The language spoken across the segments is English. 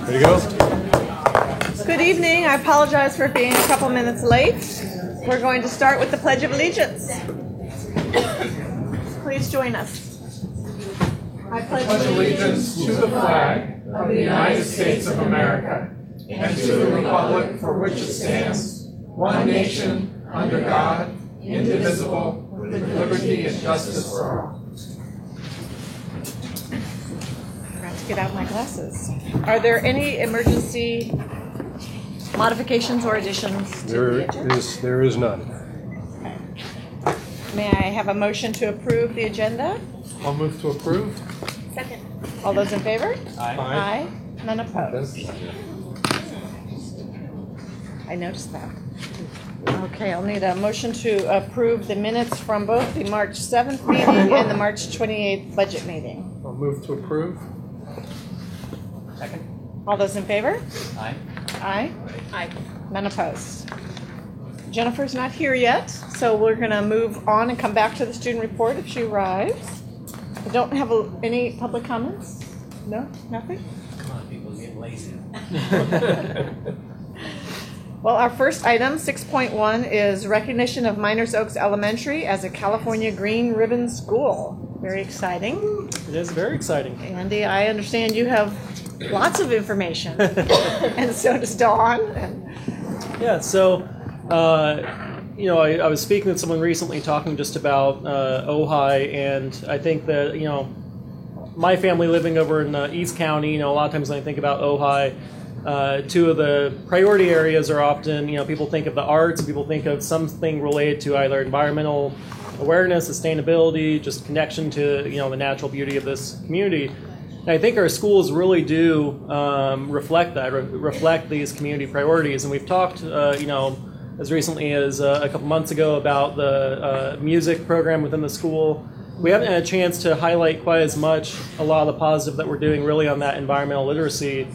There you go. Good evening. I apologize for being a couple minutes late. We're going to start with the Pledge of Allegiance. Please join us. I pledge allegiance to the flag of the United States of America and to the republic for which it stands, one nation, under God, indivisible, with liberty and justice for all. Get out my glasses. Are there any emergency modifications or additions to the agenda? There is none. Okay. May I have a motion to approve the agenda? I'll move to approve. Second. All those in favor? Aye. Aye. None opposed. I noticed that. Okay, I'll need a motion to approve the minutes from both the March 7th meeting and the March 28th budget meeting. I'll move to approve. Second. All those in favor? Aye. Aye? Aye. None opposed. Jennifer's not here yet, so we're going to move on and come back to the student report if she arrives. I don't have any public comments? No? Nothing? Come on, people, get lazy. Well, our first item, 6.1, is recognition of Miners Oaks Elementary as a California Green Ribbon School. Very exciting. It is very exciting. Andy, I understand you have lots of information, and so does Dawn. Yeah, so, I was speaking with someone recently talking just about Ojai, and I think that, my family living over in East County, a lot of times when I think about Ojai, two of the priority areas are often, people think of the arts, people think of something related to either environmental awareness, sustainability, just connection to, the natural beauty of this community. And I think our schools really do reflect that, reflect these community priorities. And we've talked, as recently as a couple months ago about the music program within the school. We haven't had a chance to highlight quite as much a lot of the positive that we're doing really on that environmental literacy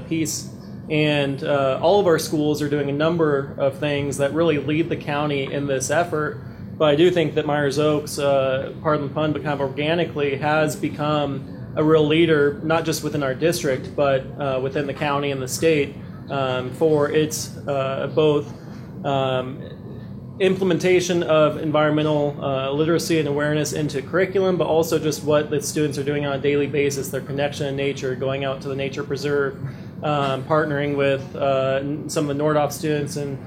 piece. And all of our schools are doing a number of things that really lead the county in this effort. But I do think that Myers Oaks, pardon the pun, but kind of organically has become a real leader, not just within our district, but within the county and the state for its both implementation of environmental literacy and awareness into curriculum, but also just what the students are doing on a daily basis, their connection to nature, going out to the nature preserve, partnering with some of the Nordhoff students, and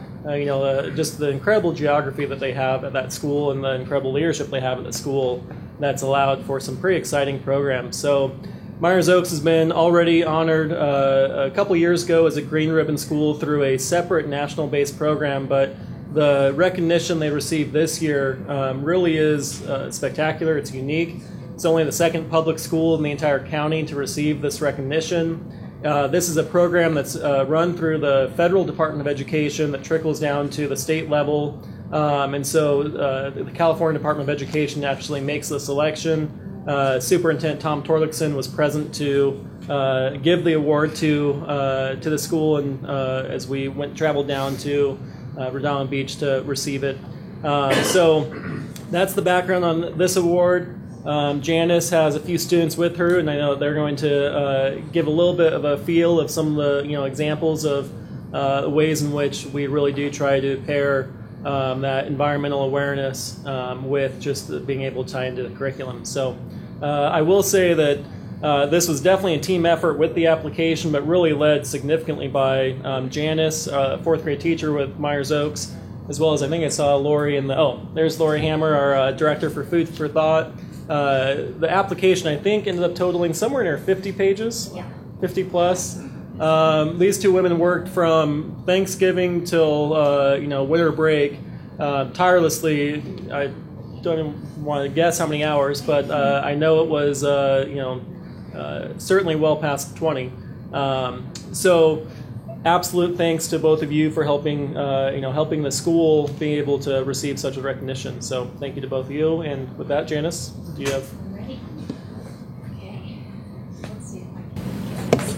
just the incredible geography that they have at that school and the incredible leadership they have at the school that's allowed for some pretty exciting programs. So Myers Oaks has been already honored a couple years ago as a Green Ribbon School through a separate national-based program, but the recognition they received this year really is spectacular. It's unique. It's only the second public school in the entire county to receive this recognition. This is a program that's run through the Federal Department of Education that trickles down to the state level. And so the California Department of Education actually makes the selection. Superintendent Tom Torlakson was present to give the award to the school, and as we traveled down to Redondo Beach to receive it. So that's the background on this award. Janice has a few students with her, and I know they're going to give a little bit of a feel of some of the examples of ways in which we really do try to pair that environmental awareness with just being able to tie into the curriculum. So I will say that this was definitely a team effort with the application, but really led significantly by Janice, a fourth grade teacher with Myers Oaks, as well as I think I saw Lori in there's Lori Hammer, our director for Food for Thought. The application I think ended up totaling somewhere near 50 pages, 50 plus. These two women worked from Thanksgiving till winter break tirelessly. I don't even want to guess how many hours, but I know it was certainly well past 20. So absolute thanks to both of you for helping helping the school be able to receive such a recognition. So thank you to both of you. And with that, Janice, do you have? I'm ready. Okay. Let's see if I can get this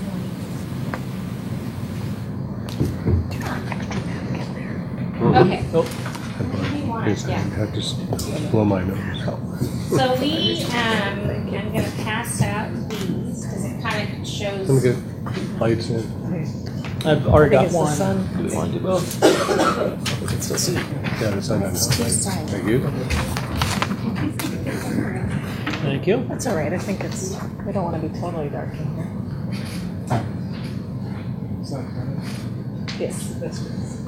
one. Okay. Oh. Yeah. I have to blow my nose. So I'm going to pass out these because it kind of shows I'm good. Lights in. I've already I got think it's the one. sun. Do we want to do both? Let's see. Yeah, the sun. Thank you. Thank you. That's all right. I think it's, we don't want to be totally dark in here. Yes, this is.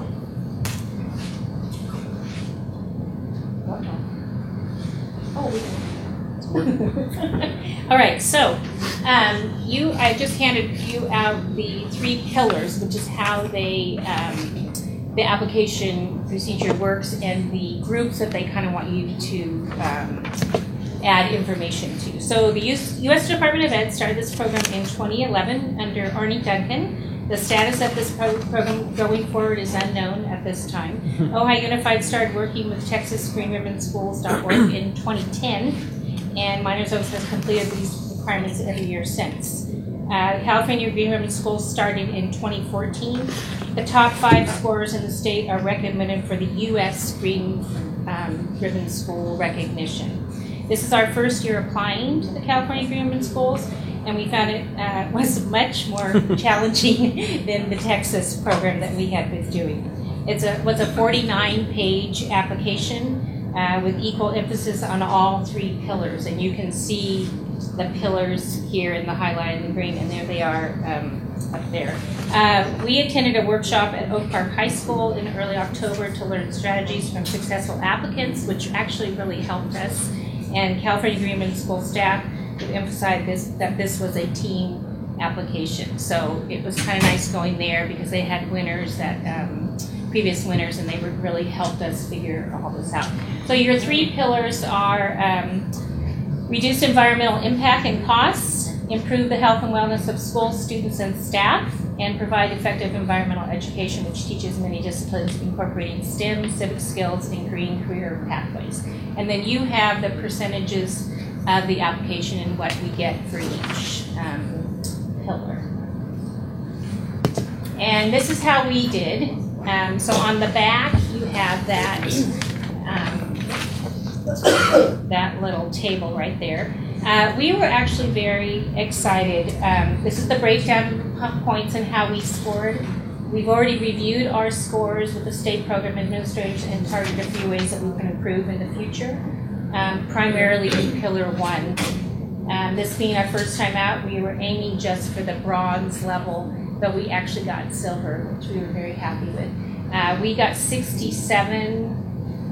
All right, so I just handed you out the 3 pillars, which is how the application procedure works, and the groups that they kind of want you to add information to. So the U.S. Department of Ed started this program in 2011 under Arnie Duncan. The status of this program going forward is unknown at this time. Ojai Unified started working with TexasGreenRibbonSchools.org in 2010, and Miners Oaks has completed these requirements every year since. California Green Ribbon Schools started in 2014. The top 5 scorers in the state are recommended for the U.S. Green Ribbon School recognition. This is our first year applying to the California Green Ribbon Schools, and we found it was much more challenging than the Texas program that we had been doing. It was a 49-page application with equal emphasis on all 3 pillars, and you can see the pillars here in the highlight in green, and there they are up there. We attended a workshop at Oak Park High School in early October to learn strategies from successful applicants, which actually really helped us. And California Green Ribbon School staff would emphasize that this was a team application. So it was kind of nice going there because they had winners that previous winners, and they really helped us figure all this out. So your 3 pillars are reduce environmental impact and costs, improve the health and wellness of school students and staff, and provide effective environmental education, which teaches many disciplines incorporating STEM, civic skills, and green career pathways. And then you have the percentages of the application and what we get for each pillar. And this is how we did. So on the back, you have that that little table right there. We were actually very excited. This is the breakdown of points and how we scored. We've already reviewed our scores with the state program administrators and targeted a few ways that we can improve in the future, primarily in Pillar 1. This being our first time out, we were aiming just for the bronze level, but we actually got silver, which we were very happy with. We got 67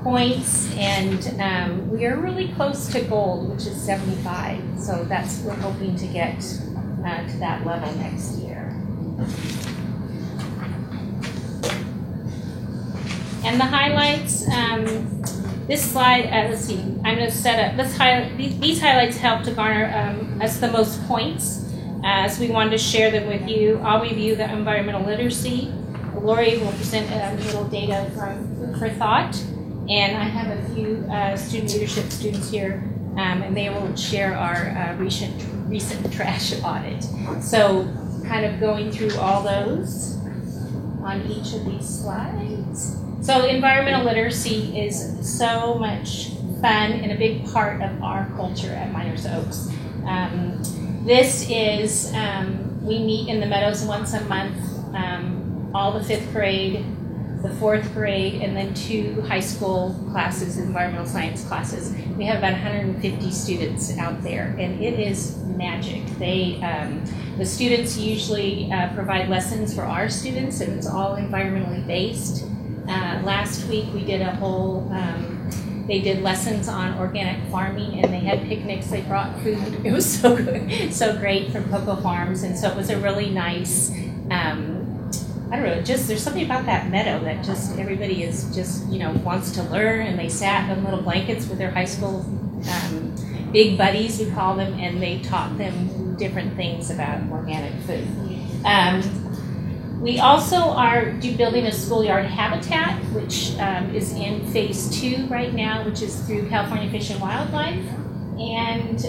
points, and we are really close to gold, which is 75. So we're hoping to get to that level next year. And the highlights, this slide, let's see, I'm going to set up, these highlights help to garner us the most points. So we wanted to share them with you. I'll review the environmental literacy. Lori will present a little data for thought. And I have a few student leadership students here, and they will share our recent trash audit. So kind of going through all those on each of these slides. So environmental literacy is so much fun and a big part of our culture at Miners Oaks. This is, we meet in the Meadows once a month, all the 5th grade, the 4th grade, and then 2 high school classes, environmental science classes. We have about 150 students out there, and it is magic. The students usually provide lessons for our students, and it's all environmentally based. Last week we did a whole, they did lessons on organic farming, and they had picnics, they brought food. It was so good, so great from Cocoa Farms, and so it was a really nice, I don't know, there's something about that meadow that just everybody is just, wants to learn, and they sat on little blankets with their high school big buddies, we call them, and they taught them different things about organic food. We also are building a schoolyard habitat, which is in phase 2 right now, which is through California Fish and Wildlife. And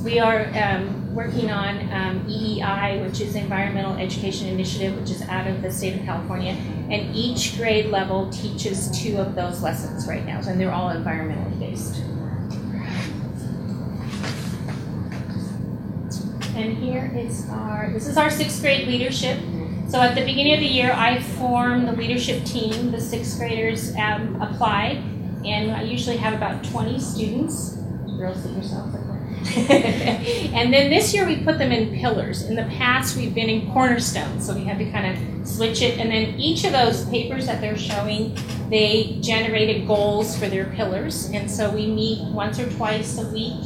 we are working on EEI, which is Environmental Education Initiative, which is out of the state of California. And each grade level teaches 2 of those lessons right now, and they're all environmentally based. 10 here. This is our 6th grade leadership. So at the beginning of the year, I formed the leadership team. The 6th graders applied, and I usually have about 20 students. Girls, sit yourselves like that. And then this year we put them in pillars. In the past, we've been in cornerstones, so we had to kind of switch it. And then each of those papers that they're showing, they generated goals for their pillars. And so we meet once or twice a week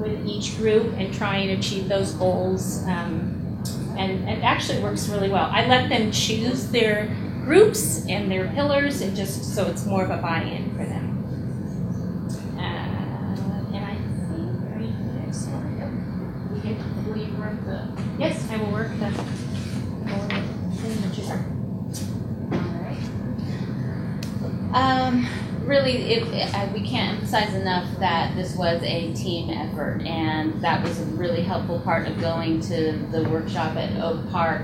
with each group and try and achieve those goals. And it actually works really well. I let them choose their groups and their pillars, and just so it's more of a buy-in for them. Yes, I will work the signature. Really, we can't emphasize enough that this was a team effort, and that was a really helpful part of going to the workshop at Oak Park,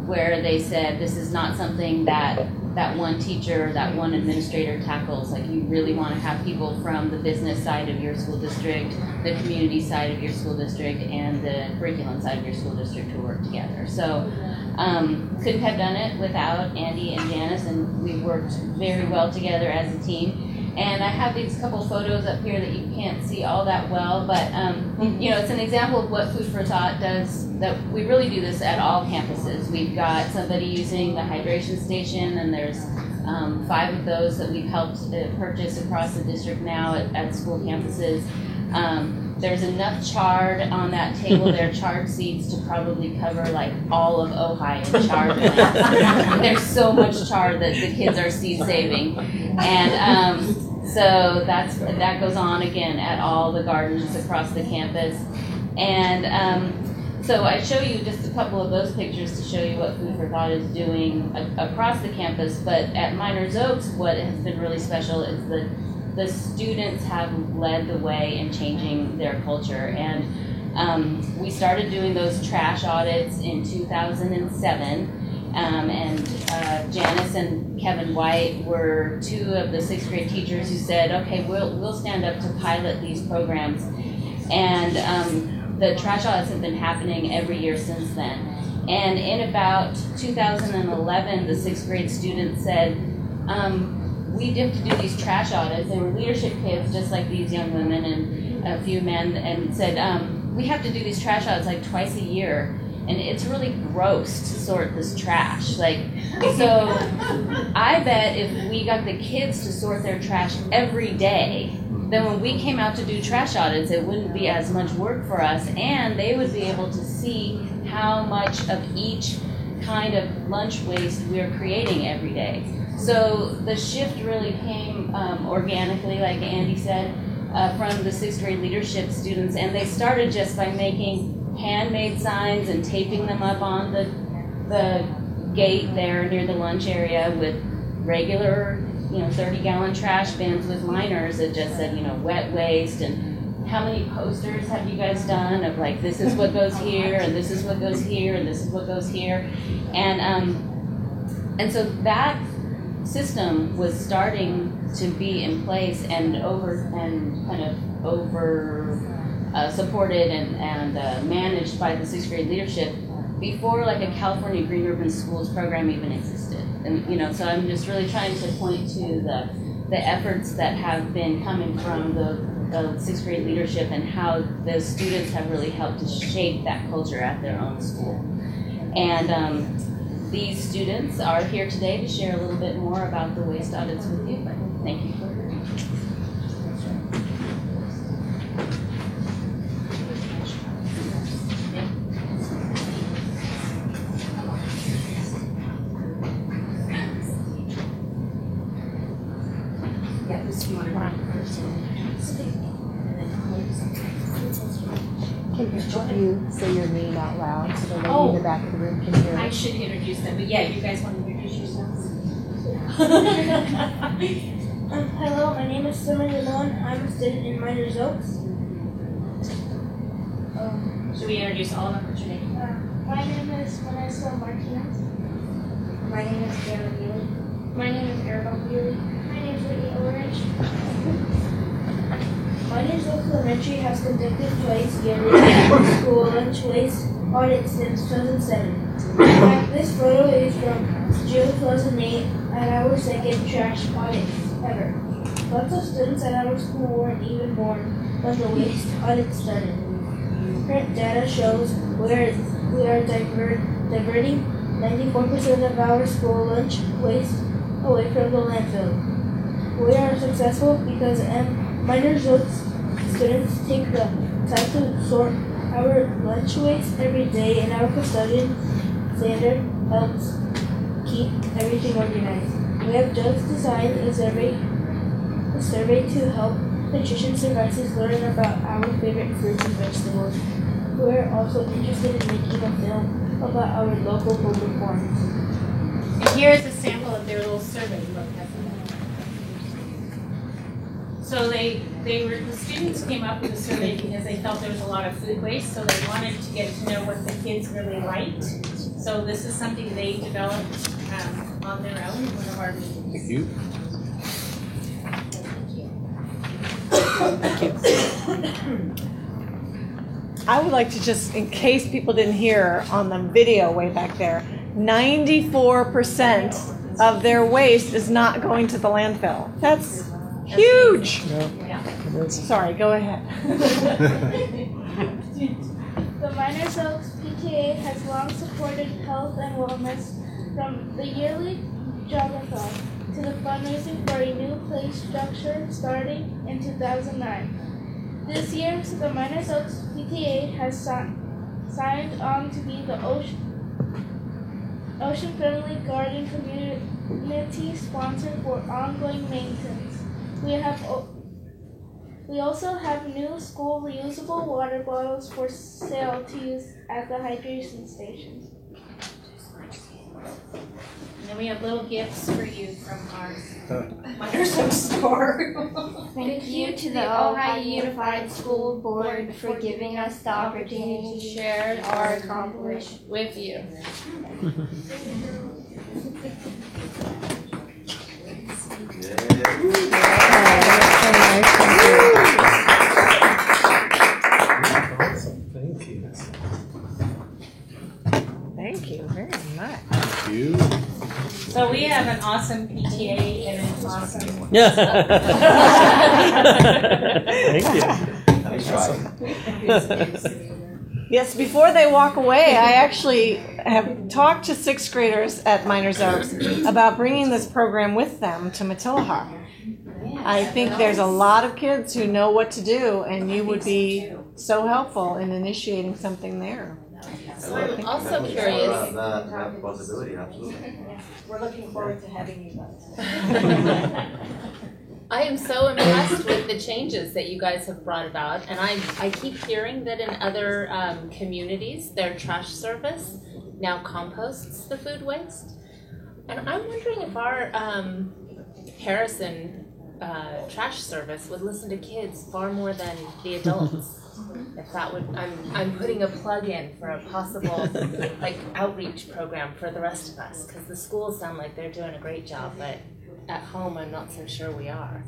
where they said this is not something that one teacher, that one administrator tackles. Like, you really want to have people from the business side of your school district, the community side of your school district, and the curriculum side of your school district to work together. So couldn't have done it without Andy and Janice, and we worked very well together as a team. And I have these couple photos up here that you can't see all that well, but it's an example of what Food for Thought does. That we really do this at all campuses. We've got somebody using the hydration station, and there's 5 of those that we've helped purchase across the district now at school campuses. There's enough chard on that table there, chard seeds, to probably cover like all of Ojai in chard plants. There's so much chard that the kids are seed saving. And so that goes on again at all the gardens across the campus. And so I show you just a couple of those pictures to show you what Food for Thought is doing across the campus. But at Miners Oaks, what has been really special is the students have led the way in changing their culture. And we started doing those trash audits in 2007. And Janice and Kevin White were 2 of the 6th grade teachers who said, okay, we'll stand up to pilot these programs. And the trash audits have been happening every year since then. And in about 2011, the 6th grade students said, we have to do these trash audits. They were leadership kids, just like these young women and a few men, and said, we have to do these trash audits like twice a year. And it's really gross to sort this trash. So I bet if we got the kids to sort their trash every day, then when we came out to do trash audits, it wouldn't be as much work for us, and they would be able to see how much of each kind of lunch waste we're creating every day. So the shift really came organically, like Andy said, from the 6th grade leadership students, and they started just by making handmade signs and taping them up on the gate there near the lunch area with regular 30-gallon trash bins with liners that just said, wet waste. And how many posters have you guys done of like, this is what goes here, and this is what goes here, and this is what goes here? And so that system was starting to be in place and supported and managed by the 6th grade leadership before like a California Green Urban Schools program even existed. And so I'm just really trying to point to the efforts that have been coming from the 6th grade leadership and how the students have really helped to shape that culture at their own school. And these students are here today to share a little bit more about the waste audits with you. Thank you. Can each of you say your name out loud so the lady in the back of the room can hear? I should introduce them, but yeah, you guys want to introduce yourselves? Hello, my name is Simon Lamon. I'm a student in Miners Oaks. Should we introduce all of them? What's your name? My name is Vanessa Martinez. My name is Sarah Bealey. My name is Arabelle Bealey. My name is Whitney Ulrich. Miners Oaks Elementary has conducted twice yearly school lunch waste audits since 2007. This photo is from June 2008 and our second trash audit ever. Lots of students at our school weren't even born when the waste audit started. Current data shows we are diverting 94% of our school lunch waste away from the landfill. We are successful because Miners Oaks students take the time to sort our lunch waste every day, and our custodian, Sander, helps keep everything organized. We have just designed a survey to help nutrition supervisors learn about our favorite fruits and vegetables. We're also interested in making a film about our local food reforms. And here's a sample of their little survey book. So the students came up with a survey because they felt there was a lot of food waste, so they wanted to get to know what the kids really liked. So this is something they developed on their own in one of our meetings. Thank you. I would like to just, in case people didn't hear on the video way back there, 94% of their waste is not going to the landfill. That's huge. Sorry, go ahead. The Miners Oaks PTA has long supported health and wellness, from the yearly jogathon to the fundraising for a new play structure starting in 2009. This year, the Miners Oaks PTA has signed on to be the ocean-friendly garden community sponsor for ongoing maintenance. We also have new school reusable water bottles for sale to use at the hydration stations. And then we have little gifts for you from our Miners Oaks store. Thank you to the Ohio Unified School Board for giving us the opportunity to share our accomplishments with you. Thank you very much. Thank you. So we have an awesome PTA and an awesome. Thank you. Yes, before they walk away, I actually have talked to sixth graders at Miners Oaks about bringing this program with them to Matilaha. I think there's a lot of kids who know what to do, and you would be so helpful in initiating something there. I'm also curious. That possibility, absolutely. We're looking forward to having you guys. I am so impressed with the changes that you guys have brought about, and I keep hearing that in other communities, their trash service now composts the food waste. And I'm wondering if our Harrison trash service would listen to kids far more than the adults. If that would, I'm putting a plug in for a possible outreach program for the rest of us, because the schools sound like they're doing a great job, but at home I'm not so sure we are.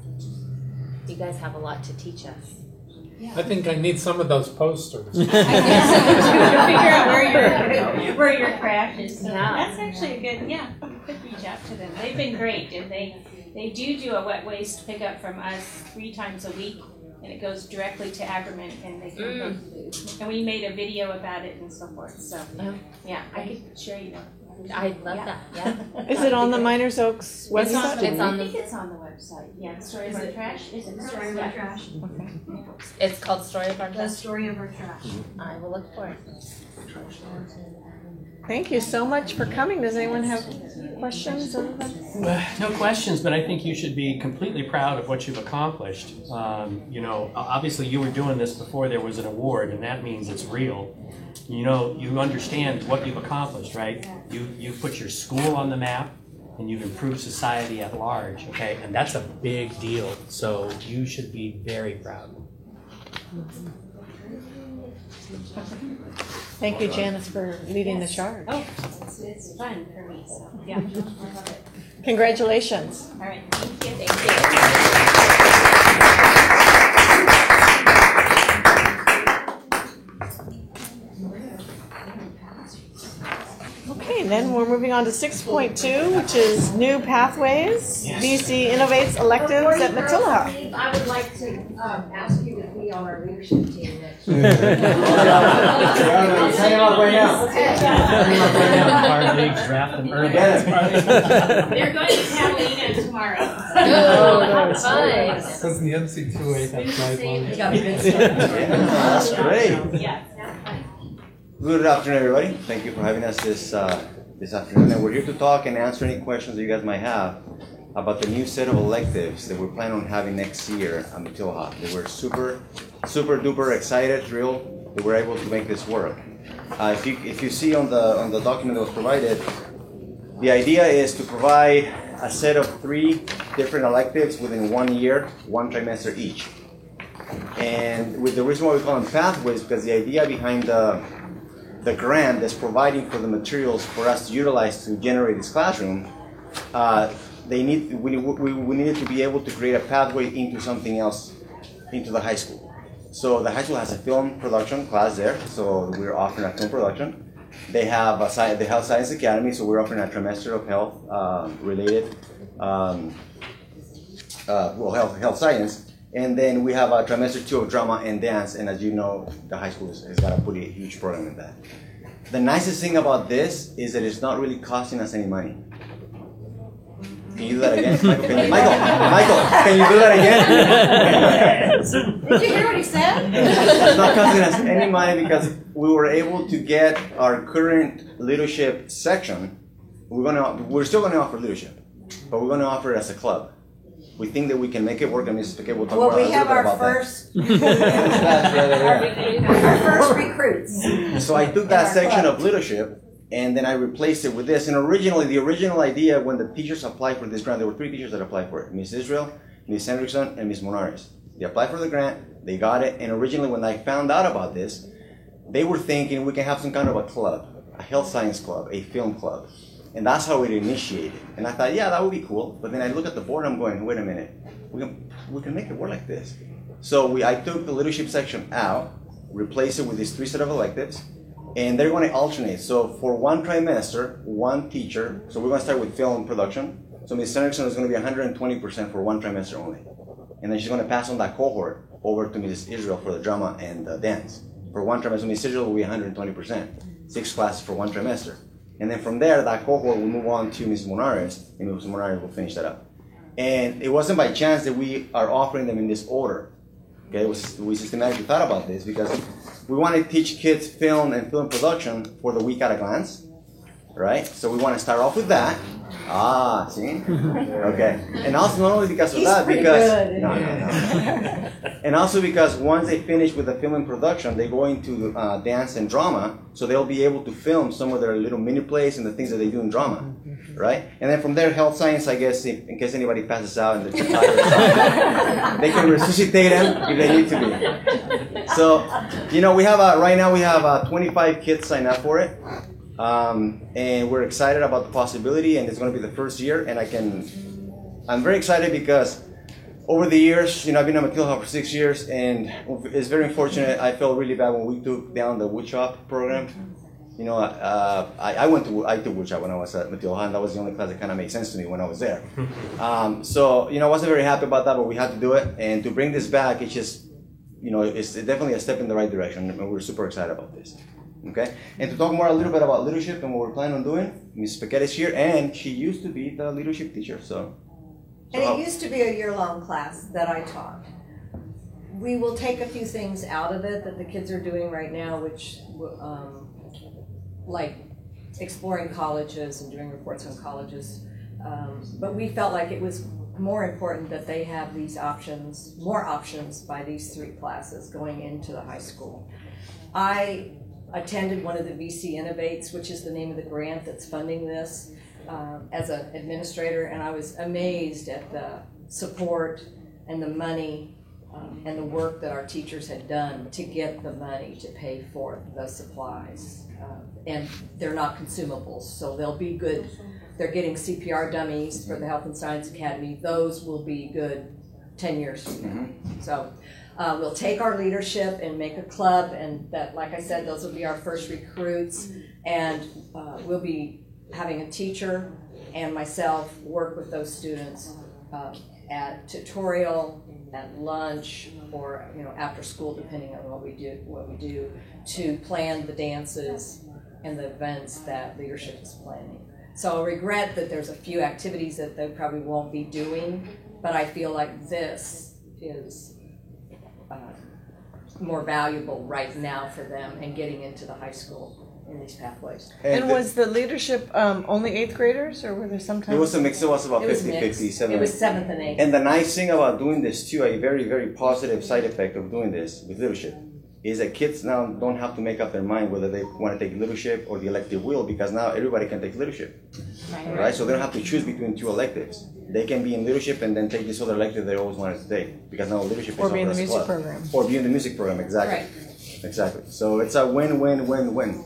You guys have a lot to teach us. I think I need some of those posters. To figure out where your craft is. So that's actually a good, you could reach out to them. They've been great, and they do a wet waste pickup from us 3 times a week, and it goes directly to Agriment, and they can and we made a video about it and so forth. So yeah, I could share you that. I love that. Yeah. Is it on the Miners Oaks website? It's on I think it's on the website. Yeah, the Story of Our Trash. Is it the Story of Our Trash? Okay. It's called Story of Our Trash. The Story of Our Trash. I will look for it. Thank you so much for coming. Does anyone have questions? No questions, but I think you should be completely proud of what you've accomplished. Obviously you were doing this before there was an award, and that means it's real. You understand what you've accomplished, right? You've put your school on the map, and you've improved society at large, okay? And that's a big deal, so you should be very proud. Thank you, Janice, for leading the charge. Oh, it's fun for me. So yeah, I love it. Congratulations. All right, thank you. Thank you. Okay, and then we're moving on to 6.2, which is new pathways. BC Innovates electives at Matilda. I would like to ask you to be on our leadership team next year. Hang on right now. Our leagues draft them early. They're going to Catalina tomorrow. Nice. Doesn't the NC2A have guidelines? That's great. Yes. Good afternoon, everybody. Thank you for having us this afternoon. And we're here to talk and answer any questions that you guys might have about the new set of electives that we're planning on having next year at Matilda. They were super duper excited, thrilled that we're able to make this work. If you see on the document that was provided, the idea is to provide a set of 3 different electives within 1 year, 1 trimester each. And with the reason why we call them pathways, because the idea behind the grant that's providing for the materials for us to utilize to generate this classroom, we needed to be able to create a pathway into something else, into the high school. So the high school has a film production class there, so we're offering a film production. They have the Health Science Academy, so we're offering a trimester of health related, health science. And then we have a trimester 2 of drama and dance, and as you know, the high school has got a pretty huge program in that. The nicest thing about this is that it's not really costing us any money. Can you do that again? Michael, can you do that again? Did you hear what he said? It's not costing us any money because we were able to get our current leadership section. We're still going to offer leadership, but we're going to offer it as a club. We think that we can make it work, and Mrs. Piquet will talk about we have our first recruits. So I took that section of leadership, and then I replaced it with this. And originally, the original idea when the teachers applied for this grant, there were 3 teachers that applied for it: Miss Israel, Miss Hendrickson, and Miss Monares. They applied for the grant, they got it, and originally when I found out about this, they were thinking we can have some kind of a club, a health science club, a film club. And that's how it initiated. And I thought, yeah, that would be cool. But then I look at the board, I'm going, wait a minute, we can make it work like this. So I took the leadership section out, replaced it with these 3 set of electives, and they're going to alternate. So for 1 trimester, 1 teacher, so we're going to start with film production. So Ms. Henderson is going to be 120% for 1 trimester only. And then she's going to pass on that cohort over to Ms. Israel for the drama and the dance. For 1 trimester, Ms. Israel will be 120%, 6 classes for 1 trimester. And then from there, that cohort will move on to Ms. Monares, and Ms. Monares will finish that up. And it wasn't by chance that we are offering them in this order. Okay, we systematically thought about this because we want to teach kids film and film production for the week at a glance, right? So we want to start off with that. See? Okay. And also not only because of that, because no. And also because once they finish with the film and production, they go into dance and drama, so they'll be able to film some of their little mini plays and the things that they do in drama, right? And then from there, health science, I guess, in case anybody passes out and they're tired, they can resuscitate them if they need to be. So, we have right now we have 25 kids signed up for it. And we're excited about the possibility, and it's going to be the first year. And I'm very excited because over the years, I've been at Matilda for 6 years, and it's very unfortunate. I felt really bad when we took down the woodshop program. I took woodshop when I was at Matilda, and that was the only class that kind of made sense to me when I was there. So I wasn't very happy about that, but we had to do it. And to bring this back, it's just, it's definitely a step in the right direction, and we're super excited about this. Okay, and to talk more a little bit about leadership and what we're planning on doing, Ms. Paquette is here, and she used to be the leadership teacher. And it used to be a year-long class that I taught. We will take a few things out of it that the kids are doing right now, which, like exploring colleges and doing reports on colleges. But we felt like it was more important that they have these options, more options by these 3 classes going into the high school. I attended one of the BC Innovates, which is the name of the grant that's funding this, as an administrator, and I was amazed at the support and the money and the work that our teachers had done to get the money to pay for the supplies. And they're not consumables, so they'll be good. They're getting CPR dummies for the Health and Science Academy. Those will be good 10 years from now. So we'll take our leadership and make a club, and that, like I said, those will be our first recruits, and we'll be having a teacher and myself work with those students at tutorial, at lunch, or after school, depending on what we do, to plan the dances and the events that leadership is planning. So I regret that there's a few activities that they probably won't be doing, but I feel like this is more valuable right now for them and getting into the high school in these pathways. And was the leadership only 8th graders, or were there sometimes? It was a mix. It was about 50-50. It was 7th and 8th. And the nice thing about doing this too, a very, very positive side effect of doing this with leadership, is that kids now don't have to make up their mind whether they want to take leadership or the elective wheel, because now everybody can take leadership. Right? So they don't have to choose between 2 electives. They can be in leadership and then take this other elective they always wanted to take, because now leadership is or be in the music program. Or be in the music program, exactly. Right. Exactly. So it's a win-win-win-win.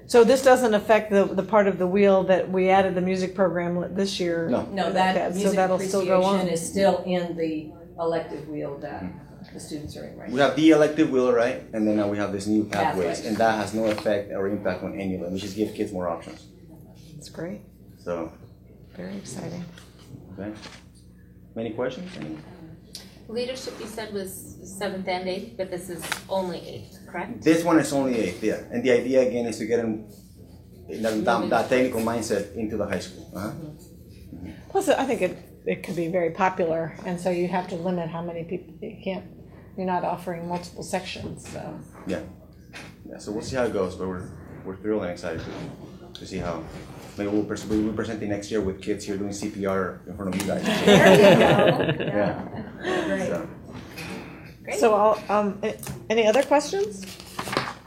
So this doesn't affect the part of the wheel that we added the music program this year? No, that music so that'll still go on. is still in the elective wheel that the students are in right now. We have the elective wheel, right? And then now we have this new pathways, Pathways. and that has no effect or impact on any of them. We just give kids more options. That's great. So, Very exciting. okay. Many questions? Leadership, you said, was 7th and 8th, but this is only 8th, correct? This one is only 8th, yeah. And the idea again is to get them in that technical mindset into the high school. Plus, I think it could be very popular, and so you have to limit how many people. You're not offering multiple sections, so. Yeah. So we'll see how it goes, but we're thrilled and excited to see how. Maybe we'll be presenting next year with kids here doing CPR in front of you guys. There you go. Yeah. Great. So, any other questions?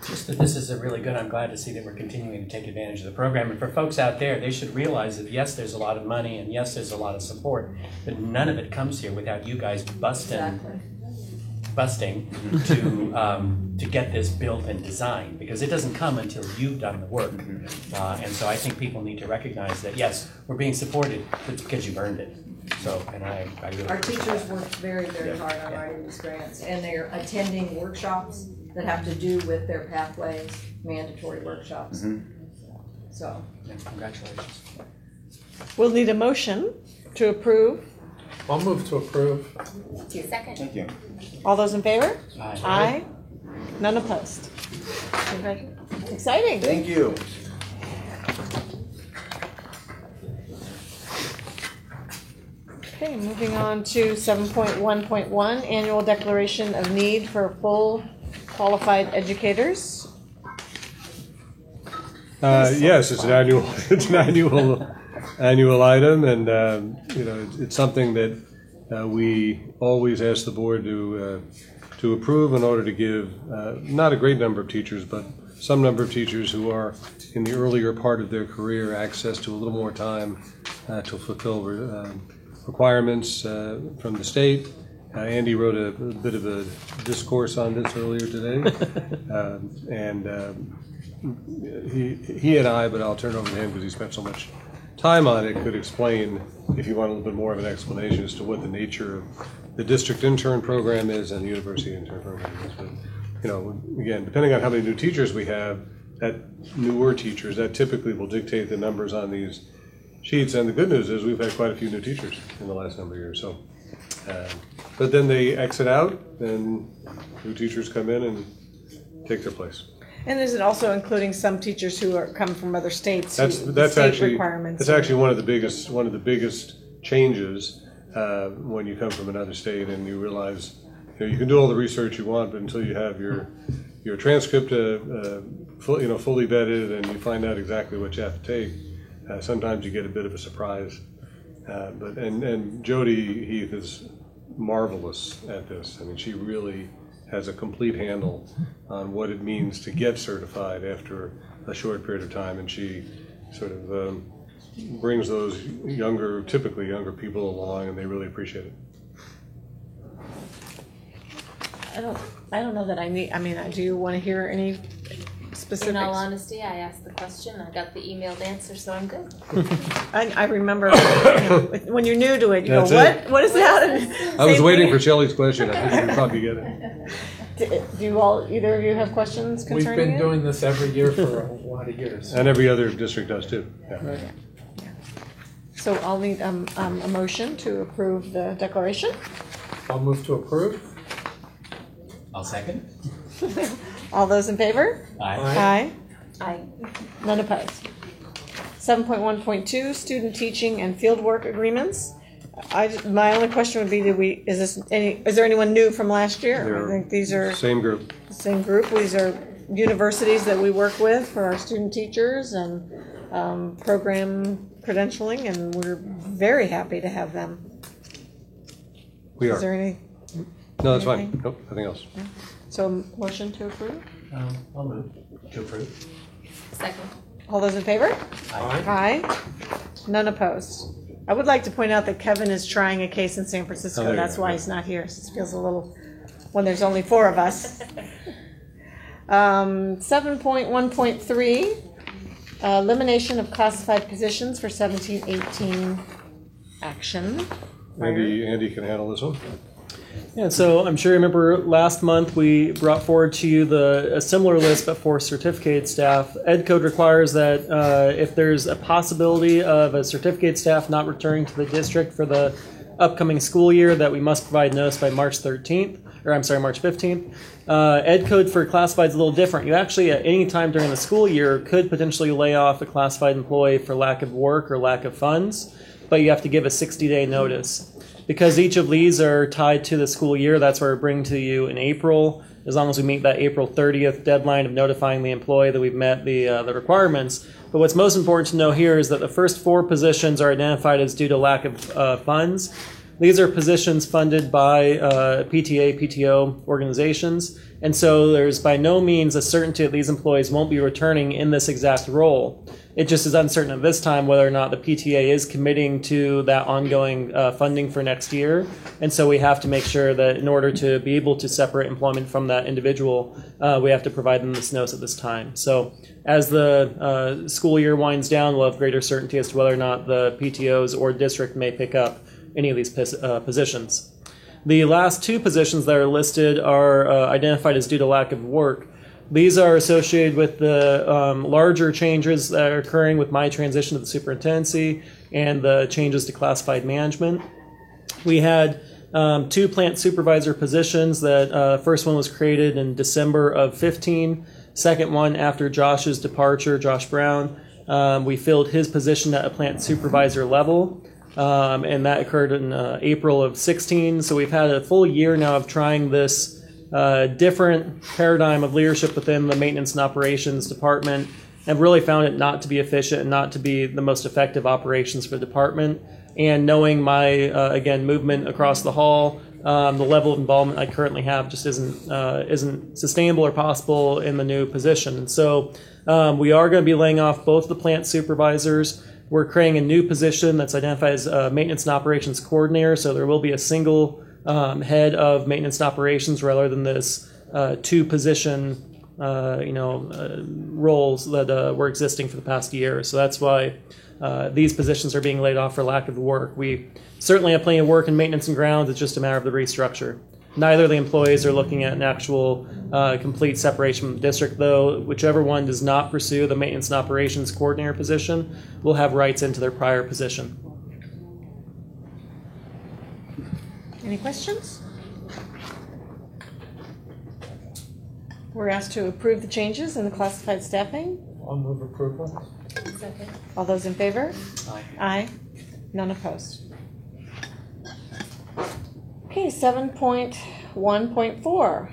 Just that this is I'm glad to see that we're continuing to take advantage of the program. And for folks out there, they should realize that yes, there's a lot of money and yes, there's a lot of support, but none of it comes here without you guys busting to get this built and designed, because it doesn't come until you've done the work. And so I think people need to recognize that yes, we're being supported, but it's because you've earned it. So, and I really Our teachers worked very, very hard on writing these grants, and they're attending workshops that have to do with their pathways, mandatory workshops. So, congratulations. We'll need a motion to approve. I'll move to approve. Second. Thank you. All those in favor? Aye. Aye. None opposed. Exciting. Thank you. Okay, moving on to 7.1.1, Annual Declaration of Need for Full Qualified Educators. Yes, it's an annual item, and it's something that we always ask the board to approve in order to give not a great number of teachers, but some number of teachers who are in the earlier part of their career access to a little more time to fulfill requirements from the state. Andy wrote a bit of a discourse on this earlier today, and he and I, but I'll turn it over to him because he spent so much time on it, could explain, if you want a little bit more of an explanation as to what the nature of the district intern program is and the university intern program is. But, again, depending on how many new teachers we have, newer teachers, that typically will dictate the numbers on these sheets. And the good news is we've had quite a few new teachers in the last number of years. So, but then they exit out, and new teachers come in and take their place. And is it also including some teachers who are come from other states? That's state actually requirements. It's actually one of the biggest changes when you come from another state and you realize you can do all the research you want, but until you have your transcript fully vetted and you find out exactly what you have to take, sometimes you get a bit of a surprise. And Jody Heath is marvelous at this. I mean, she really has a complete handle on what it means to get certified after a short period of time, and she sort of brings those typically younger people along, and they really appreciate it. I don't know that I need. I mean, do you want to hear any specifics? In all honesty, I asked the question. I got the emailed answer, so I'm good. I remember when you're new to it, you That's go, it. "What is that?" I was waiting for Shelley's question. I think you could probably get it. Do you all, either of you have questions We've concerning been it? doing this every year for a lot of years. And every other district does too. Yeah. Right. So I'll need a motion to approve the declaration. I'll move to approve. I'll second. All those in favor? Aye. Aye. None opposed. 7.1.2, student teaching and fieldwork agreements. My only question would be, is there anyone new from last year? I think these are Same group. the same group. These are universities that we work with for our student teachers and program credentialing, and we're very happy to have them. We Is there are. any? No, that's fine. anything? Nope, nothing else. So motion to approve? I'll move to approve. Second. All those in favor? Aye. Aye. None opposed. I would like to point out that Kevin is trying a case in San Oh, Francisco. there you That's go. why he's not here. So it feels a little, when there's only 4 of us. 7.1.3, elimination of classified positions for 17-18 action. Andy can handle this one. Yeah, so I'm sure you remember last month we brought forward to you a similar list, but for certificate staff. Ed Code requires that if there's a possibility of a certificate staff not returning to the district for the upcoming school year, that we must provide notice by March 15th. Ed Code for classified is a little different. You actually, at any time during the school year, could potentially lay off a classified employee for lack of work or lack of funds, but you have to give a 60-day notice. Because each of these are tied to the school year, that's where we bring to you in April. As long as we meet that April 30th deadline of notifying the employee that we've met the requirements. But what's most important to know here is that the first 4 positions are identified as due to lack of funds. These are positions funded by PTA, PTO organizations. And so there's by no means a certainty that these employees won't be returning in this exact role. It just is uncertain at this time whether or not the PTA is committing to that ongoing funding for next year. And so we have to make sure that in order to be able to separate employment from that individual, we have to provide them this notice at this time. So as the school year winds down, we'll have greater certainty as to whether or not the PTOs or district may pick up any of these positions. The last 2 positions that are listed are identified as due to lack of work. These are associated with the larger changes that are occurring with my transition to the superintendency and the changes to classified management. We had 2 plant supervisor positions. That first one was created in December of 15. Second one after Josh's departure, Josh Brown. We filled his position at a plant supervisor level. And that occurred in April of 16. So we've had a full year now of trying this different paradigm of leadership within the maintenance and operations department, and really found it not to be efficient and not to be the most effective operations for the department. And knowing my, again, movement across the hall, the level of involvement I currently have just isn't sustainable or possible in the new position. And so we are going to be laying off both the plant supervisors. We're creating a new position that's identified as maintenance and operations coordinator. So there will be a single head of maintenance and operations rather than this 2 position roles that were existing for the past year. So that's why these positions are being laid off for lack of work. We certainly have plenty of work in maintenance and grounds. It's just a matter of the restructure. Neither of the employees are looking at an actual complete separation from the district, though. Whichever one does not pursue the maintenance and operations coordinator position will have rights into their prior position. Any questions? We're asked to approve the changes in the classified staffing. I'll move approval. Second. All those in favor? Aye. Aye. None opposed. Okay, 7.1.4.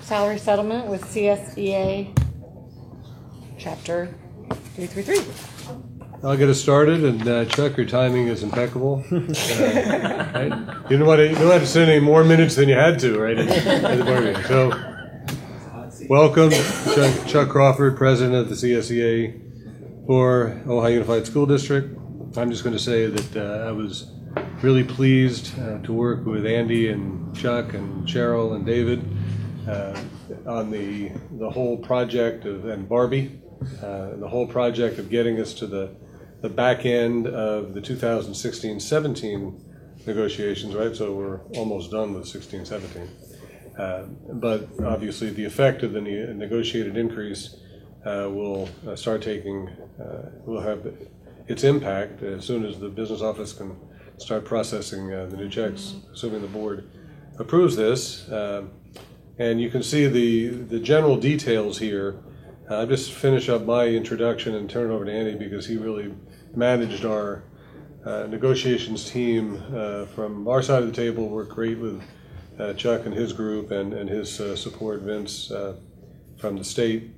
Salary settlement with CSEA Chapter 333. I'll get us started, and Chuck, your timing is impeccable. Right? You don't want to send any more minutes than you had to, right? At the board meeting. So, welcome, Chuck Crawford, President of the CSEA for Ojai Unified School District. I'm just going to say that I was really pleased to work with Andy and Chuck and Cheryl and David on the whole project and Barbie, the whole project of getting us to the back end of the 2016-17 negotiations, right? So we're almost done with 16-17. But obviously, the effect of the negotiated increase will start taking, will have its impact as soon as the business office can start processing the new checks, assuming the board approves this. And you can see the general details here. I'll just finish up my introduction and turn it over to Andy because he really managed our negotiations team from our side of the table. Worked great with Chuck and his group and his support, Vince, from the state.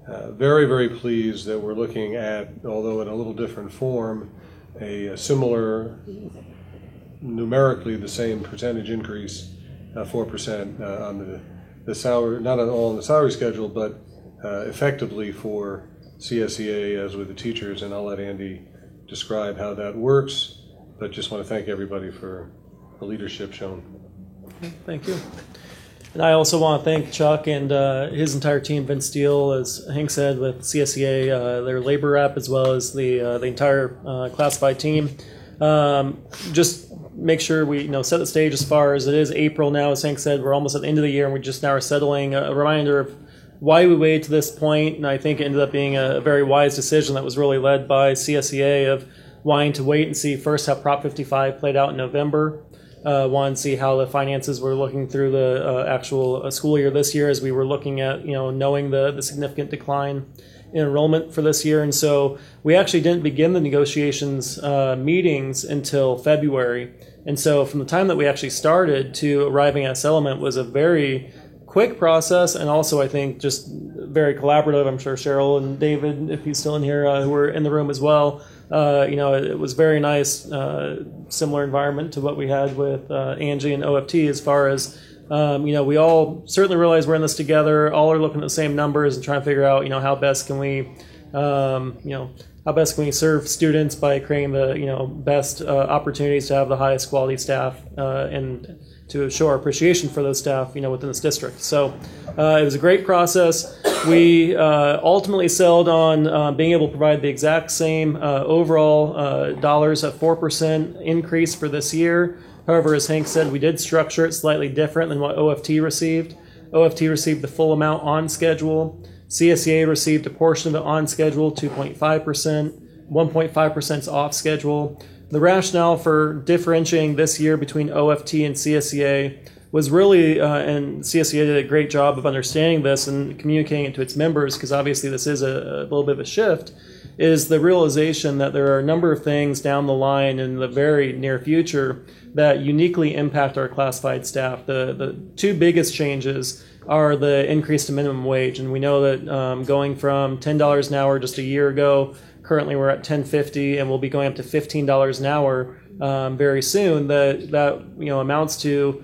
Very, very pleased that we're looking at, although in a little different form, a similar, numerically the same percentage increase, 4% on the salary, not all on the salary schedule, but effectively for CSEA as with the teachers, and I'll let Andy describe how that works, but just want to thank everybody for the leadership shown. Thank you. And I also want to thank Chuck and his entire team, Vince Steele, as Hank said, with CSEA, their labor rep, as well as the entire classified team. Just make sure we set the stage as far as it is April now. As Hank said, we're almost at the end of the year, and we just now are settling. A reminder of why we waited to this point, and I think it ended up being a very wise decision that was really led by CSEA of wanting to wait and see first how Prop 55 played out in November. Wanted to see how the finances were looking through the actual school year this year, as we were looking at knowing the significant decline in enrollment for this year. And so we actually didn't begin the negotiations meetings until February. And so from the time that we actually started to arriving at a settlement was a very quick process, and also I think just very collaborative. I'm sure Cheryl and David, if he's still in here, who were in the room as well. It was very nice, similar environment to what we had with Angie and OFT as far as, we all certainly realize we're in this together, all are looking at the same numbers and trying to figure out, how best can we, how best can we serve students by creating the, best opportunities to have the highest quality staff and to show our appreciation for those staff, within this district. So it was a great process. We ultimately settled on being able to provide the exact same overall dollars at 4% increase for this year. However, as Hank said, we did structure it slightly different than what OFT received. OFT received the full amount on schedule. CSEA received a portion of it on schedule, 2.5%. 1.5% is off schedule. The rationale for differentiating this year between OFT and CSEA was really, and CSEA did a great job of understanding this and communicating it to its members, because obviously this is a little bit of a shift, is the realization that there are a number of things down the line in the very near future that uniquely impact our classified staff. The two biggest changes are the increase to minimum wage, and we know that going from $10 an hour just a year ago, currently we're at $10.50, and we'll be going up to $15 an hour very soon. That amounts to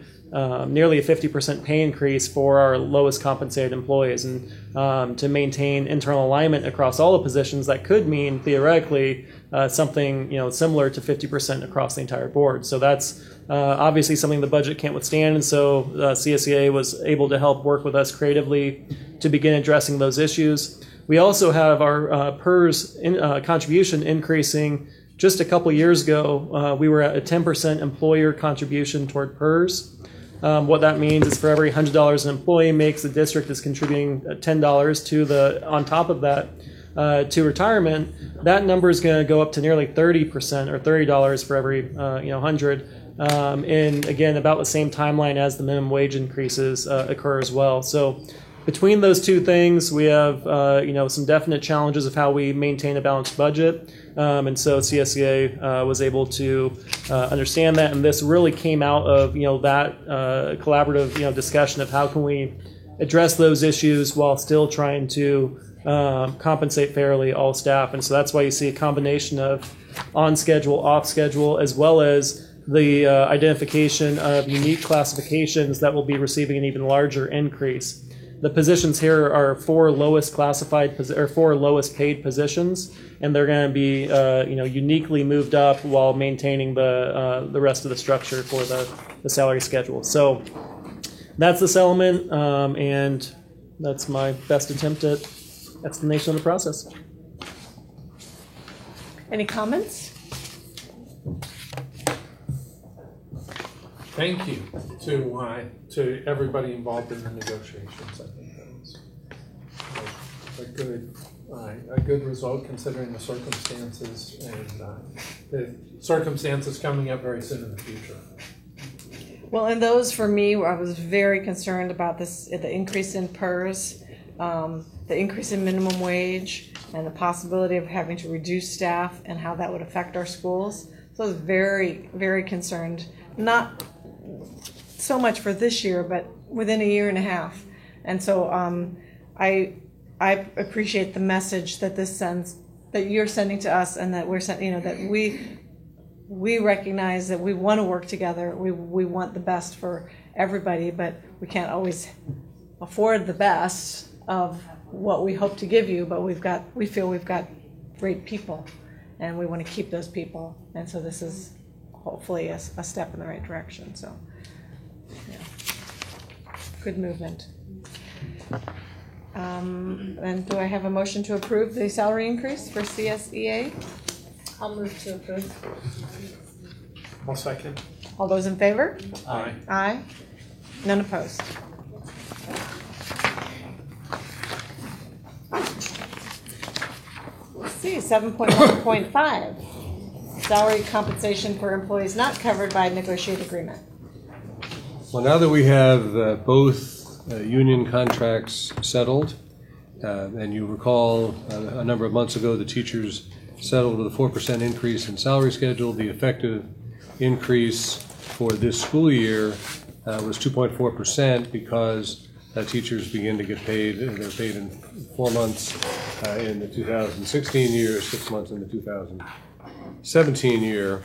nearly a 50% pay increase for our lowest compensated employees, and to maintain internal alignment across all the positions, that could mean theoretically something similar to 50% across the entire board. So that's obviously something the budget can't withstand, and so CSEA was able to help work with us creatively to begin addressing those issues. We also have our PERS contribution increasing. Just a couple years ago, we were at a 10% employer contribution toward PERS. What that means is for every $100 an employee makes, the district is contributing $10 to on top of that to retirement. That number is going to go up to nearly 30%, or $30 for every 100. And again, about the same timeline as the minimum wage increases occur as well. So between those two things, we have some definite challenges of how we maintain a balanced budget, and so CSEA was able to understand that, and this really came out of that collaborative discussion of how can we address those issues while still trying to compensate fairly all staff. And so that's why you see a combination of on schedule, off schedule, as well as the identification of unique classifications that will be receiving an even larger increase. The positions here are four lowest classified or four lowest paid positions, and they're going to be uniquely moved up while maintaining the rest of the structure for the salary schedule. So that's the settlement, and that's my best attempt at explanation of the process. Any comments? thank you to everybody involved in the negotiations. I think that was a good result considering the circumstances and the circumstances coming up very soon in the future. Well, and those for me, I was very concerned about this, the increase in PERS, the increase in minimum wage, and the possibility of having to reduce staff and how that would affect our schools. So I was very, very concerned, not so much for this year, but within a year and a half. And so I appreciate the message that this sends, that you're sending to us, and that we're sending, that we recognize that we want to work together. We want the best for everybody, but we can't always afford the best of what we hope to give you, but we feel we've got great people, and we want to keep those people. And so this is hopefully a step in the right direction. So, yeah, good movement. And do I have a motion to approve the salary increase for CSEA? I'll move to approve. I'll second. All those in favor? Aye. Aye. None opposed. Let's see, 7.1.5, salary compensation for employees not covered by negotiated agreement. Well, now that we have both union contracts settled, and you recall a number of months ago the teachers settled with a 4% increase in salary schedule. The effective increase for this school year was 2.4% because teachers begin to get paid. They're paid in 4 months in the 2016 year, 6 months in the 2017 year.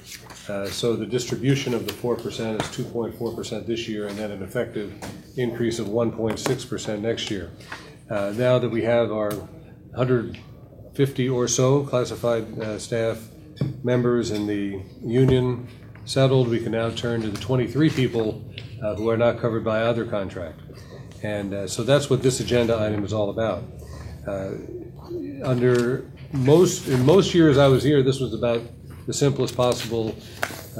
So the distribution of the 4% is 2.4% this year, and then an effective increase of 1.6% next year. Now that we have our 150 or so classified staff members in the union settled, we can now turn to the 23 people who are not covered by either contract. And so that's what this agenda item is all about. In most years I was here, this was about the simplest possible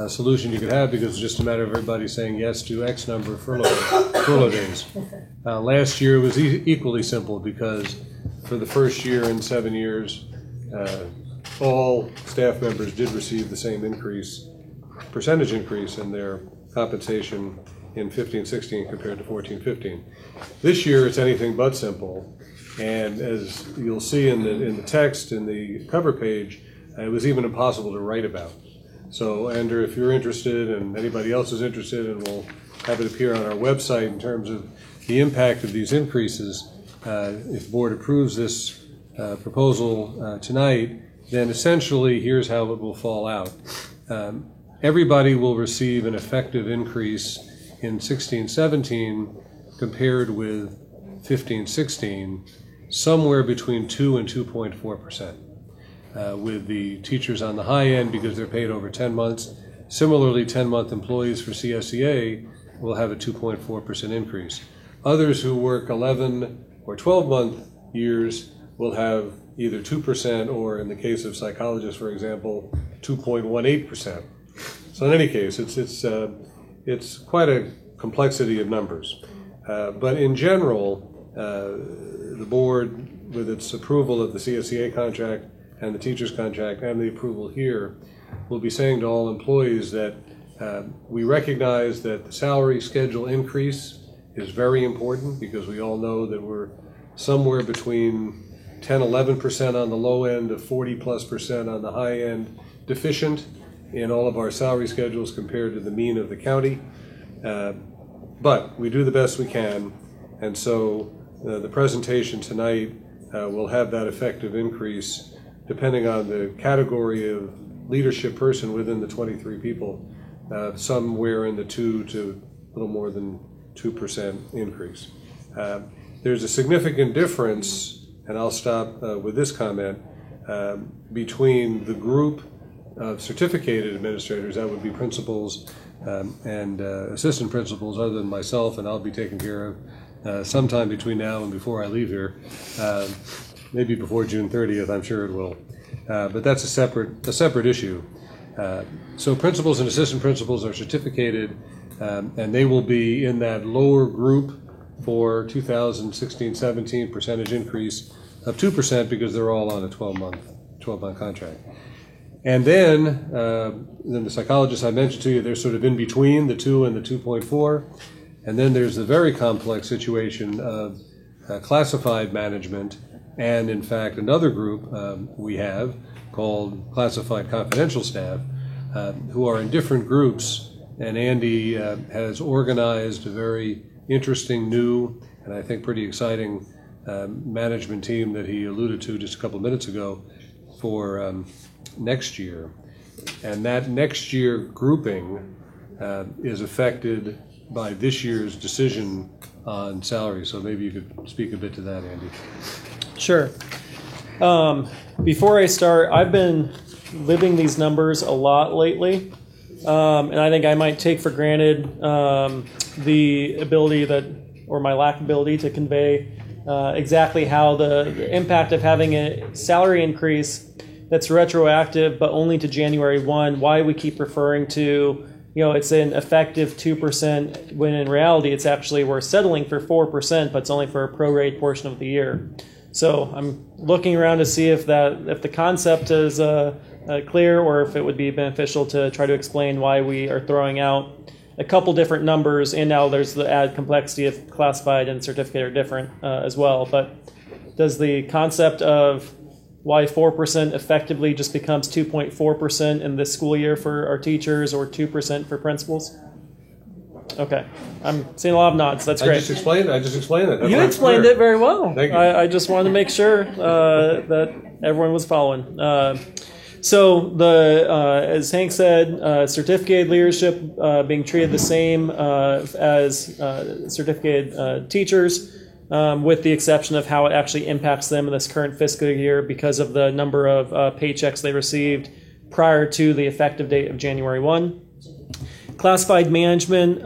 solution you could have, because it's just a matter of everybody saying yes to X number of furlough days. Last year was equally simple, because for the first year in 7 years, all staff members did receive the same percentage increase in their compensation in 15-16 compared to 14-15. This year it's anything but simple, and as you'll see in the text in the cover page, it was even impossible to write about. So, Andrew, if you're interested, and anybody else is interested, and we'll have it appear on our website in terms of the impact of these increases, if the board approves this proposal tonight, then essentially here's how it will fall out. Everybody will receive an effective increase in 16-17 compared with 15-16, somewhere between 2 and 2.4%. With the teachers on the high end, because they're paid over 10 months. Similarly, 10-month employees for CSEA will have a 2.4% increase. Others who work 11 or 12-month years will have either 2%, or in the case of psychologists, for example, 2.18%. So in any case, it's quite a complexity of numbers. But in general, the board, with its approval of the CSEA contract and the teacher's contract and the approval here, will be saying to all employees that we recognize that the salary schedule increase is very important, because we all know that we're somewhere between 10-11% on the low end of 40+% on the high end deficient in all of our salary schedules compared to the mean of the county. But we do the best we can, and so the presentation tonight will have that effective increase depending on the category of leadership person within the 23 people, somewhere in the 2 to a little more than 2% increase. There's a significant difference, and I'll stop with this comment, between the group of certificated administrators, that would be principals and assistant principals, other than myself, and I'll be taken care of sometime between now and before I leave here. Maybe before June 30th, I'm sure it will. But that's a separate issue. So principals and assistant principals are certificated And they will be in that lower group for 2016-17 percentage increase of 2% because they're all on a 12-month contract. And then the psychologists I mentioned to you, they're sort of in between the 2 and the 2.4. And then there's the very complex situation of classified management, and in fact another group we have called classified confidential staff who are in different groups. And Andy has organized a very interesting new and I think pretty exciting management team that he alluded to just a couple of minutes ago for next year. And that next year grouping is affected by this year's decision on salary. So maybe you could speak a bit to that, Andy. Sure. Before I start, I've been living these numbers a lot lately. And I think I might take for granted the ability or my lack of ability to convey exactly how the impact of having a salary increase that's retroactive but only to January 1, why we keep referring to, it's an effective 2% when in reality it's actually we're settling for 4%, but it's only for a prorated portion of the year. So I'm looking around to see if the concept is clear, or if it would be beneficial to try to explain why we are throwing out a couple different numbers, and now there's the added complexity of classified and certificate are different as well. But does the concept of why 4% effectively just becomes 2.4% in this school year for our teachers, or 2% for principals? Okay, I'm seeing a lot of nods. That's great. I just explained it. You explained it very well. Thank you. I just wanted to make sure that everyone was following. So as Hank said, certificated leadership being treated the same as certificated teachers, with the exception of how it actually impacts them in this current fiscal year because of the number of paychecks they received prior to the effective date of January 1. Classified management,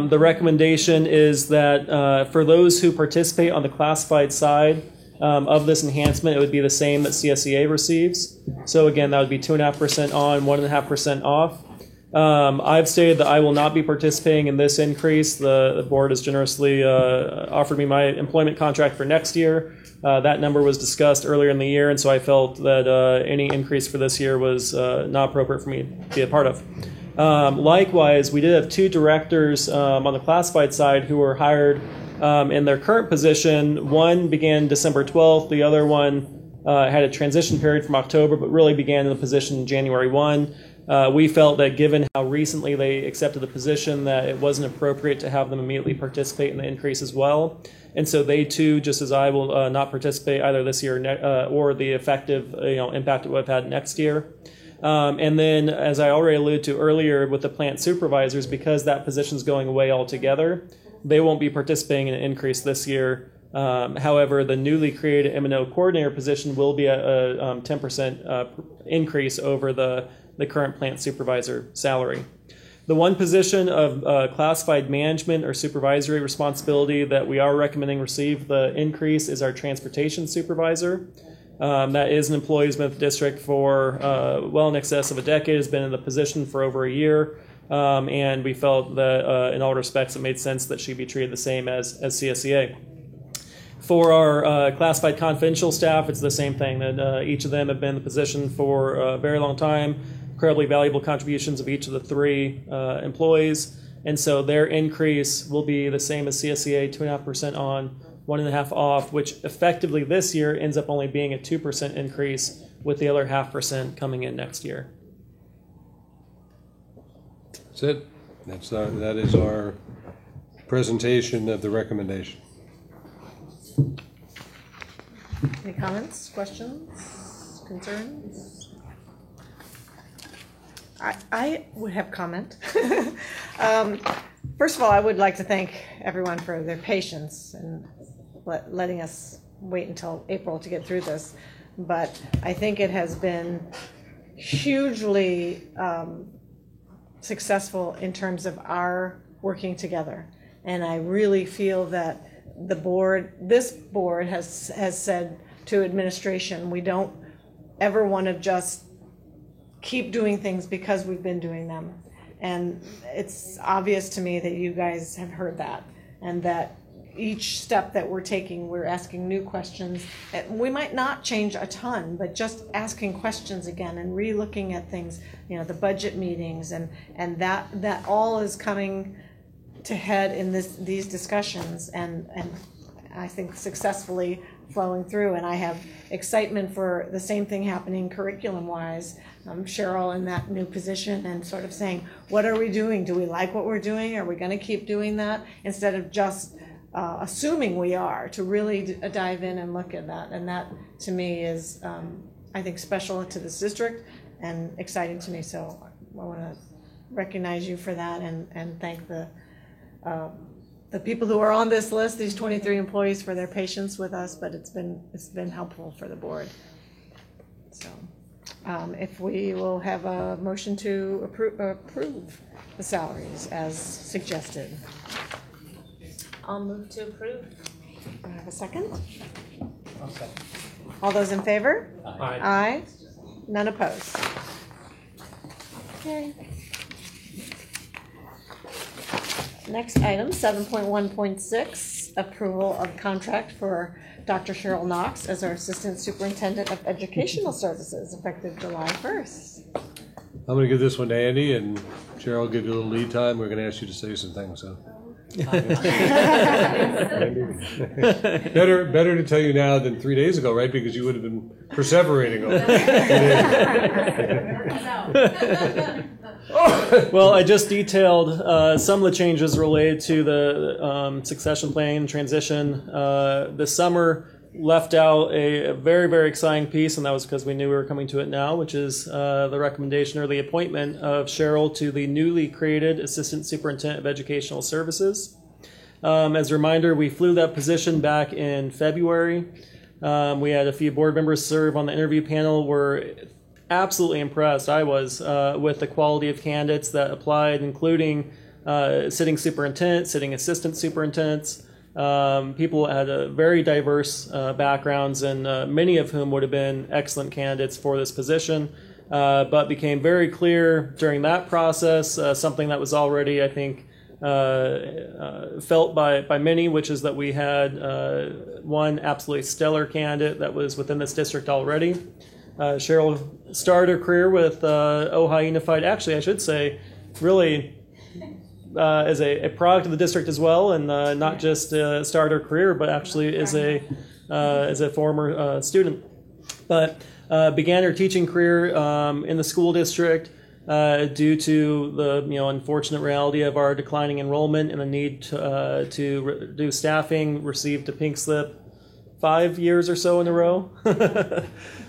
the recommendation is that for those who participate on the classified side of this enhancement, it would be the same that CSEA receives. So again, that would be 2.5% on, 1.5% off. I've stated that I will not be participating in this increase. The board has generously offered me my employment contract for next year. That number was discussed earlier in the year, and so I felt that any increase for this year was not appropriate for me to be a part of. Likewise, we did have 2 directors on the classified side who were hired in their current position. One began December 12th. The other one had a transition period from October, but really began in the position January 1. We felt that given how recently they accepted the position, that it wasn't appropriate to have them immediately participate in the increase as well. And so they too, just as I, will not participate either this year or the effective impact it would have had next year. And then, as I already alluded to earlier with the plant supervisors, because that position is going away altogether, they won't be participating in an increase this year. However, the newly created M&O coordinator position will be a 10% increase over the current plant supervisor salary. The one position of classified management or supervisory responsibility that we are recommending receive the increase is our transportation supervisor. That is an employee who's been with the district for well in excess of a decade, has been in the position for over a year, and we felt that in all respects it made sense that she be treated the same as CSEA. For our classified confidential staff, it's the same thing, that each of them have been in the position for a very long time, incredibly valuable contributions of each of the 3 employees, and so their increase will be the same as CSEA, 2.5% on, 1.5% off, which effectively this year ends up only being a 2% increase, with the other 0.5% coming in next year. That's it. That is our presentation of the recommendation. Any comments, questions, concerns? I would have comment. First of all, I would like to thank everyone for their patience and letting us wait until April to get through this. But I think it has been hugely successful in terms of our working together. And I really feel that this board has said to administration, we don't ever want to just keep doing things because we've been doing them. And it's obvious to me that you guys have heard that, and that each step that we're taking, we're asking new questions. We might not change a ton, but just asking questions again and re-looking at things, you know, the budget meetings, and that all is coming to head in these discussions, and I think successfully flowing through. And I have excitement for the same thing happening curriculum-wise. Cheryl in that new position and sort of saying, what are we doing? Do we like what we're doing? Are we going to keep doing that? Instead of just assuming we are, to really dive in and look at that. And that, to me, is, I think, special to this district and exciting to me. So I want to recognize you for that, and thank the people who are on this list, these 23 employees, for their patience with us, but it's been helpful for the board. So if we will have a motion to approve the salaries as suggested. I'll move to approve. Do I have a second? I'll second. All those in favor? Aye. Aye. None opposed. Okay. Next item, 7.1.6, approval of contract for Dr. Cheryl Knox as our Assistant Superintendent of Educational Services, effective July 1st. I'm going to give this one to Andy, and Cheryl will give you a little lead time. We're going to ask you to say some things. So. better to tell you now than 3 days ago, right? Because you would have been perseverating over it. Well, I just detailed some of the changes related to the succession planning transition. This summer left out a very, very exciting piece, and that was because we knew we were coming to it now, which is the recommendation or the appointment of Cheryl to the newly created Assistant Superintendent of Educational Services. As a reminder, we flew that position back in February. We had a few board members serve on the interview panel. We're absolutely impressed, I was, with the quality of candidates that applied, including sitting superintendent, sitting assistant superintendents. People had very diverse backgrounds, and many of whom would have been excellent candidates for this position, but became very clear during that process, something that was already, I think, felt by many, which is that we had one absolutely stellar candidate that was within this district already. Cheryl started her career with Ojai Unified, actually I should say, really as a product of the district as well, and not just started her career, but actually as a former student. But began her teaching career in the school district due to the unfortunate reality of our declining enrollment and the need to reduce staffing. Received a pink slip 5 years or so in a row,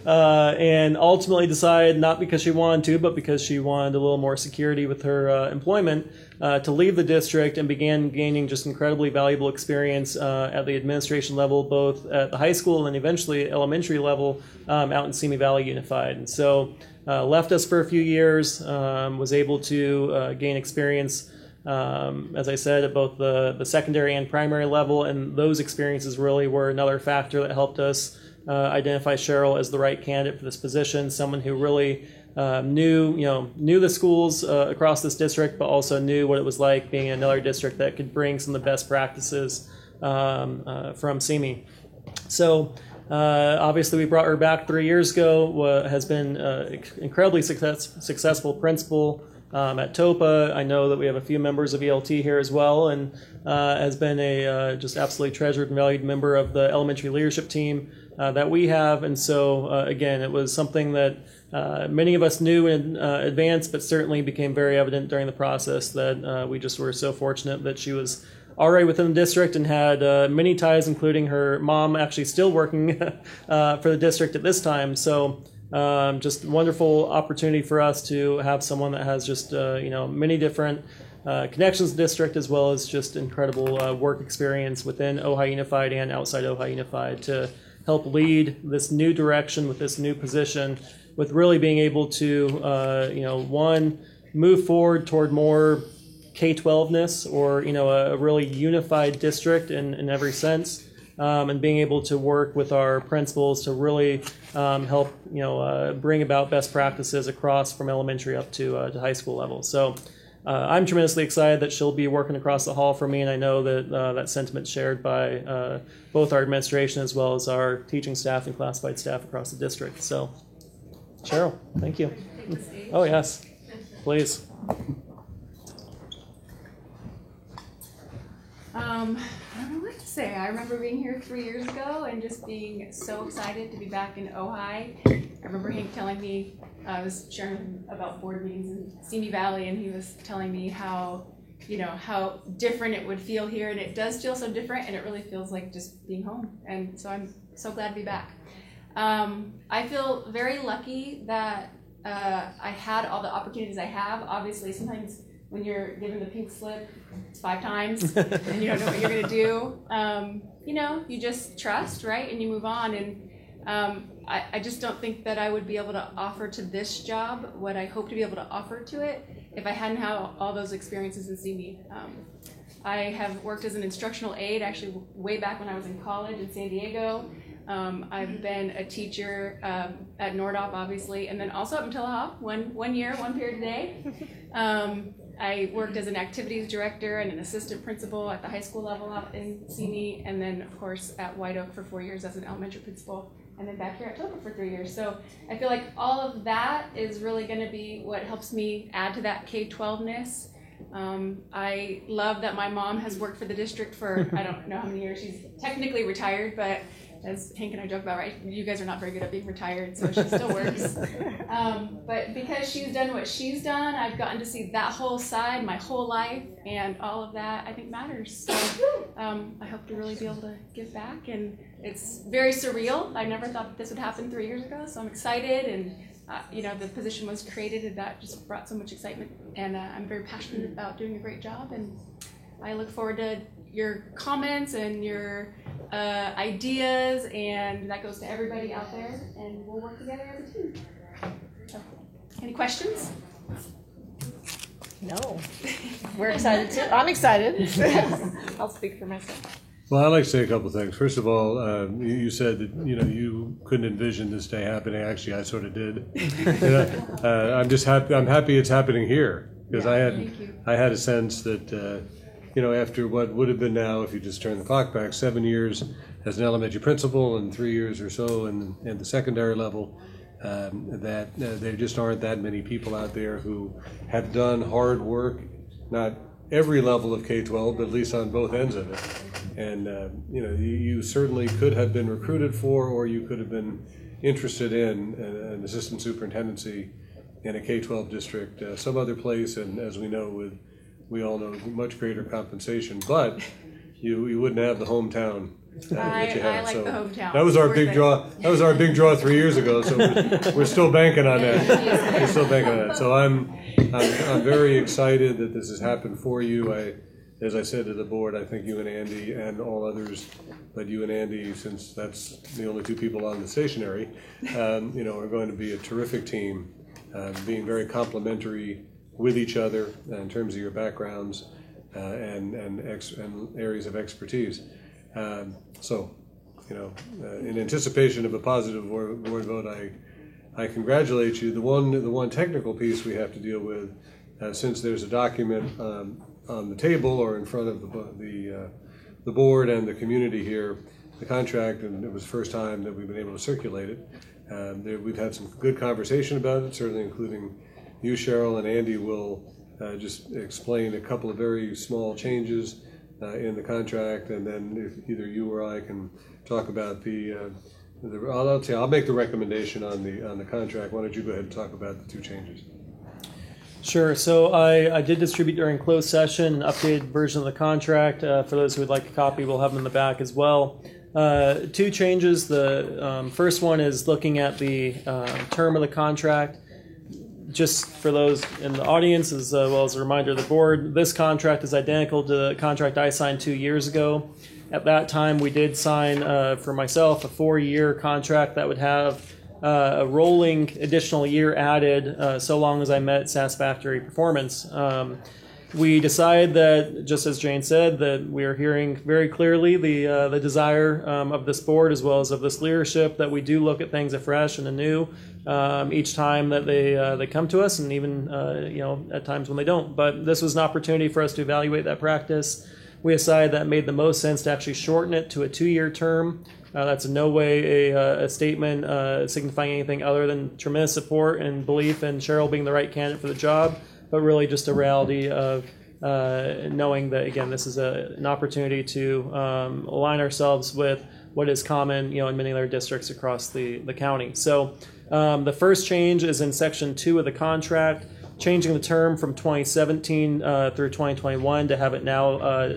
and ultimately decided, not because she wanted to, but because she wanted a little more security with her employment, to leave the district, and began gaining just incredibly valuable experience at the administration level, both at the high school and eventually elementary level out in Simi Valley Unified. And so left us for a few years, was able to gain experience, as I said, at both the secondary and primary level, and those experiences really were another factor that helped us identify Cheryl as the right candidate for this position, someone who really knew the schools across this district, but also knew what it was like being in another district that could bring some of the best practices from Simi. So obviously we brought her back 3 years ago, has been incredibly successful principal at TOPA. I know that we have a few members of ELT here as well, and has been a just absolutely treasured and valued member of the elementary leadership team that we have. And so again, it was something that many of us knew in advance, but certainly became very evident during the process that we just were so fortunate that she was already within the district and had many ties, including her mom actually still working for the district at this time. So just a wonderful opportunity for us to have someone that has just many different connections to the district, as well as just incredible work experience within Ojai Unified and outside Ojai Unified, to help lead this new direction with this new position, with really being able to one, move forward toward more K-12-ness, or a really unified district in every sense, and being able to work with our principals to really help bring about best practices across from elementary up to high school level. So I'm tremendously excited that she'll be working across the hall from me, and I know that that sentiment's shared by both our administration as well as our teaching staff and classified staff across the district. So, Cheryl, thank you. Oh, yes, please. I don't know what to say. I remember being here 3 years ago and just being so excited to be back in Ojai. I remember Hank telling me, I was sharing with him about board meetings in Simi Valley, and he was telling me how, you know, how different it would feel here, and it does feel so different, and it really feels like just being home. And so I'm so glad to be back. I feel very lucky that I had all the opportunities I have. Obviously, sometimes when you're given the pink slip 5 times and you don't know what you're going to do, you know, you just trust, right? And you move on. And I just don't think that I would be able to offer to this job what I hope to be able to offer to it if I hadn't had all those experiences in CME. I have worked as an instructional aide actually way back when I was in college in San Diego. I've been a teacher at Nordop, obviously, and then also up in Tullahoe, one year, 1 period a day. I worked as an activities director and an assistant principal at the high school level out in CME, and then, of course, at White Oak for 4 years as an elementary principal, and then back here at Topa for 3 years. So I feel like all of that is really going to be what helps me add to that K-12-ness. I love that my mom has worked for the district for, I don't know how many years. She's technically retired, but as Hank and I joke about, right, you guys are not very good at being retired, so she still works. But because she's done what she's done, I've gotten to see that whole side my whole life, and all of that I think matters. So I hope to really be able to give back, and it's very surreal. I never thought that this would happen 3 years ago, so I'm excited, and you know, the position was created, and that just brought so much excitement, and I'm very passionate about doing a great job, and I look forward to your comments and your ideas, and that goes to everybody out there, and we'll work together as a team. So, any questions? No. We're excited too. I'm excited. I'll speak for myself. Well, I'd like to say a couple of things. First of all, you said that you couldn't envision this day happening. Actually, I sort of did. I'm just happy. I'm happy it's happening here, because I had a sense that after what would have been now, if you just turn the clock back, 7 years as an elementary principal and 3 years or so in the secondary level, that there just aren't that many people out there who have done hard work, not every level of K-12, but at least on both ends of it. And you certainly could have been recruited for, or you could have been interested in an assistant superintendency in a K-12 district, some other place, and as we know, we all know much greater compensation, but you wouldn't have the hometown that you have. I like the hometown. That was our big draw. That was our big draw 3 years ago. So we're still banking on that. We're still banking on that. So I'm very excited that this has happened for you. As I said to the board, I think you and Andy and all others, but you and Andy, since that's the only 2 people on the stationary, are going to be a terrific team, being very complimentary with each other in terms of your backgrounds and areas of expertise. In anticipation of a positive board vote, I congratulate you. The one technical piece we have to deal with, since there's a document on the table or in front of the board and the community here, the contract, and it was the first time that we've been able to circulate it. We've had some good conversation about it, certainly including you, Cheryl, and Andy will just explain a couple of very small changes in the contract, and then if either you or I can talk about I'll make the recommendation on the contract. Why don't you go ahead and talk about the 2 changes? Sure. So I did distribute during closed session an updated version of the contract. For those who would like a copy, we'll have them in the back as well. 2 changes. The first one is looking at the term of the contract. Just for those in the audience, as well as a reminder of the board, this contract is identical to the contract I signed 2 years ago. At that time, we did sign, for myself, a 4-year contract that would have a rolling additional year added so long as I met satisfactory performance. we decided that, just as Jane said, that we are hearing very clearly the desire of this board as well as of this leadership that we do look at things afresh and anew each time that they come to us, and even at times when they don't. But this was an opportunity for us to evaluate that practice. We decided that it made the most sense to actually shorten it to a 2-year term. That's in no way a statement signifying anything other than tremendous support and belief in Cheryl being the right candidate for the job, but really just a reality of knowing that, again, this is an opportunity to align ourselves with what is common, in many other districts across the county. So the first change is in Section 2 of the contract, changing the term from 2017 through 2021 to have it now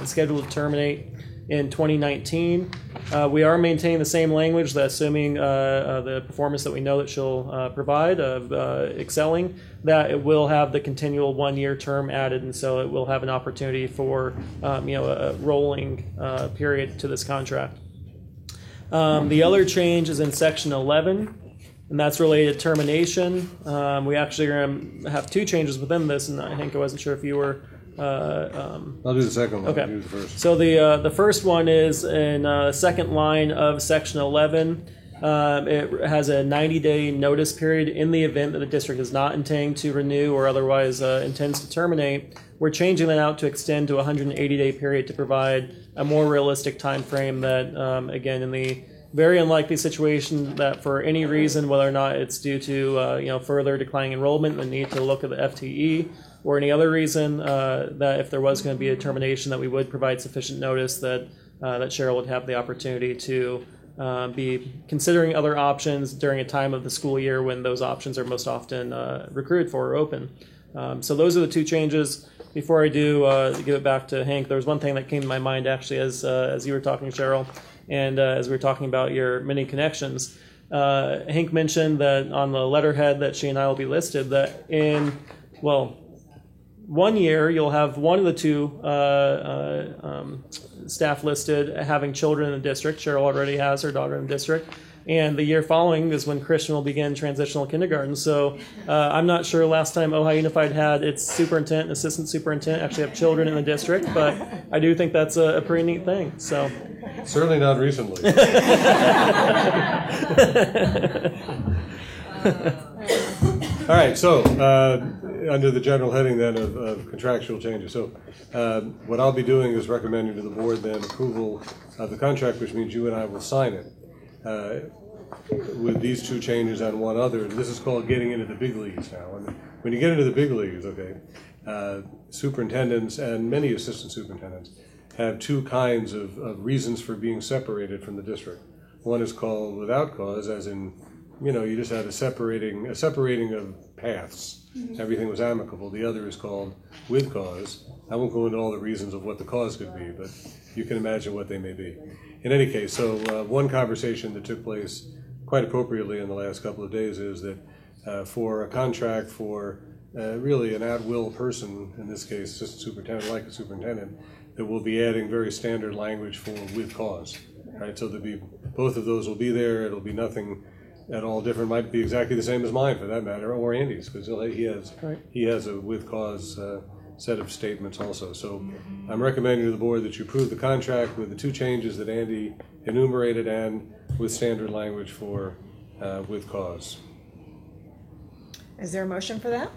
scheduled to terminate in 2019. We are maintaining the same language that, assuming the performance that we know that she'll provide of excelling, that it will have the continual 1-year term added, and so it will have an opportunity for a rolling period to this contract. The other change is in Section 11, and that's related to termination. We actually are going to have 2 changes within this, and I think I wasn't sure if you were. I'll do the second one. Okay. I'll do the first. So the first one is in the second line of Section 11. It has a 90-day notice period in the event that the district is not intending to renew or otherwise intends to terminate. We're changing that out to extend to a 180-day period to provide a more realistic time frame that, again, in the very unlikely situation that for any reason, whether or not it's due to further declining enrollment, the need to look at the FTE, or any other reason, that if there was going to be a termination, that we would provide sufficient notice that Cheryl would have the opportunity to be considering other options during a time of the school year when those options are most often recruited for or open. So those are the 2 changes. Before I do give it back to Hank, there was one thing that came to my mind actually as you were talking, Cheryl, and as we were talking about your many connections. Hank mentioned that on the letterhead that she and I will be listed, that in, 1 year, you'll have one of the 2 staff listed having children in the district. Cheryl already has her daughter in the district. And the year following is when Christian will begin transitional kindergarten. So I'm not sure last time Ojai Unified had its superintendent and assistant superintendent actually have children in the district, but I do think that's a pretty neat thing. So certainly not recently. All right, so under the general heading then of contractual changes. So what I'll be doing is recommending to the board then approval of the contract, which means you and I will sign it with these 2 changes and one other. This is called getting into the big leagues now. And when you get into the big leagues, superintendents and many assistant superintendents have 2 kinds of reasons for being separated from the district. One is called without cause, as in, you just had a separating of paths. Everything was amicable. The other is called with cause. I won't go into all the reasons of what the cause could be, but you can imagine what they may be. In any case, so one conversation that took place quite appropriately in the last couple of days is that for a contract for really an at-will person, in this case assistant superintendent, like a superintendent, that will be adding very standard language for with cause. Right? So there'll be, both of those will be there. It'll be nothing at all different. Might be exactly the same as mine for that matter, or Andy's, because he has a with cause set of statements also. So I'm recommending to the board that you approve the contract with the 2 changes that Andy enumerated and with standard language for with cause. Is there a motion for that?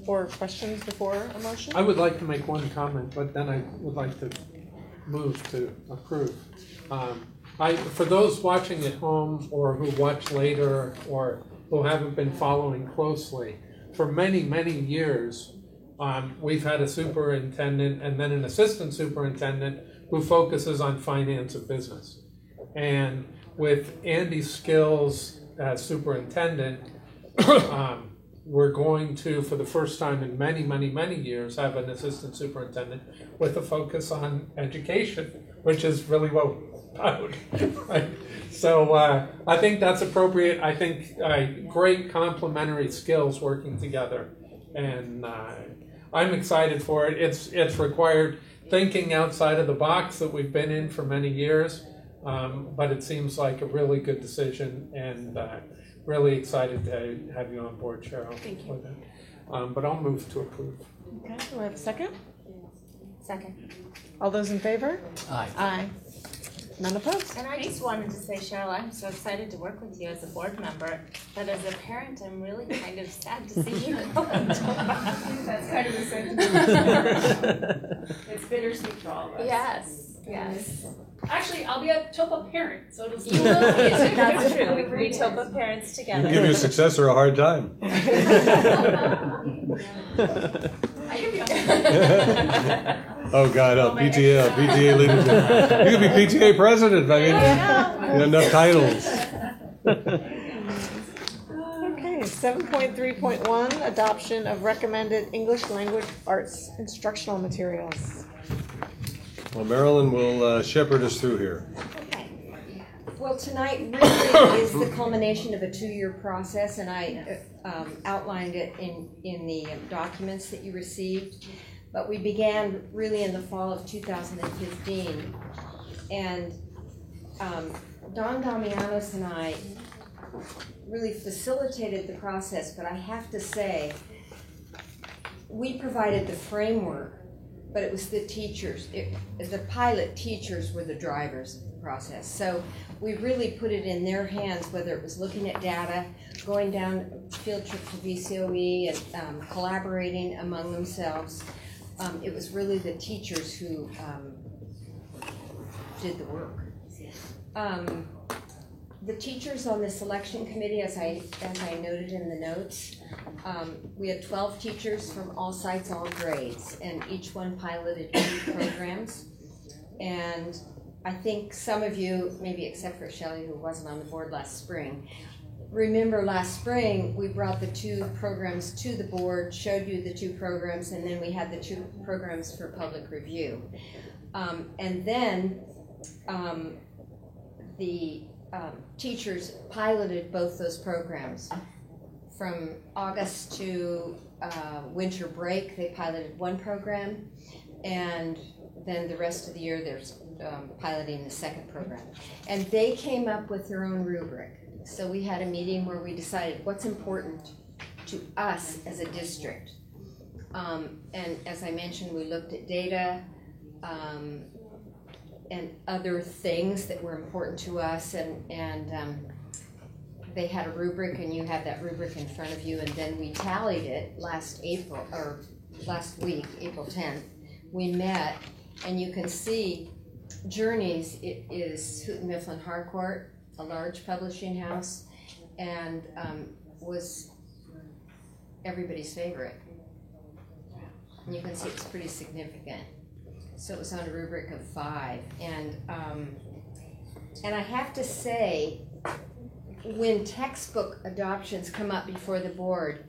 Or questions before a motion? I would like to make one comment, but then I would like to move to approve. For those watching at home or who watch later or who haven't been following closely, for many, many years, we've had a superintendent and then an assistant superintendent who focuses on finance of business. And with Andy's skills as superintendent, we're going to, for the first time in many, many, many years, have an assistant superintendent with a focus on education, which is really what we're about. Right? So I think that's appropriate. I think great complementary skills working together. And I'm excited for it. It's required thinking outside of the box that we've been in for many years, but it seems like a really good decision, and really excited to have you on board, Cheryl. Thank you. But I'll move to approve. Okay, do I have a second? Second. All those in favor? Aye. Aye. None opposed? And I just wanted to say, Cheryl, I'm so excited to work with you as a board member, but as a parent, I'm really kind of sad to see you go. That's kind of the sentiment. It's bittersweet for all of us. Yes, yes. Actually, I'll be a TOPA parent, so it'll You will be, that's true. We can be TOPA parents You together. can give your successor a hard time. I can be on Oh, God, PTA leader. You could be PTA president. I mean, you have enough titles. Okay, 7.3.1, adoption of recommended English language arts instructional materials. Well, Marilyn will shepherd us through here. Well, tonight really is the culmination of a 2-year process, and I outlined it in the documents that you received. But we began really in the fall of 2015, and Don Damianos and I really facilitated the process, but I have to say, we provided the framework, but it was the teachers. The pilot teachers were the drivers of the process. So we really put it in their hands, whether it was looking at data, going down field trip to VCOE, and collaborating among themselves. It was really the teachers who did the work. The teachers on the selection committee, as I noted in the notes, we had 12 teachers from all sites, all grades, and each one piloted 2 programs. And I think some of you, maybe except for Shelley, who wasn't on the board last spring, remember last spring we brought the 2 programs to the board, showed you the 2 programs, and then we had the 2 programs for public review. And then the teachers piloted both those programs. From August to winter break, they piloted 1 program, and then the rest of the year there's piloting the 2nd program. And they came up with their own rubric. So we had a meeting where we decided what's important to us as a district. And as I mentioned, we looked at data and other things that were important to us, and they had a rubric, and you had that rubric in front of you, and then we tallied it last week, April 10th. We met, and you can see Journeys, it is Houghton Mifflin Harcourt, a large publishing house, and was everybody's favorite. And you can see it's pretty significant. So it was on a rubric of 5, and I have to say, when textbook adoptions come up before the board,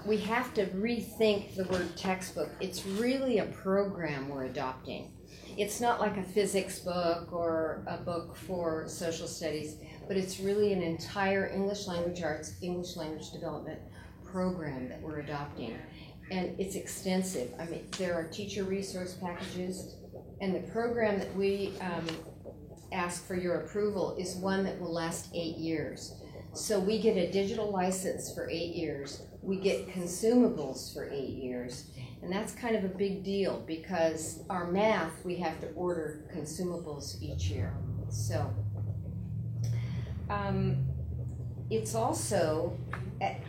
we have to rethink the word textbook. It's really a program we're adopting. It's not like a physics book or a book for social studies, but it's really an entire English language arts, English language development program that we're adopting. And it's extensive. I mean, there are teacher resource packages, and the program that we ask for your approval is one that will last 8 years. So we get a digital license for 8 years. We get consumables for 8 years. And that's kind of a big deal because our math, we have to order consumables each year. So it's also,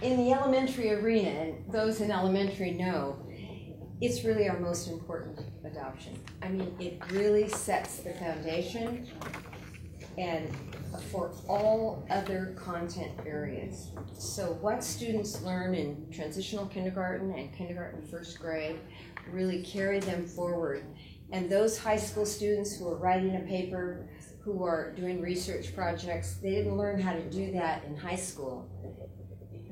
in the elementary arena, and those in elementary know, it's really our most important adoption. I mean, it really sets the foundation and for all other content areas. So what students learn in transitional kindergarten and kindergarten 1st grade really carry them forward. And those high school students who are writing a paper, who are doing research projects, they didn't learn how to do that in high school.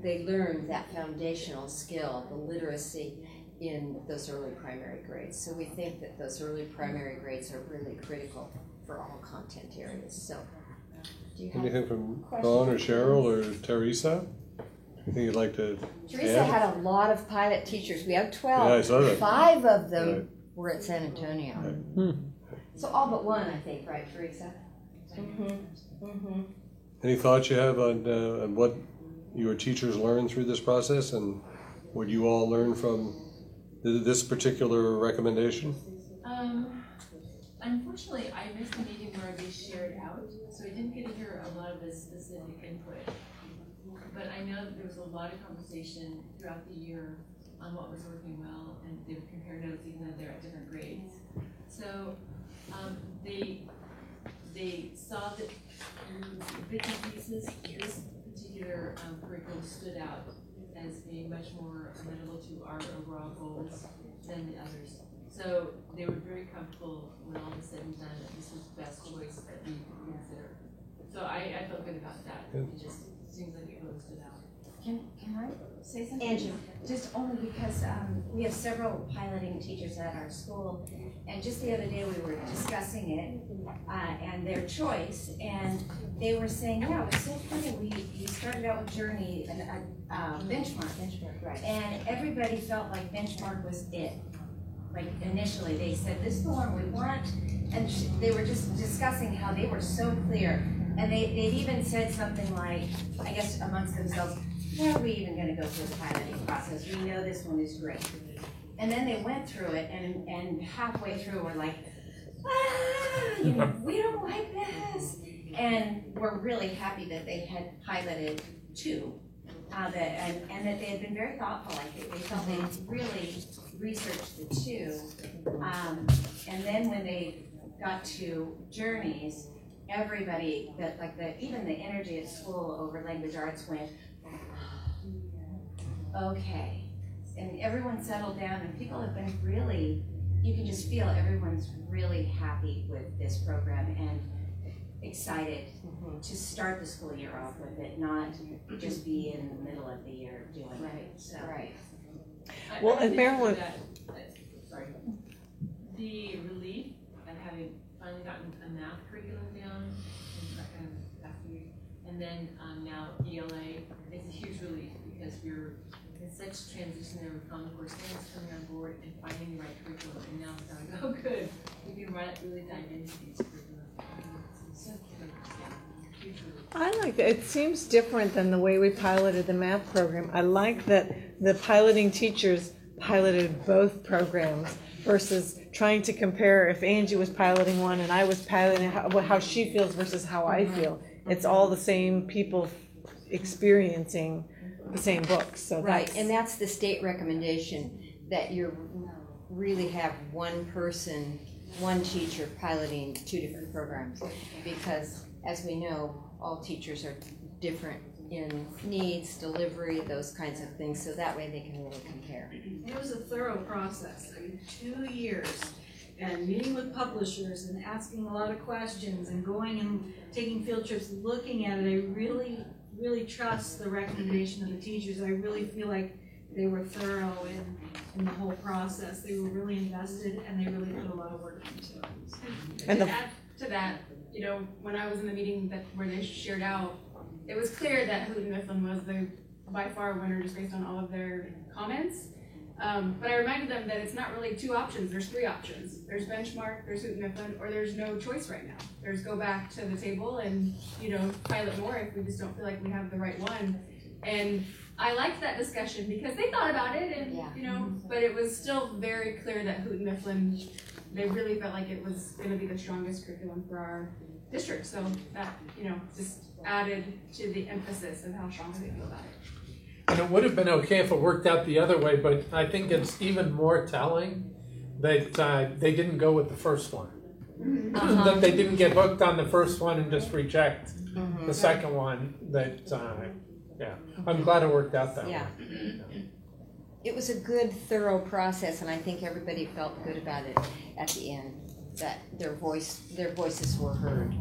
They learned that foundational skill, the literacy, in those early primary grades. So we think that those early primary grades are really critical for all content areas. So, do you have anything from questions? Dawn or Cheryl or Teresa? Anything you'd like to Teresa add? had a lot of pilot teachers. We have 12. Yeah, I saw that. 5 of them Right. were at San Antonio. So all but 1, I think, right, Teresa? Any thoughts you have on what your teachers learned through this process and what you all learned from this particular recommendation? Unfortunately, I missed the meeting where they shared out, so I didn't get to hear a lot of the specific input. But I know that there was a lot of conversation throughout the year on what was working well, and they would compare notes even though they're at different grades. So they saw that bits and pieces, this particular curriculum stood out as being much more amenable to our overall goals than the others. So they were very comfortable when all was said and done that this was the best choice that we could consider. So I felt good about that. It just seems like it really stood out. Can I say something? Angie. Just only because we have several piloting teachers at our school, and just the other day we were discussing it and their choice, and they were saying, yeah, it was so funny. We started out with Journey and Benchmark, right? And everybody felt like Benchmark was it. Like initially, they said this is the one we want, and they were just discussing how they were so clear, and they'd even said something like, I guess amongst themselves, why are we even going to go through the piloting process? We know this one is great. And then they went through it, and halfway through were like, we don't like this. And we're really happy that they had piloted two, and that they had been very thoughtful. Like they felt they really researched the two. And then when they got to Journeys, everybody, even the energy at school over language arts went, okay. And everyone settled down, and people have been really, you can just feel everyone's really happy with this program and excited to start the school year off with it, not just be in the middle of the year doing it. So. Right. Well, and Marilyn. Sorry. The relief at having finally gotten a math curriculum down and then now ELA is a huge relief because we're in such transition there with Common Core students coming on board and finding the right curriculum, and now it's like, oh good, we can really dive into these curriculums. So huge relief. I like that. It seems different than the way we piloted the math program. I like that the piloting teachers piloted both programs versus trying to compare if Angie was piloting one and I was piloting how she feels versus how I feel. It's all the same people experiencing the same books. So right, and that's the state recommendation, that you really have one person, one teacher piloting two different programs, because as we know, all teachers are different in needs, delivery, those kinds of things, so that way they can really compare. It was a thorough process. I mean, 2 years, and meeting with publishers and asking a lot of questions and going and taking field trips, looking at it. I really trust the recommendation of the teachers. I really feel like they were thorough in the whole process. They were really invested, and they really put a lot of work into it. And to add to that, when I was in the meeting where they shared out, it was clear that Houghton Mifflin was the by far winner just based on all of their comments. But I reminded them that it's not really two options, there's three options. There's Benchmark, there's Houghton Mifflin, or there's no choice right now. There's go back to the table and, pilot more if we just don't feel like we have the right one. And I liked that discussion because they thought about it and, but it was still very clear that Houghton Mifflin, they really felt like it was going to be the strongest curriculum for our district. So that, just added to the emphasis of how strong they feel about it. And it would have been okay if it worked out the other way, but I think it's even more telling that they didn't go with the first one. That they didn't get hooked on the first one and just reject the second one. I'm glad it worked out that way. It was a good, thorough process, and I think everybody felt good about it at the end, that their voices were heard.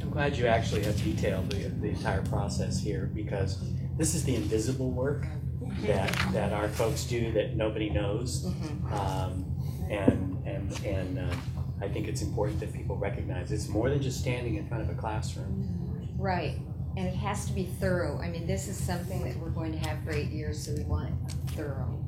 I'm glad you actually have detailed the entire process here, because this is the invisible work that our folks do that nobody knows, and I think it's important that people recognize it's more than just standing in front of a classroom. Right, and it has to be thorough. I mean, this is something that we're going to have for 8 years, so we want it thorough.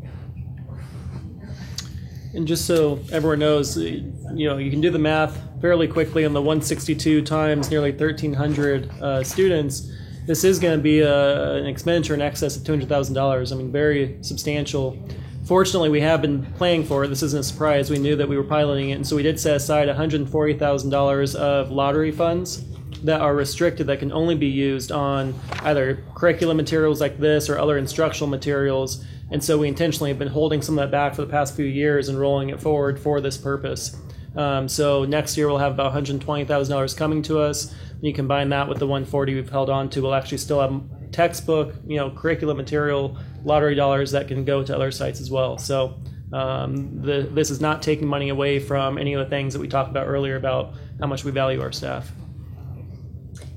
And just so everyone knows, you can do the math fairly quickly on the 162 times nearly 1,300 students. this is going to be an expenditure in excess of $200,000. I mean, very substantial. Fortunately, we have been planning for it. This isn't a surprise. We knew that we were piloting it, and so we did set aside $140,000 of lottery funds that are restricted, that can only be used on either curriculum materials like this or other instructional materials. And so we intentionally have been holding some of that back for the past few years and rolling it forward for this purpose. So next year we'll have about $120,000 coming to us. When you combine that with the $140,000 we've held on to, we'll actually still have textbook, curriculum material, lottery dollars that can go to other sites as well. So this is not taking money away from any of the things that we talked about earlier about how much we value our staff.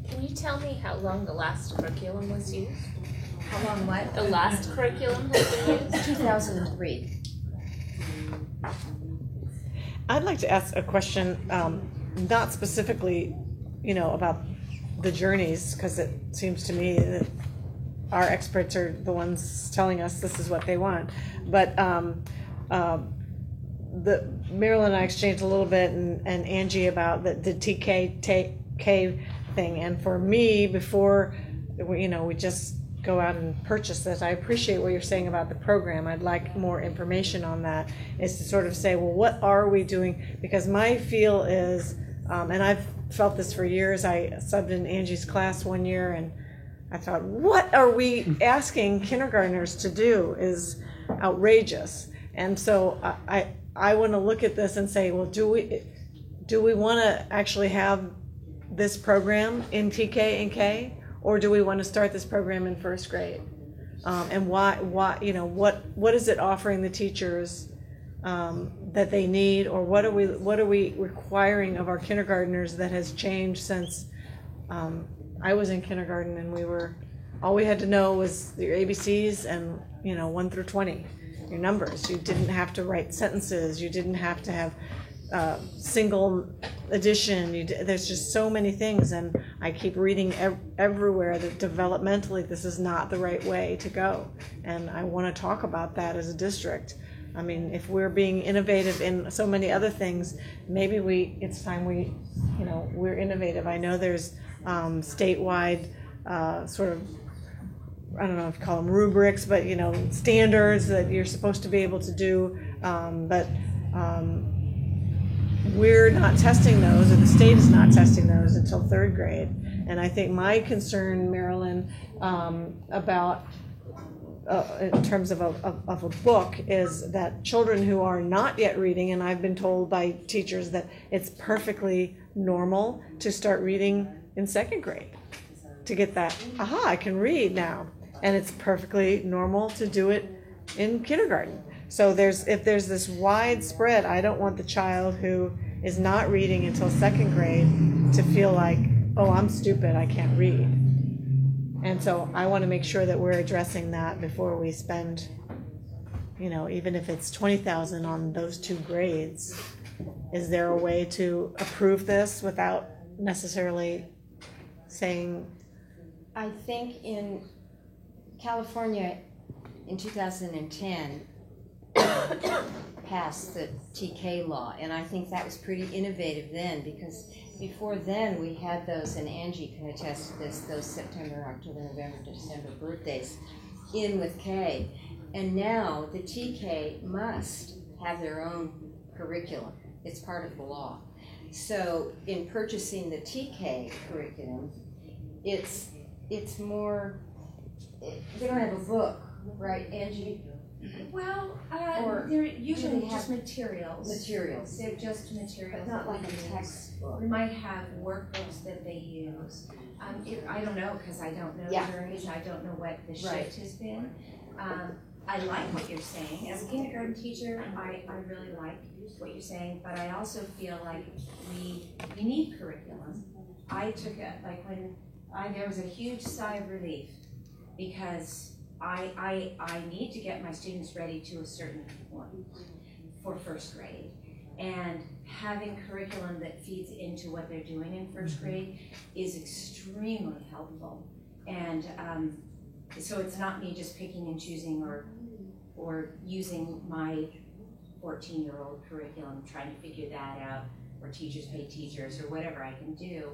Can you tell me how long the last curriculum was used? How long what? The last curriculum has been used? 2003. I'd like to ask a question, not specifically, about the journeys, because it seems to me that our experts are the ones telling us this is what they want. But Marilyn and I exchanged a little bit, and Angie, about the TK thing. And for me, before we just go out and purchase this, I appreciate what you're saying about the program. I'd like more information on that, is to sort of say, well, what are we doing? Because my feel is, and I've felt this for years, I subbed in Angie's class one year, and I thought, what are we asking kindergartners to do is outrageous. And so I want to look at this and say, well, do we want to actually have this program in TK and K, or do we want to start this program in first grade? And why what is it offering the teachers that they need, or what are we requiring of our kindergartners that has changed since I was in kindergarten, and all we had to know was your ABCs and 1 through 20, your numbers. You didn't have to write sentences. You didn't have to have single addition. There's just so many things, and I keep reading everywhere that developmentally this is not the right way to go, and I want to talk about that as a district. I mean, if we're being innovative in so many other things, maybe it's time we're innovative. I know there's statewide sort of, I don't know if you call them rubrics, but standards that you're supposed to be able to do, but we're not testing those, or the state is not testing those until third grade. And I think my concern, Marilyn, about in terms of a book, is that children who are not yet reading, and I've been told by teachers that it's perfectly normal to start reading in second grade, to get that, I can read now. And it's perfectly normal to do it in kindergarten. So if there's this widespread, I don't want the child who is not reading until second grade to feel like, oh, I'm stupid, I can't read. And so I want to make sure that we're addressing that before we spend, even if it's $20,000 on those 2 grades. Is there a way to approve this without necessarily saying? I think in California in 2010 passed the TK law, and I think that was pretty innovative then, because before then we had those, and Angie can attest to this, those September, October, November, December birthdays in with K. And now the TK must have their own curriculum. It's part of the law. So in purchasing the TK curriculum, it's more, they don't have a book, right, Angie? Well, Or they're do usually they just have materials. materials? They're just materials. But not that like we a use. textbook. We might have workbooks that they use. I don't know, because I don't know Yeah. journeys. I don't know what the shift Right. has been. I like what you're saying. As a kindergarten teacher, I really like what you're saying, but I also feel like we need curriculum. I took there was a huge sigh of relief, because I need to get my students ready to a certain point for first grade. And having curriculum that feeds into what they're doing in first grade is extremely helpful. And so it's not me just picking and choosing or using my 14-year-old curriculum, trying to figure that out, or teachers pay teachers, or whatever I can do.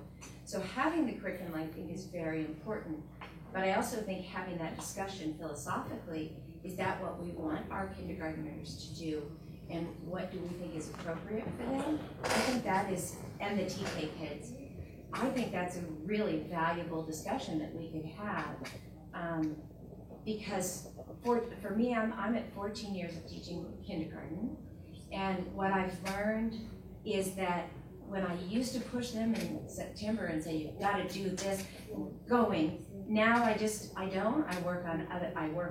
So having the curriculum, I think, is very important. But I also think having that discussion philosophically, is that what we want our kindergartners to do? And what do we think is appropriate for them? I think that is, and the TK kids, I think that's a really valuable discussion that we could have. Because for me, I'm at 14 years of teaching kindergarten. And what I've learned is that when I used to push them in September and say, you've got to do this, going, now I don't. I work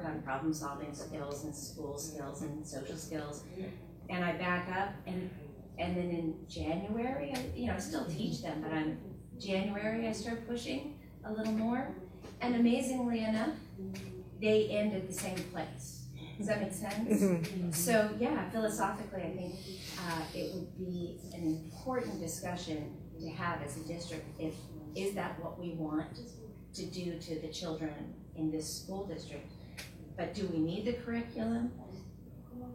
on problem solving skills and school skills and social skills, and I back up. And then in January, I still teach them, but January I start pushing a little more. And amazingly enough, they end at the same place. Does that make sense? Mm-hmm. So yeah, philosophically, I think it would be an important discussion to have as a district. Is that what we want to do to the children in this school district? But do we need the curriculum?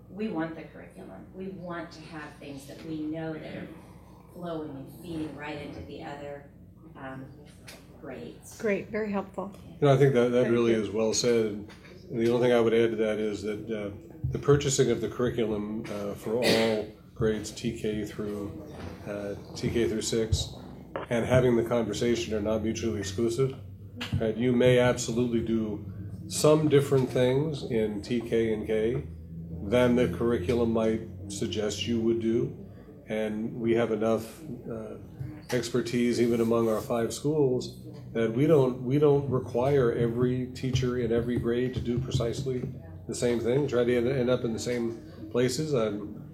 We want the curriculum. We want to have things that we know that are flowing and feeding right into the other grades. Great, very helpful. I think that really is well said. And the only thing I would add to that is that the purchasing of the curriculum for all grades TK through 6 and having the conversation are not mutually exclusive. Right? You may absolutely do some different things in TK and K than the curriculum might suggest you would do. And we have enough expertise even among our 5 schools that we don't require every teacher in every grade to do precisely the same thing, try to end up in the same places.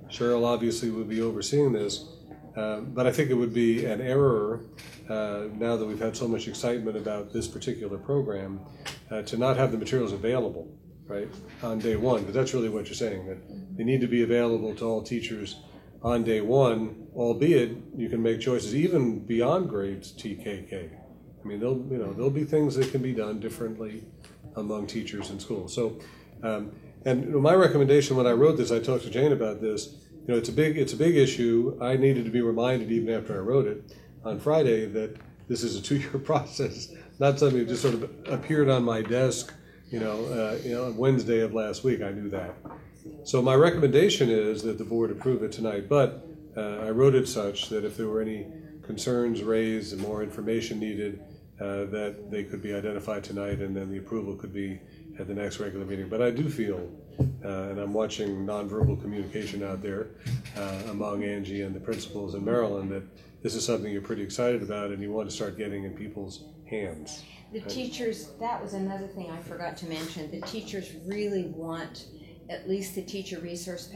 Cheryl obviously would be overseeing this, but I think it would be an error now that we've had so much excitement about this particular program to not have the materials available, right, on day one, because that's really what you're saying, that they need to be available to all teachers on day one, albeit you can make choices even beyond grades TKK. I mean, there'll be things that can be done differently among teachers in schools. So, and my recommendation when I wrote this, I talked to Jane about this. It's a big issue. I needed to be reminded even after I wrote it on Friday that this is a 2-year process, not something that just sort of appeared on my desk. On Wednesday of last week, I knew that. So my recommendation is that the board approve it tonight. But I wrote it such that if there were any concerns raised and more information needed, that they could be identified tonight, and then the approval could be at the next regular meeting. But I do feel, and I'm watching nonverbal communication out there among Angie and the principals in Maryland, that this is something you're pretty excited about and you want to start getting in people's hands. The teachers, that was another thing I forgot to mention. The teachers really want at least the teacher resource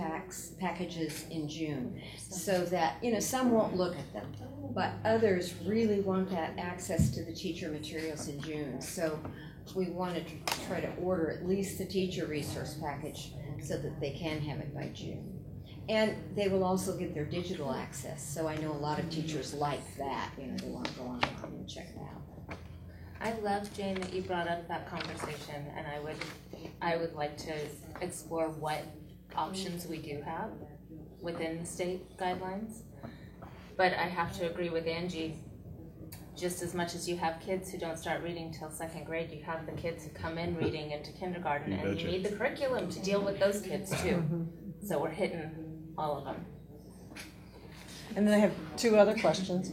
packages in June, so that, some won't look at them, but others really want that access to the teacher materials in June. So we wanted to try to order at least the teacher resource package so that they can have it by June. And they will also get their digital access. So I know a lot of teachers like that. They want to go online and check it out. I love, Jane, that you brought up that conversation, and I would like to explore what options we do have within the state guidelines. But I have to agree with Angie, just as much as you have kids who don't start reading till 2nd grade, you have the kids who come in reading into kindergarten, and you need the curriculum to deal with those kids too. So we're hitting all of them. And then I have 2 other questions.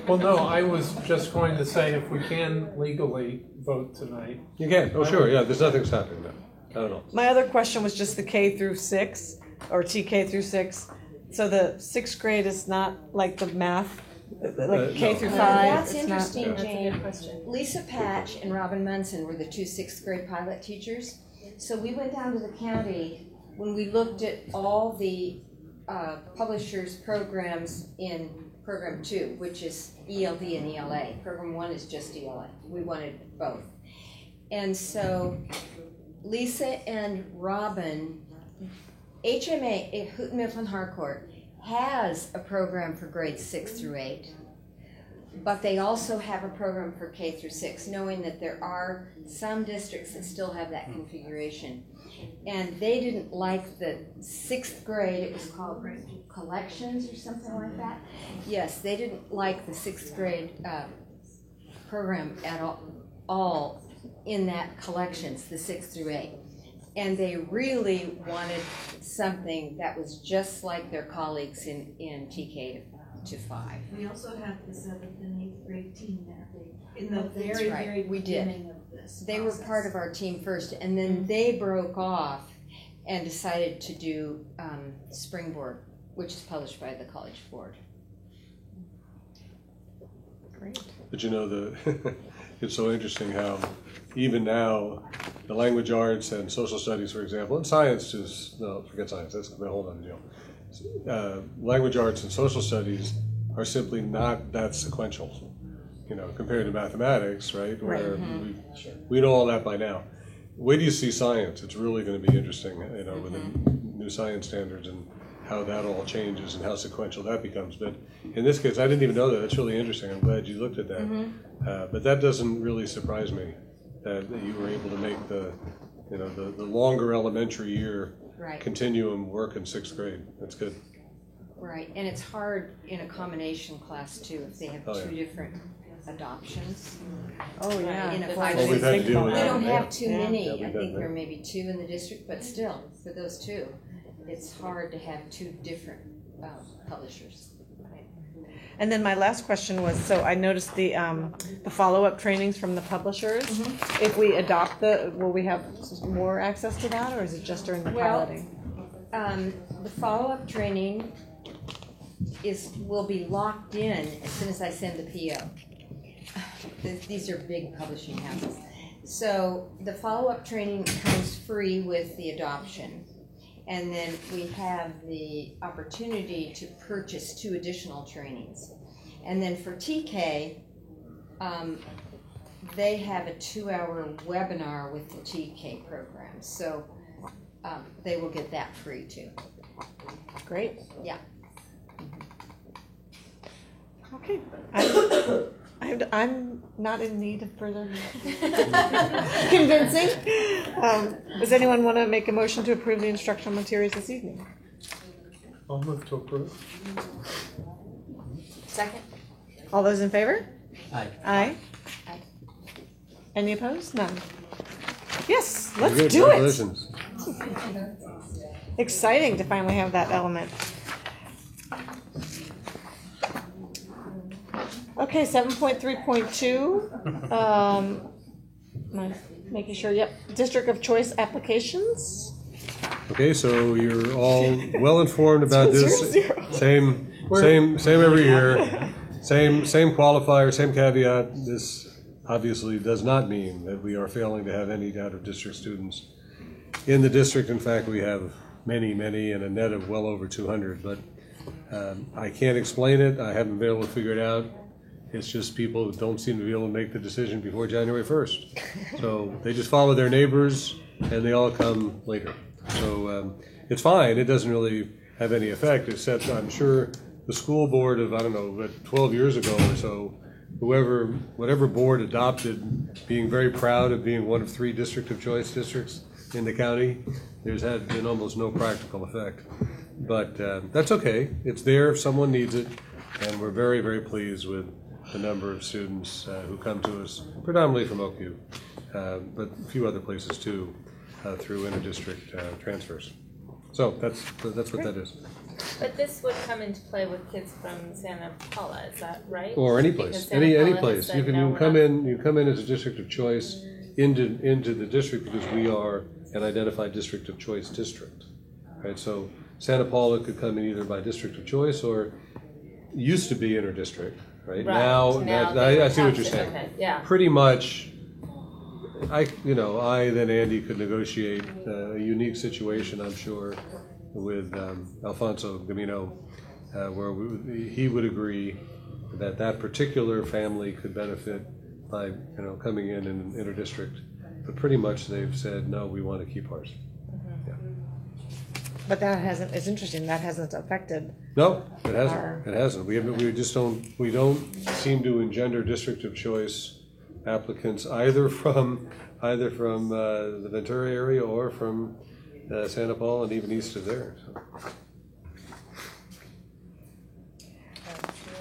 Well, no, I was just going to say if we can legally vote tonight. You can. Oh, sure. Yeah, there's nothing stopping that. Not at all. My other question was just the K through 6 or TK through 6. So the 6th grade is not like the math, like K through 5. That's it's interesting, not, Jane. Lisa Patch and Robin Munson were the 2 6th grade pilot teachers. So we went down to the county when we looked at all the publishers' programs in Program 2, which is ELD and ELA. Program 1 is just ELA. We wanted both. And so Lisa and Robin, HMA, Houghton Mifflin Harcourt, has a program for grades 6 through 8. But they also have a program for K through 6, knowing that there are some districts that still have that configuration. And they didn't like the 6th grade, it was called collections or something like that. Yes, they didn't like the 6th grade program at all in that collections, the 6 through 8. And they really wanted something that was just like their colleagues in TK to 5. We also have the 7th and 8th grade team there in the That's very, right. very We did. beginning of this They were process. part of our team first, and then they broke off and decided to do Springboard, which is published by the College Board. Great. But you know, it's so interesting how even now the language arts and social studies, for example, and science is, no, forget science, that's a whole other deal. Language arts and social studies are simply not that sequential, you know, compared to mathematics, right? Where we know all that by now. Wait till you see science. It's really going to be interesting, you know, with the new science standards and how that all changes and how sequential that becomes. But in this case, I didn't even know that. That's really interesting. I'm glad you looked at that. But that doesn't really surprise me that you were able to make the, you know, the longer elementary year continuum work in 6th grade. That's good. Right, and it's hard in a combination class too if they have two different adoptions. Oh, yeah. In a Well, five, we've had to deal with we that. don't have too Yeah. many. Yeah, I we've think done there that. may be 2 in the district, but still, for those 2, it's hard to have 2 different publishers. And then my last question was, so I noticed the follow-up trainings from the publishers. If we adopt will we have more access to that, or is it just during the piloting? The follow-up training will be locked in as soon as I send the PO. These are big publishing houses. So the follow-up training comes free with the adoption. And then we have the opportunity to purchase 2 additional trainings. And then for TK, they have a 2-hour webinar with the TK program. So they will get that free too. Great. Yeah. Okay. I'm not in need of further convincing. Does anyone want to make a motion to approve the instructional materials this evening? I'll move to approve. Second? All those in favor? Aye. Aye. Any opposed? None. Yes, let's Very good. do it. Congratulations. Exciting to finally have that element. Okay, 7.3.2, making sure, yep, District of Choice applications. Okay, so you're all well informed about this. 0, 0. Same every year. Same qualifier, same caveat. This obviously does not mean that we are failing to have any out-of-district students in the district. In fact, we have many, and a net of well over 200. But I can't explain it. I haven't been able to figure it out. It's just people don't seem to be able to make the decision before January 1st. So they just follow their neighbors, and they all come later. So it's fine. It doesn't really have any effect, except I'm sure the school board of, 12 years ago or so, whatever board adopted being very proud of being one of 3 district of choice districts in the county, there's been almost no practical effect. But that's okay. It's there if someone needs it, and we're very, very pleased with the number of students who come to us, predominantly from OQ, but a few other places too, through inter-district transfers. So that's what that is. But this would come into play with kids from Santa Paula, is that right? Or any place, any place. You can come in as a district of choice into the district because we are an identified district of choice district, right? So Santa Paula could come in either by district of choice or used to be inter-district, right? Now I see what you're saying. Okay, yeah. Pretty much. I then Andy could negotiate a unique situation, I'm sure, with Alfonso Gamino, where he would agree that particular family could benefit by coming in an interdistrict. But pretty much they've said no, we want to keep ours. Yeah. But that hasn't. It's interesting. That hasn't affected. No, it hasn't. It hasn't. We don't seem to engender district of choice applicants either from the Ventura area or from Santa Paula and even east of there. So.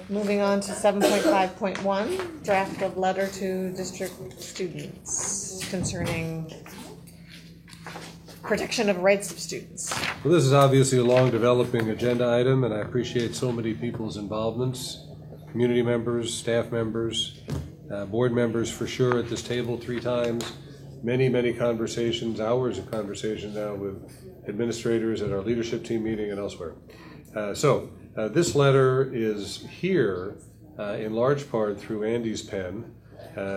Moving on to 7.5.1, draft of letter to district students concerning protection of rights of students. Well, this is obviously a long developing agenda item, and I appreciate so many people's involvements, community members, staff members, board members for sure at this table 3 times, many conversations, hours of conversation now with administrators at our leadership team meeting and elsewhere. This letter is here in large part through Andy's pen,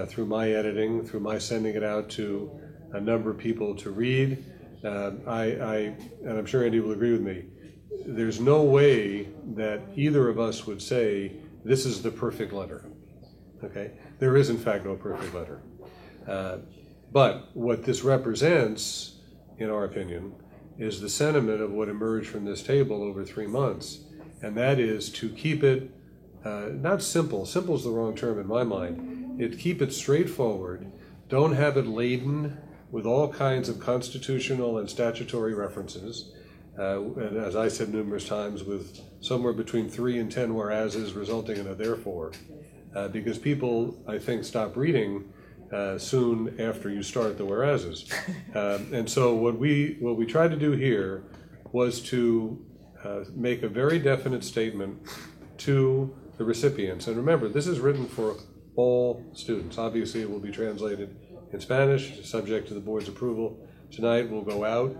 through my editing, through my sending it out to a number of people to read. And I'm sure Andy will agree with me, there's no way that either of us would say this is the perfect letter. Okay? There is in fact no perfect letter. But what this represents, in our opinion, is the sentiment of what emerged from this table over 3 months. And that is to keep it, not simple, simple is the wrong term in my mind, keep it straightforward, don't have it laden with all kinds of constitutional and statutory references, and as I said numerous times, with somewhere between 3 and 10 whereases resulting in a therefore, because people, I think, stop reading soon after you start the whereases. And so what we tried to do here was to make a very definite statement to the recipients. And remember, this is written for all students. Obviously, it will be translated in Spanish, subject to the board's approval. Tonight will go out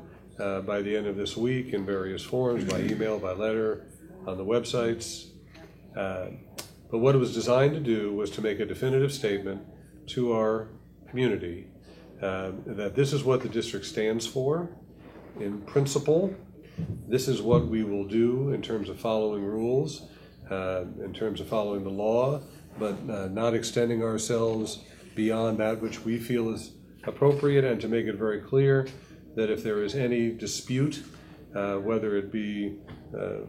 by the end of this week in various forms, by email, by letter, on the websites. But what it was designed to do was to make a definitive statement to our community that this is what the district stands for in principle. This is what we will do in terms of following rules, in terms of following the law, but not extending ourselves beyond that which we feel is appropriate, and to make it very clear that if there is any dispute, whether it be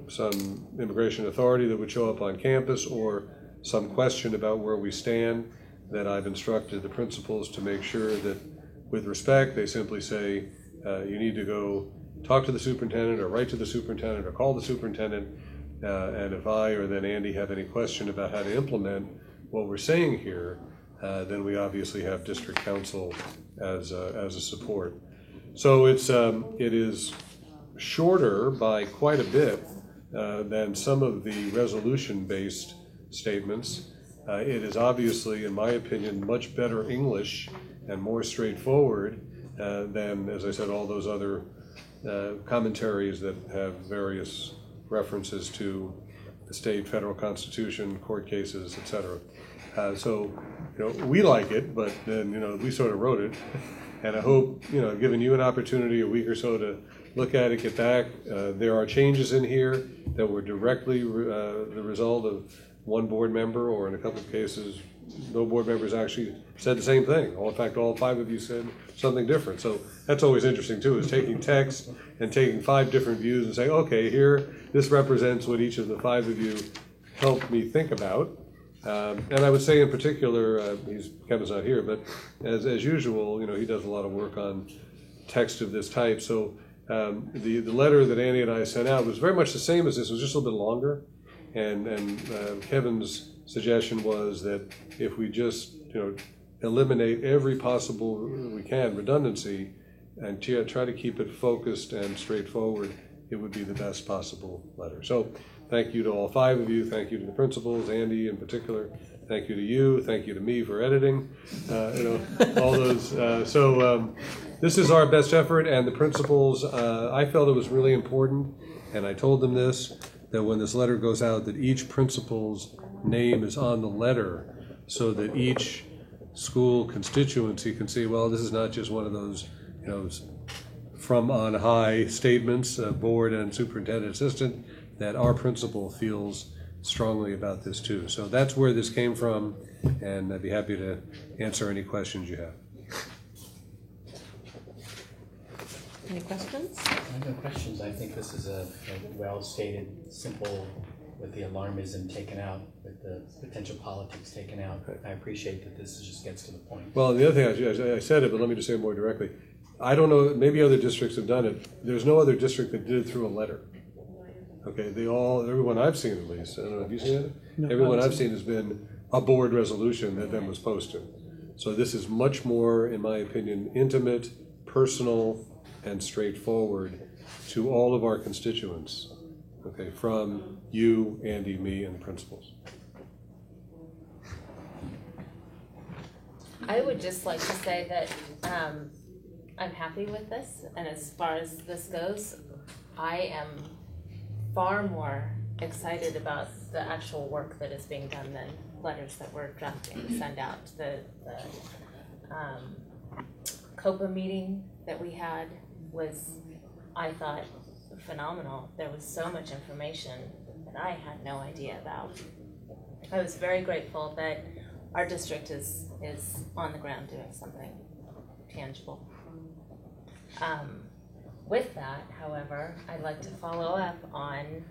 some immigration authority that would show up on campus or some question about where we stand, that I've instructed the principals to make sure that with respect, they simply say, you need to go talk to the superintendent or write to the superintendent or call the superintendent, and if I or then Andy have any question about how to implement what we're saying here, then we obviously have district council as a support. So it is shorter by quite a bit than some of the resolution-based statements. It is obviously, in my opinion, much better English and more straightforward than, as I said, all those other commentaries that have various references to the state, federal constitution, court cases, etc. So, we like it, but then, we sort of wrote it. And I hope, giving you an opportunity a week or so to look at it, get back. There are changes in here that were directly the result of one board member, or in a couple of cases, no board members actually said the same thing. In fact, all 5 of you said something different. So that's always interesting too, is taking text and taking 5 different views and saying, okay, here, this represents what each of the 5 of you helped me think about. And I would say in particular, Kevin's not here, but as usual, he does a lot of work on text of this type. So the letter that Andy and I sent out was very much the same as this. It was just a little bit longer. And Kevin's suggestion was that if we just eliminate every possible redundancy and try to keep it focused and straightforward, it would be the best possible letter. So thank you to all 5 of you. Thank you to the principals, Andy in particular. Thank you to you. Thank you to me for editing. All those. This is our best effort, and the principals. I felt it was really important, and I told them this, that when this letter goes out, that each principal's name is on the letter, so that each school constituency can see, well, this is not just one of those, from on high statements, board and superintendent assistant, that our principal feels strongly about this too. So that's where this came from, and I'd be happy to answer any questions you have. Any questions? I have no questions. I think this is a well-stated, simple, with the alarmism taken out, with the potential politics taken out. I appreciate that this just gets to the point. Well, the other thing, I said it, but let me just say it more directly. I don't know, maybe other districts have done it. There's no other district that did it through a letter. Okay, everyone I've seen at least, I don't know, have you seen it? No, Everyone I haven't I've seen seen has been a board resolution that then was posted. So this is much more, in my opinion, intimate, personal, and straightforward to all of our constituents, okay, from you, Andy, me, and the principals. I would just like to say that I'm happy with this, and as far as this goes, I am far more excited about the actual work that is being done than letters that we're drafting to send out. The COPA meeting that we had was, I thought, phenomenal. There was so much information that I had no idea about. I was very grateful that our district is on the ground doing something tangible. With that, however, I'd like to follow up on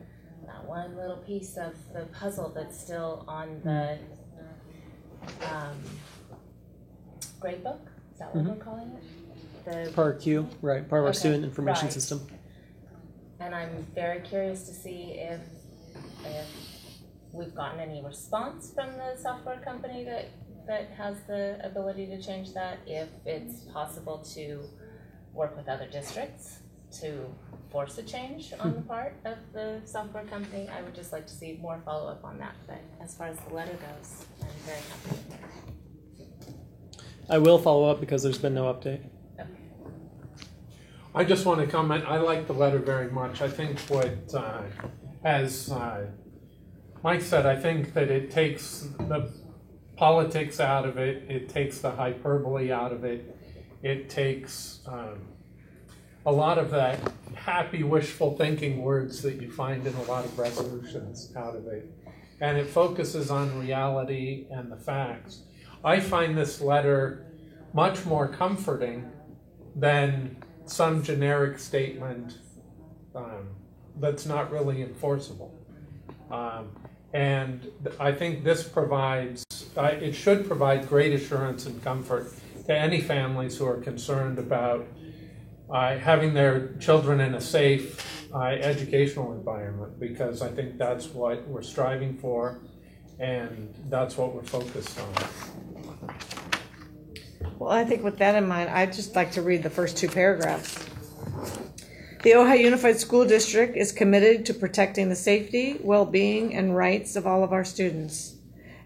that one little piece of the puzzle that's still on the grade book. Is that what we're calling it? The Part Q, right, part of our Okay, student information right. system. And I'm very curious to see if we've gotten any response from the software company that has the ability to change that, if it's possible to work with other districts to force a change on the part of the software company. I would just like to see more follow-up on that, but as far as the letter goes, I'm very happy with it. I will follow up because there's been no update. I just want to comment, I like the letter very much. I think what, as Mike said, I think that it takes the politics out of it, it takes the hyperbole out of it, it takes a lot of that happy, wishful thinking words that you find in a lot of resolutions out of it. And it focuses on reality and the facts. I find this letter much more comforting than some generic statement that's not really enforceable. And I think this provides, it should provide great assurance and comfort to any families who are concerned about having their children in a safe educational environment, because I think that's what we're striving for and that's what we're focused on. Well, I think with that in mind, I'd just like to read the first two paragraphs. The Ojai Unified School District is committed to protecting the safety, well-being, and rights of all of our students.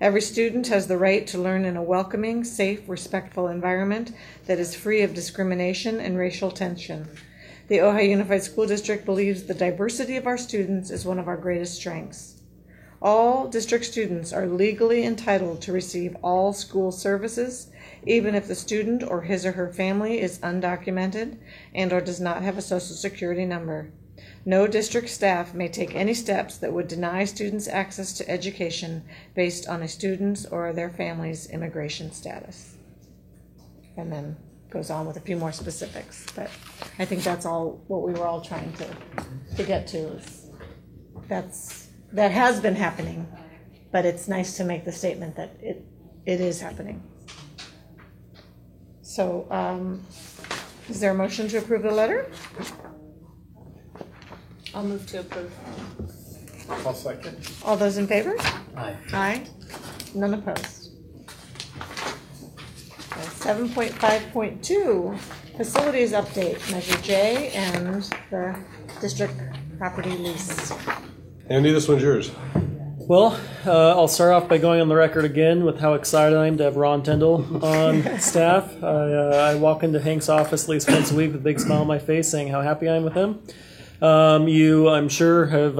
Every student has the right to learn in a welcoming, safe, respectful environment that is free of discrimination and racial tension. The Ojai Unified School District believes the diversity of our students is one of our greatest strengths. All district students are legally entitled to receive all school services, even if the student or his or her family is undocumented and or does not have a social security number. No district staff may take any steps that would deny students access to education based on a student's or their family's immigration status. And then goes on with a few more specifics, but I think that's all what we were all trying to get to. Is that has been happening, but it's nice to make the statement that it is happening. So, is there a motion to approve the letter? I'll move to approve. I'll second. All those in favor? Aye. Aye. None opposed. 7.5.2, facilities update, Measure J, and the district property lease. Andy, this one's yours. Well, I'll start off by going on the record again with how excited I am to have Ron Tyndall on staff. I walk into Hank's office at least once a week with a big smile on my face saying how happy I am with him. You, I'm sure, have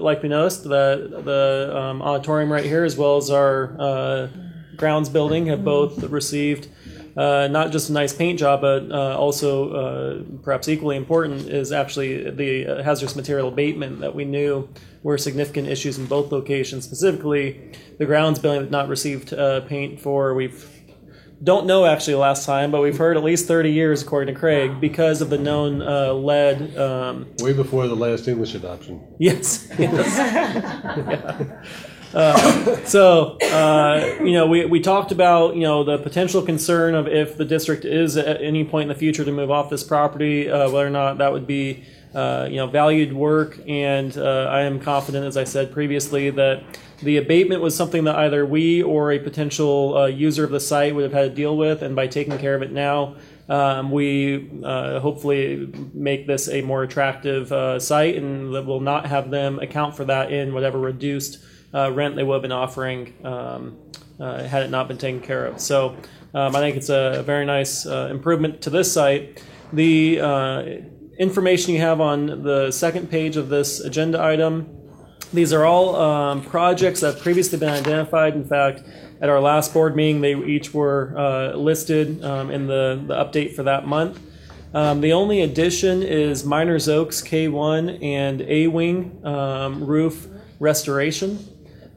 likely noticed that the auditorium right here as well as our grounds building have both received not just a nice paint job, but also perhaps equally important is actually the hazardous material abatement that we knew were significant issues in both locations. Specifically, the grounds building that not received paint for, don't know actually last time, but we've heard at least 30 years according to Craig because of the known lead. Way before the last English adoption. Yes. We talked about, the potential concern of if the district is at any point in the future to move off this property, whether or not that would be valued work, and I am confident, as I said previously, that the abatement was something that either we or a potential user of the site would have had to deal with, and by taking care of it now, we hopefully make this a more attractive site, and that will not have them account for that in whatever reduced rent they would have been offering had it not been taken care of. So I think it's a very nice improvement to this site. The information you have on the second page of this agenda item, these are all projects that have previously been identified. In fact, at our last board meeting, they each were listed in the update for that month. The only addition is Miners Oaks K1 and A-Wing roof restoration.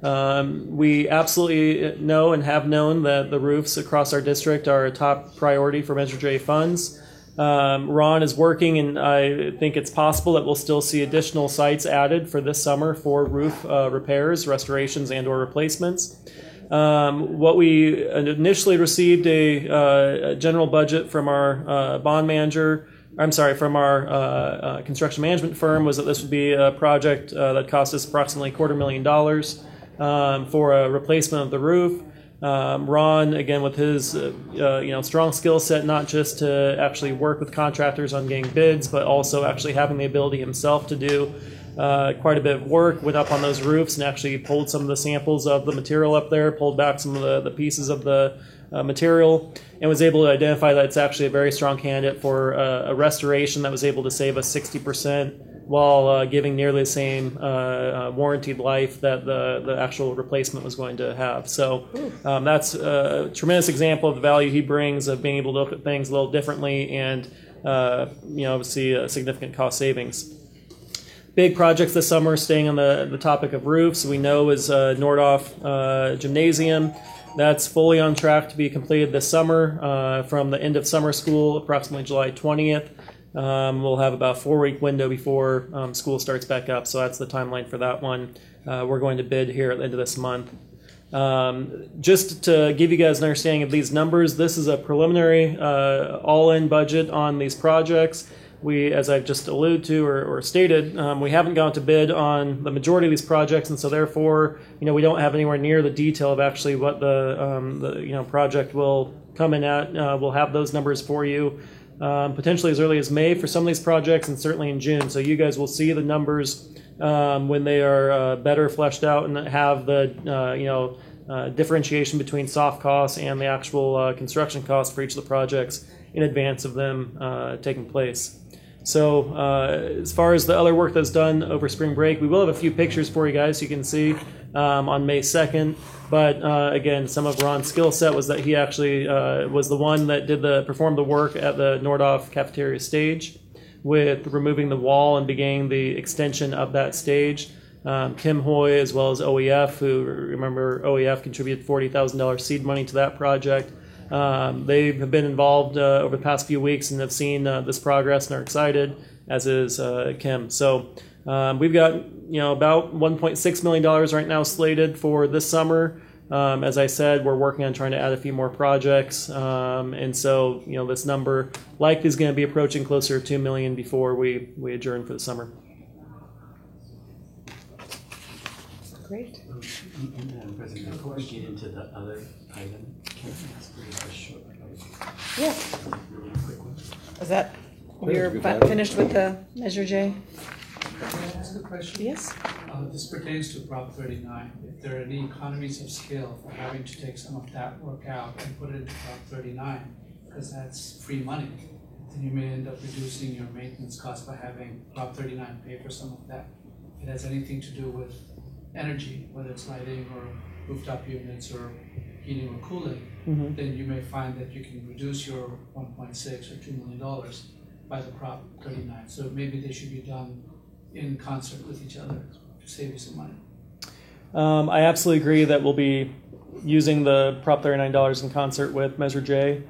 We absolutely know and have known that the roofs across our district are a top priority for Measure J funds. Ron is working, and I think it's possible that we'll still see additional sites added for this summer for roof repairs, restorations, and or replacements. What we initially received a general budget from our from our construction management firm, was that this would be a project that cost us approximately $250,000 for a replacement of the roof. Ron, again, with his strong skill set, not just to actually work with contractors on getting bids, but also actually having the ability himself to do quite a bit of work, went up on those roofs and actually pulled some of the samples of the material up there, pulled back some of the pieces of the material, and was able to identify that it's actually a very strong candidate for a restoration that was able to save us 60% while giving nearly the same warranted life that the actual replacement was going to have. So that's a tremendous example of the value he brings of being able to look at things a little differently and see a significant cost savings. Big projects this summer, staying on the topic of roofs, we know is Nordhoff Gymnasium. That's fully on track to be completed this summer from the end of summer school, approximately July 20th. We'll have about a 4-week window before school starts back up, so that's the timeline for that one. We're going to bid here at the end of this month. Just to give you guys an understanding of these numbers, this is a preliminary all-in budget on these projects. We, as I've just alluded to or stated, we haven't gone to bid on the majority of these projects, and so therefore, we don't have anywhere near the detail of actually what the project will come in at. We'll have those numbers for you potentially as early as May for some of these projects, and certainly in June. So you guys will see the numbers when they are better fleshed out and have the differentiation between soft costs and the actual construction costs for each of the projects in advance of them taking place. So as far as the other work that's done over spring break, we will have a few pictures for you guys so you can see on May 2nd. But again, some of Ron's skill set was that he actually was the one that performed the work at the Nordhoff cafeteria stage with removing the wall and beginning the extension of that stage. Kim Hoy, as well as OEF, who, remember, OEF contributed $40,000 seed money to that project. They have been involved over the past few weeks and have seen this progress and are excited, as is Kim. So we've got about $1.6 million right now slated for this summer. As I said, we're working on trying to add a few more projects, and so this number likely is going to be approaching closer to $2 million before we adjourn for the summer. Great. Madam President, before we get into the other item, can I ask you a short Yeah. really quick one? Is that you're finished with the Measure J? Can I ask a question? Yes. This pertains to Prop 39. If there are any economies of scale for having to take some of that work out and put it into Prop 39, because that's free money, then you may end up reducing your maintenance costs by having Prop 39 pay for some of that. If it has anything to do with energy, whether it's lighting or rooftop units or heating or cooling, then you may find that you can reduce your $1.6 or $2 million by the Prop 39. So maybe they should be done in concert with each other to save you some money. I absolutely agree that we'll be using the Prop 39 dollars in concert with Measure J.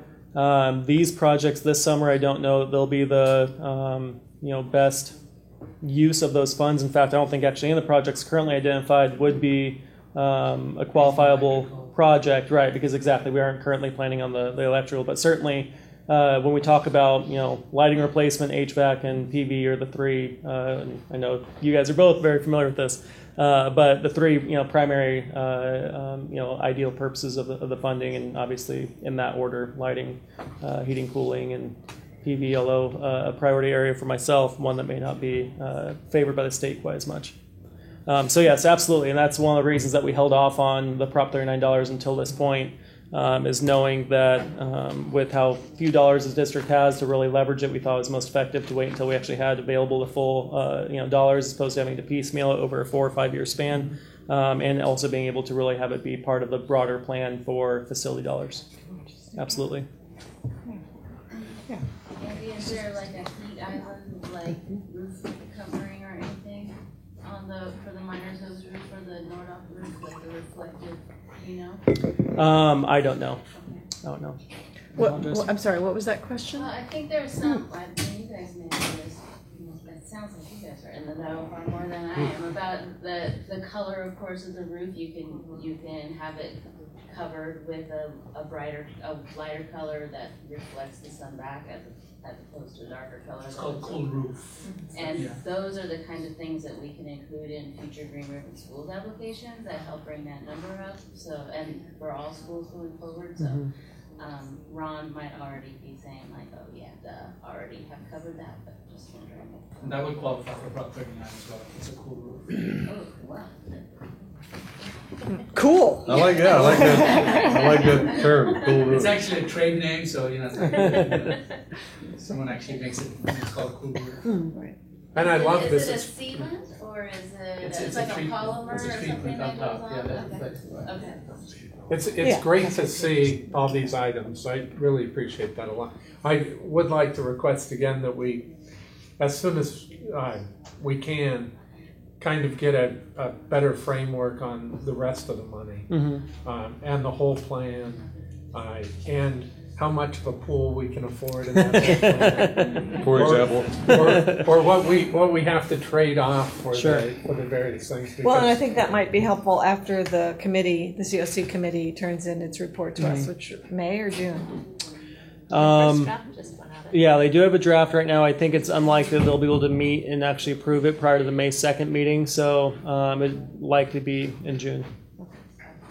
These projects this summer, I don't know they'll be the best use of those funds. In fact, I don't think actually any of the projects currently identified would be a qualifiable project, right? Because exactly, we aren't currently planning on the electrical, but certainly when we talk about, lighting replacement, HVAC, and PV are the three. And I know you guys are both very familiar with this, but the three, primary, ideal purposes of the funding, and obviously in that order: lighting, heating, cooling, and PV. Although a priority area for myself, one that may not be favored by the state quite as much. So yes, absolutely, and that's one of the reasons that we held off on the Prop $39 until this point. Is knowing that with how few dollars the district has to really leverage it, we thought it was most effective to wait until we actually had available the full dollars, as opposed to having to piecemeal it over a 4 or 5 year span, and also being able to really have it be part of the broader plan for facility dollars. Absolutely. Yeah. Maybe is there like a heat island, like roof covering or anything for the Miners Hills roof or the Nordhoff roof, like the reflective? I don't know. I don't know. I'm sorry, what was that question? Well, I think there's some, I mean, you guys may know this, it sounds like you guys are in the know far more than I am about the color, of course, of the roof. You can have it covered with a lighter color that reflects the sun back as opposed to a darker color. It's called cool roof. And those are the kind of things that we can include in future Green River Schools applications that help bring that number up. So, and for all schools going forward. So, Ron might already be saying like, oh yeah, already have covered that, but just wondering. And that would qualify for Prop 39 as well. It's a cool roof. Oh, wow. Cool. I like that. I like that term. Cool roof. It's actually a trade name, so someone actually makes it. It's called cool roof. Right. And I love this. Is it a sealant or is it it's like a a polymer it's a or treatment something on that top. goes Yeah, on? that's Okay. It's great to see all these items. I really appreciate that a lot. I would like to request again that we, as soon as we can, kind of get a better framework on the rest of the money and the whole plan and how much of a pool we can afford in that for example, or what we have to trade off for the various things. Well, and I think that might be helpful after the committee, the COC committee, turns in its report to us, which May or June. Yeah, they do have a draft right now. I think it's unlikely they'll be able to meet and actually approve it prior to the May 2nd meeting, so it'd likely be in June.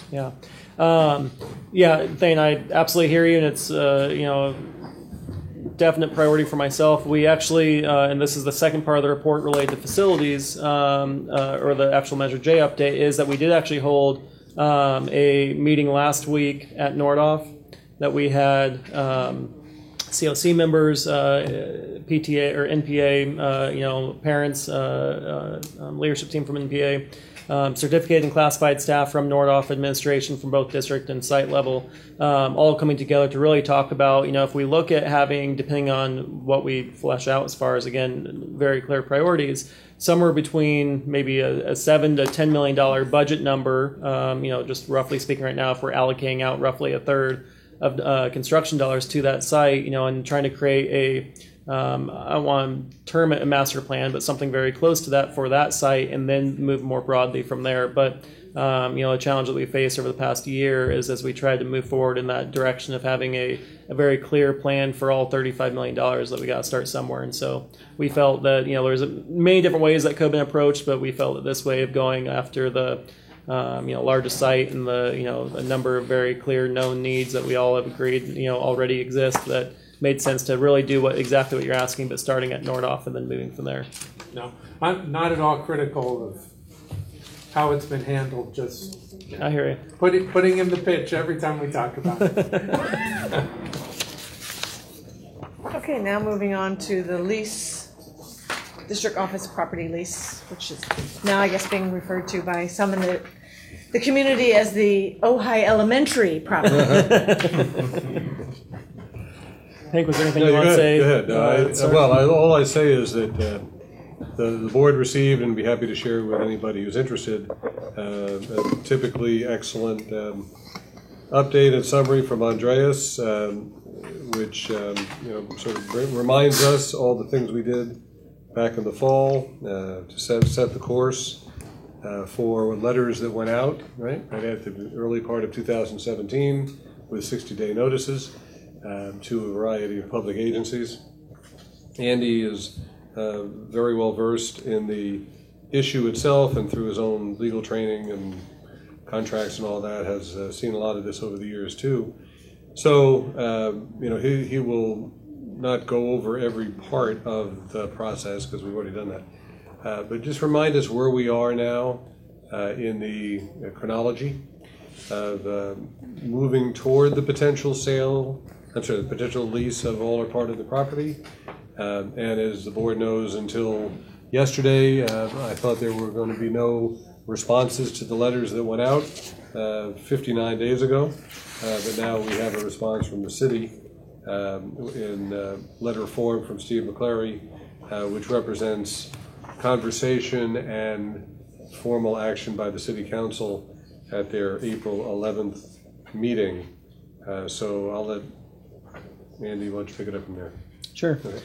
Yeah. Thane, I absolutely hear you, and it's definite priority for myself. We actually, and this is the second part of the report related to facilities, or the actual Measure J update, is that we did actually hold a meeting last week at Nordhoff that we had COC members, PTA or NPA, parents, leadership team from NPA, certificated and classified staff from Nordhoff administration from both district and site level, all coming together to really talk about, if we look at having, depending on what we flesh out as far as, again, very clear priorities, somewhere between maybe a $7 to $10 million budget number, just roughly speaking right now, if we're allocating out roughly a third of construction dollars to that site, and trying to create I don't want to term it a master plan, but something very close to that for that site, and then move more broadly from there. But a challenge that we faced over the past year is as we tried to move forward in that direction of having a very clear plan for all $35 million that we got to start somewhere. And so we felt that there's many different ways that could have been approached, but we felt that this way of going after the largest site and a number of very clear known needs that we all have agreed already exist, that made sense to really do exactly what you're asking, but starting at Nordhoff and then moving from there. No, I'm not at all critical of how it's been handled. Just I hear you. Putting in the pitch every time we talk about it. Okay, now moving on to the lease, district office property lease, which is now, I guess, being referred to by some in the community as the Ojai Elementary property. Hank, was there anything you want to say? Go ahead. All I say is that the board received, and be happy to share with anybody who's interested, a typically excellent update and summary from Andreas, which sort of reminds us all the things we did back in the fall to set the course for letters that went out right at the early part of 2017 with 60-day notices. to a variety of public agencies. Andy is very well versed in the issue itself, and through his own legal training and contracts and all that has seen a lot of this over the years too. So he will not go over every part of the process because we've already done that, but just remind us where we are now in the chronology of moving toward the potential the potential lease of all or part of the property. And as the board knows, until yesterday, I thought there were going to be no responses to the letters that went out 59 days ago. But now we have a response from the city in letter form from Steve McClary, which represents conversation and formal action by the city council at their April 11th meeting. So I'll let Andy, why don't you pick it up from there? Sure. Okay.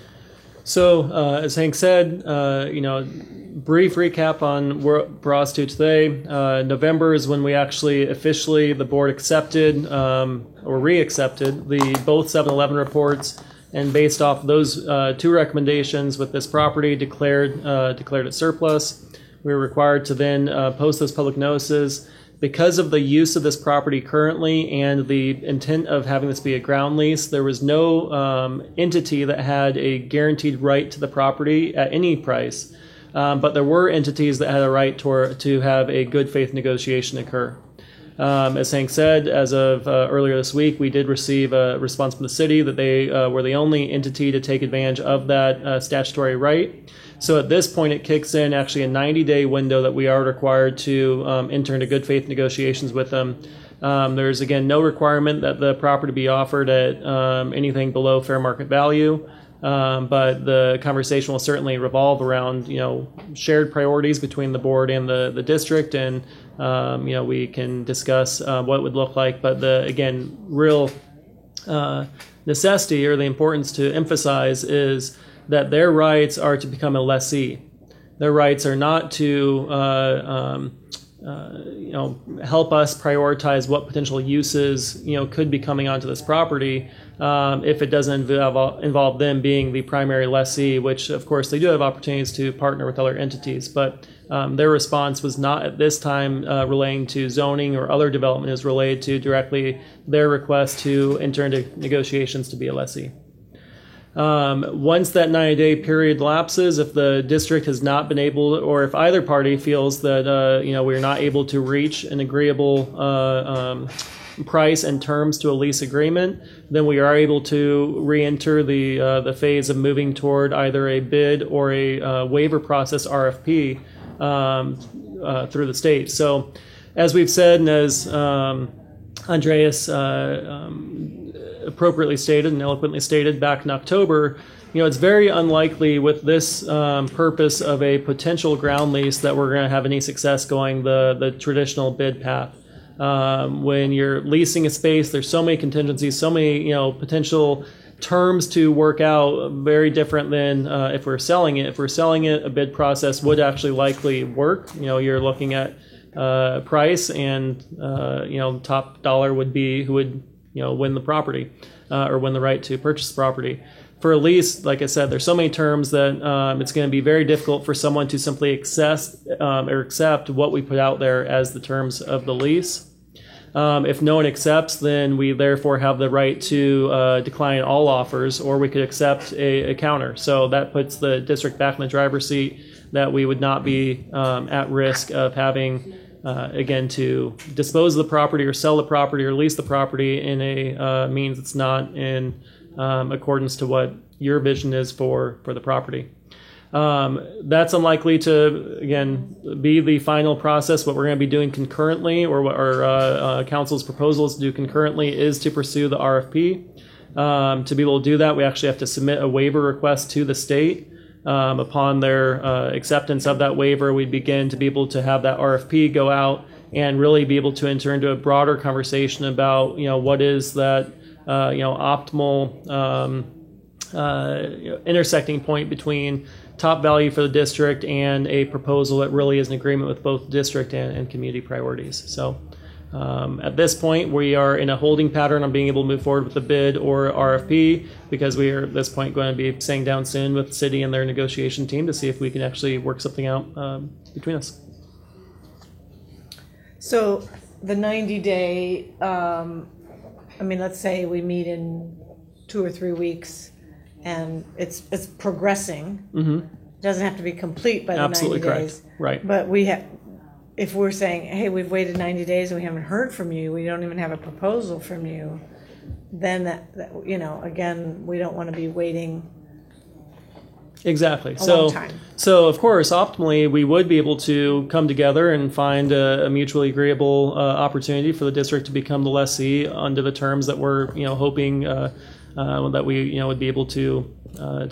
So, as Hank said, brief recap on where it brought us to today. November is when we actually officially, the board accepted or re-accepted both 7-Eleven reports, and based off those two recommendations with this property declared it surplus. We were required to then post those public notices. Because of the use of this property currently and the intent of having this be a ground lease, there was no entity that had a guaranteed right to the property at any price. But there were entities that had a right to have a good faith negotiation occur. As Hank said, as of earlier this week, we did receive a response from the city that they were the only entity to take advantage of that statutory right. So at this point, it kicks in actually a 90-day window that we are required to enter into good faith negotiations with them. There's, again, no requirement that the property be offered at anything below fair market value. But the conversation will certainly revolve around, shared priorities between the board and the district, and we can discuss what it would look like. But the real necessity or the importance to emphasize is that their rights are to become a lessee. Their rights are not to help us prioritize what potential uses could be coming onto this property if it doesn't involve them being the primary lessee, which of course they do have opportunities to partner with other entities. But their response was not at this time relating to zoning or other development. It was related to directly their request to enter into negotiations to be a lessee. Once that 90-day period lapses, if the district has not been able, or if either party feels that we're not able to reach an agreeable price and terms to a lease agreement, then we are able to re-enter the phase of moving toward either a bid or a waiver process RFP through the state. So, as we've said, and as Andreas appropriately stated and eloquently stated back in October, it's very unlikely with this purpose of a potential ground lease that we're going to have any success going the traditional bid path. When you're leasing a space, there's so many contingencies, so many potential terms to work out, very different than if we're selling it. If we're selling it, a bid process would actually likely work. You're looking at price, and top dollar would be who would win the property or win the right to purchase the property. For a lease, like I said, there's so many terms that it's going to be very difficult for someone to simply accept what we put out there as the terms of the lease. If no one accepts, then we therefore have the right to decline all offers, or we could accept a counter. So that puts the district back in the driver's seat, that we would not be at risk of having again, to dispose of the property or sell the property or lease the property in a means that's not in accordance to what your vision is for the property. That's unlikely to, again, be the final process. What we're going to be doing concurrently, or what our council's proposals to do concurrently, is to pursue the RFP. To be able to do that, we actually have to submit a waiver request to the state. Upon their acceptance of that waiver, we begin to be able to have that RFP go out and really be able to enter into a broader conversation about, what is that, optimal intersecting point between top value for the district and a proposal that really is in agreement with both district and community priorities. So At this point, we are in a holding pattern on being able to move forward with the bid or RFP because we are at this point going to be sitting down soon with the city and their negotiation team to see if we can actually work something out between us. So the 90-day, I mean, let's say we meet in 2 or 3 weeks and it's progressing. Mm-hmm. It doesn't have to be complete by the Absolutely 90 days. correct. Right. But if we're saying, hey, we've waited 90 days and we haven't heard from you, we don't even have a proposal from you, then that again, we don't want to be waiting Exactly. a long time. So of course, optimally, we would be able to come together and find a mutually agreeable opportunity for the district to become the lessee under the terms that we're hoping that we would be able to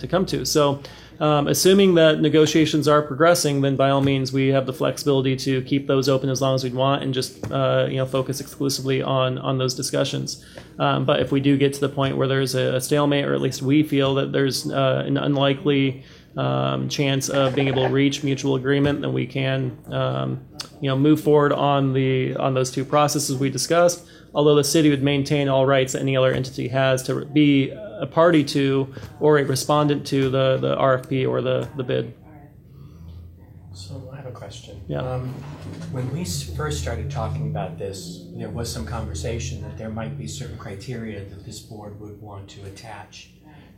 come to. So. Assuming that negotiations are progressing, then by all means we have the flexibility to keep those open as long as we want and just focus exclusively on those discussions. But if we do get to the point where there's a stalemate, or at least we feel that there's an unlikely chance of being able to reach mutual agreement, then we can move forward on those two processes we discussed. Although the city would maintain all rights that any other entity has to be a party to or a respondent to the RFP or the bid. So I have a question. Yeah. When we first started talking about this, there was some conversation that there might be certain criteria that this board would want to attach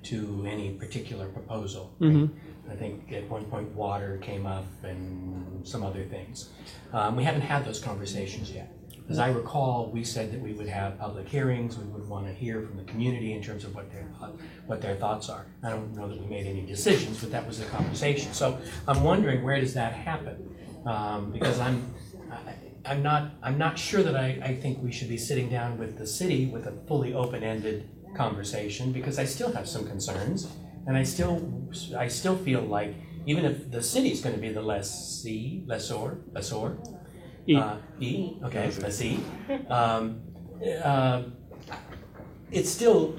to any particular proposal. Right? Mm-hmm. I think at one point water came up and some other things. We haven't had those conversations yet. As I recall, we said that we would have public hearings. We would want to hear from the community in terms of what their thoughts are. I don't know that we made any decisions, but that was the conversation. So I'm wondering, where does that happen? Because I'm not sure that I think we should be sitting down with the city with a fully open-ended conversation, because I still have some concerns, and I still feel like even if the city's going to be the lessor. Okay, lessee. It's still,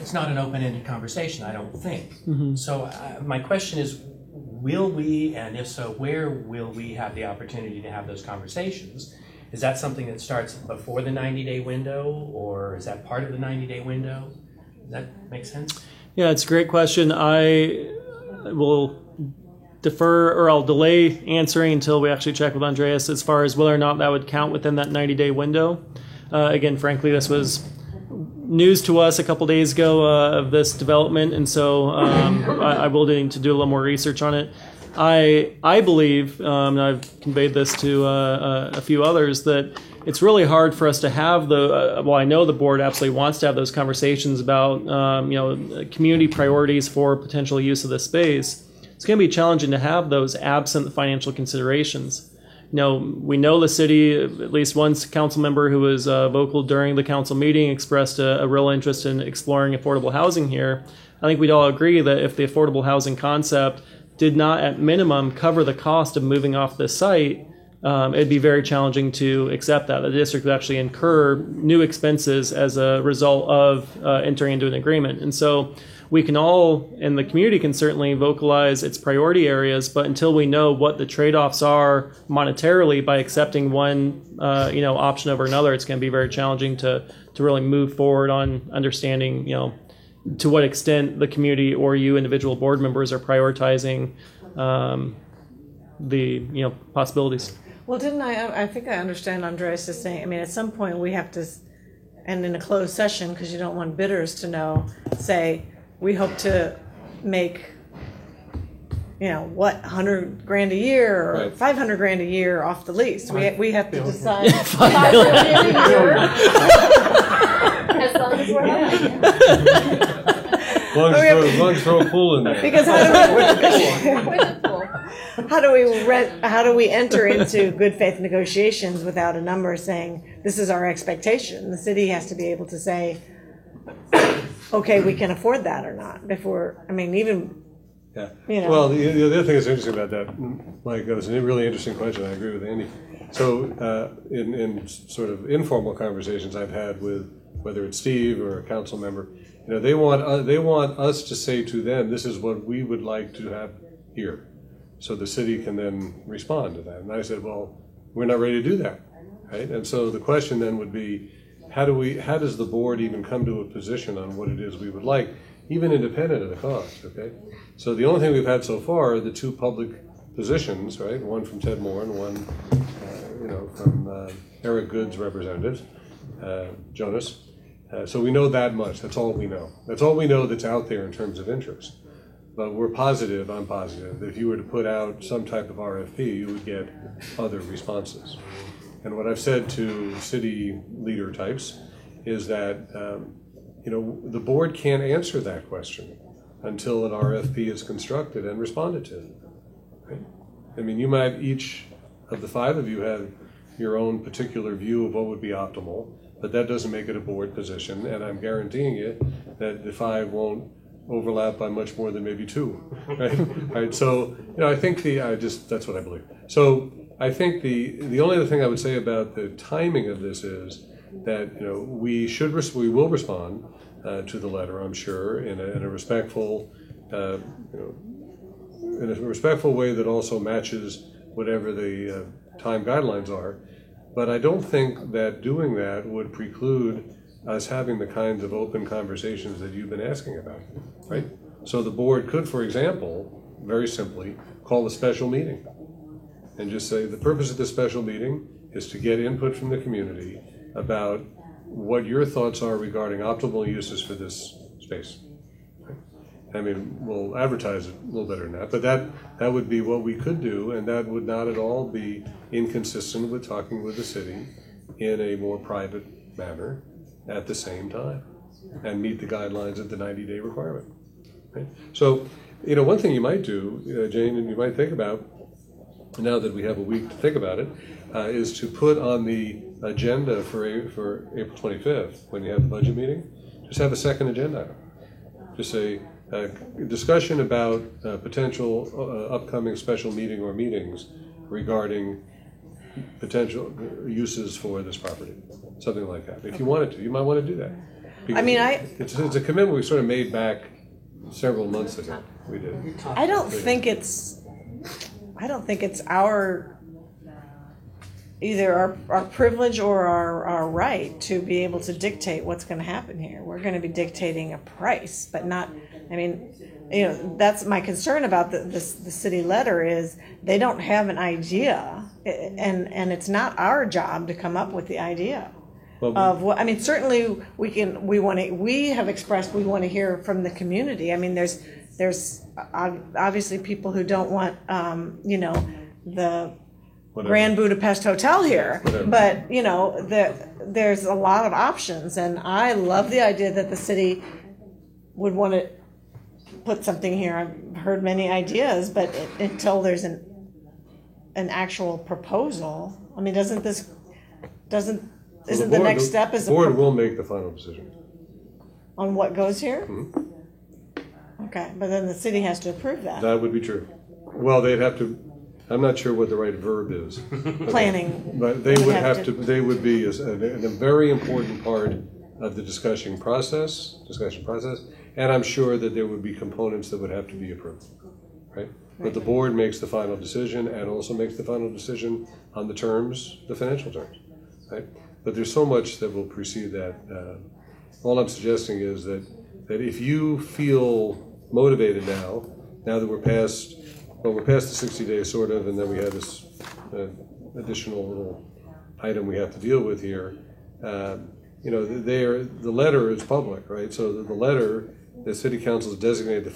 it's not an open-ended conversation, I don't think. Mm-hmm. So my question is, will we, and if so, where will we have the opportunity to have those conversations? Is that something that starts before the 90-day window, or is that part of the 90-day window? Does that make sense? Yeah, it's a great question. I will defer, or I'll delay answering until we actually check with Andreas as far as whether or not that would count within that 90-day window. Again, frankly, this was news to us a couple days ago of this development, and so I will need to do a little more research on it. I believe, and I've conveyed this to a few others, that it's really hard for us to have well, I know the board absolutely wants to have those conversations about community priorities for potential use of this space. It's going to be challenging to have those absent the financial considerations. We know the city, at least one council member who was vocal during the council meeting expressed a real interest in exploring affordable housing here. I think we'd all agree that if the affordable housing concept did not at minimum cover the cost of moving off this site, it'd be very challenging to accept that. The district would actually incur new expenses as a result of entering into an agreement. And so we can all, and the community can certainly vocalize its priority areas, but until we know what the trade-offs are monetarily by accepting one option over another, it's going to be very challenging to really move forward on understanding to what extent the community or you individual board members are prioritizing the possibilities. Well, didn't I think I understand Andreas is saying, I mean, at some point we have to, and in a closed session, because you don't want bidders to know, say, we hope to make, $100,000 a year or right. $500,000 a year off the lease. We have to decide. $5 million a year. As long as we're happy. As long as throw a pool in there. Because how do we enter into good faith negotiations without a number saying this is our expectation? The city has to be able to say, okay, we can afford that or not before. I mean, even. Yeah. Well, the other thing that's interesting about that, Mike, that was a really interesting question. I agree with Andy. So, in sort of informal conversations I've had with whether it's Steve or a council member, they want us to say to them, this is what we would like to have here, so the city can then respond to that. And I said, well, we're not ready to do that. right? And so the question then would be, how does the board even come to a position on what it is we would like, even independent of the cost, okay? So the only thing we've had so far are the two public positions, right? One from Ted Moore and one, from Eric Good's representative, Jonas. So we know that much. That's all we know. That's all we know that's out there in terms of interest. But I'm positive, that if you were to put out some type of RFP, you would get other responses. And what I've said to city leader types is that, the board can't answer that question until an RFP is constructed and responded to. Right? I mean, you might, each of the five of you have your own particular view of what would be optimal, but that doesn't make it a board position, and I'm guaranteeing you that the five won't overlap by much more than maybe two, right? Right. So, I think that's what I believe. So I think the only other thing I would say about the timing of this is that, we will respond to the letter, I'm sure, in a respectful, in a respectful way that also matches whatever the time guidelines are. But I don't think that doing that would preclude us having the kinds of open conversations that you've been asking about, right? So the board could, for example, very simply, call a special meeting and just say, the purpose of this special meeting is to get input from the community about what your thoughts are regarding optimal uses for this space. I mean, we'll advertise it a little better than that, but that would be what we could do, and that would not at all be inconsistent with talking with the city in a more private manner at the same time and meet the guidelines of the 90-day requirement. Right? So, one thing you might do, Jane, and you might think about, now that we have a week to think about it, is to put on the agenda for April 25th, when you have the budget meeting, just have a second agenda item. Just say, discussion about potential upcoming special meeting or meetings regarding potential uses for this property, something like that. If you wanted to, you might want to do that. Because it's a commitment we sort of made back several months ago. We did. I don't think it's either our privilege or our right to be able to dictate what's going to happen here. We're going to be dictating a price, but not. That's my concern about the city letter is they don't have an idea, and it's not our job to come up with the idea of what. Certainly we have expressed we want to hear from the community. There's obviously people who don't want the Grand Budapest Hotel here, but there's a lot of options, and I love the idea that the city would want to put something here. I've heard many ideas, but until there's an actual proposal, isn't the next step is the board will make the final decision on what goes here? Mm-hmm. Okay, but then the city has to approve that. That would be true. Well, they'd have to. I'm not sure what the right verb is. Planning. But they would have to. They would be a very important part of the discussion process, and I'm sure that there would be components that would have to be approved, right? But the board makes the final decision and also makes the final decision on the terms, the financial terms, right? But there's so much that will precede that. All I'm suggesting is that if you feel motivated now that we're past the 60 days sort of, and then we have this additional little item we have to deal with here. The letter is public, right? So the letter, the city council is designated to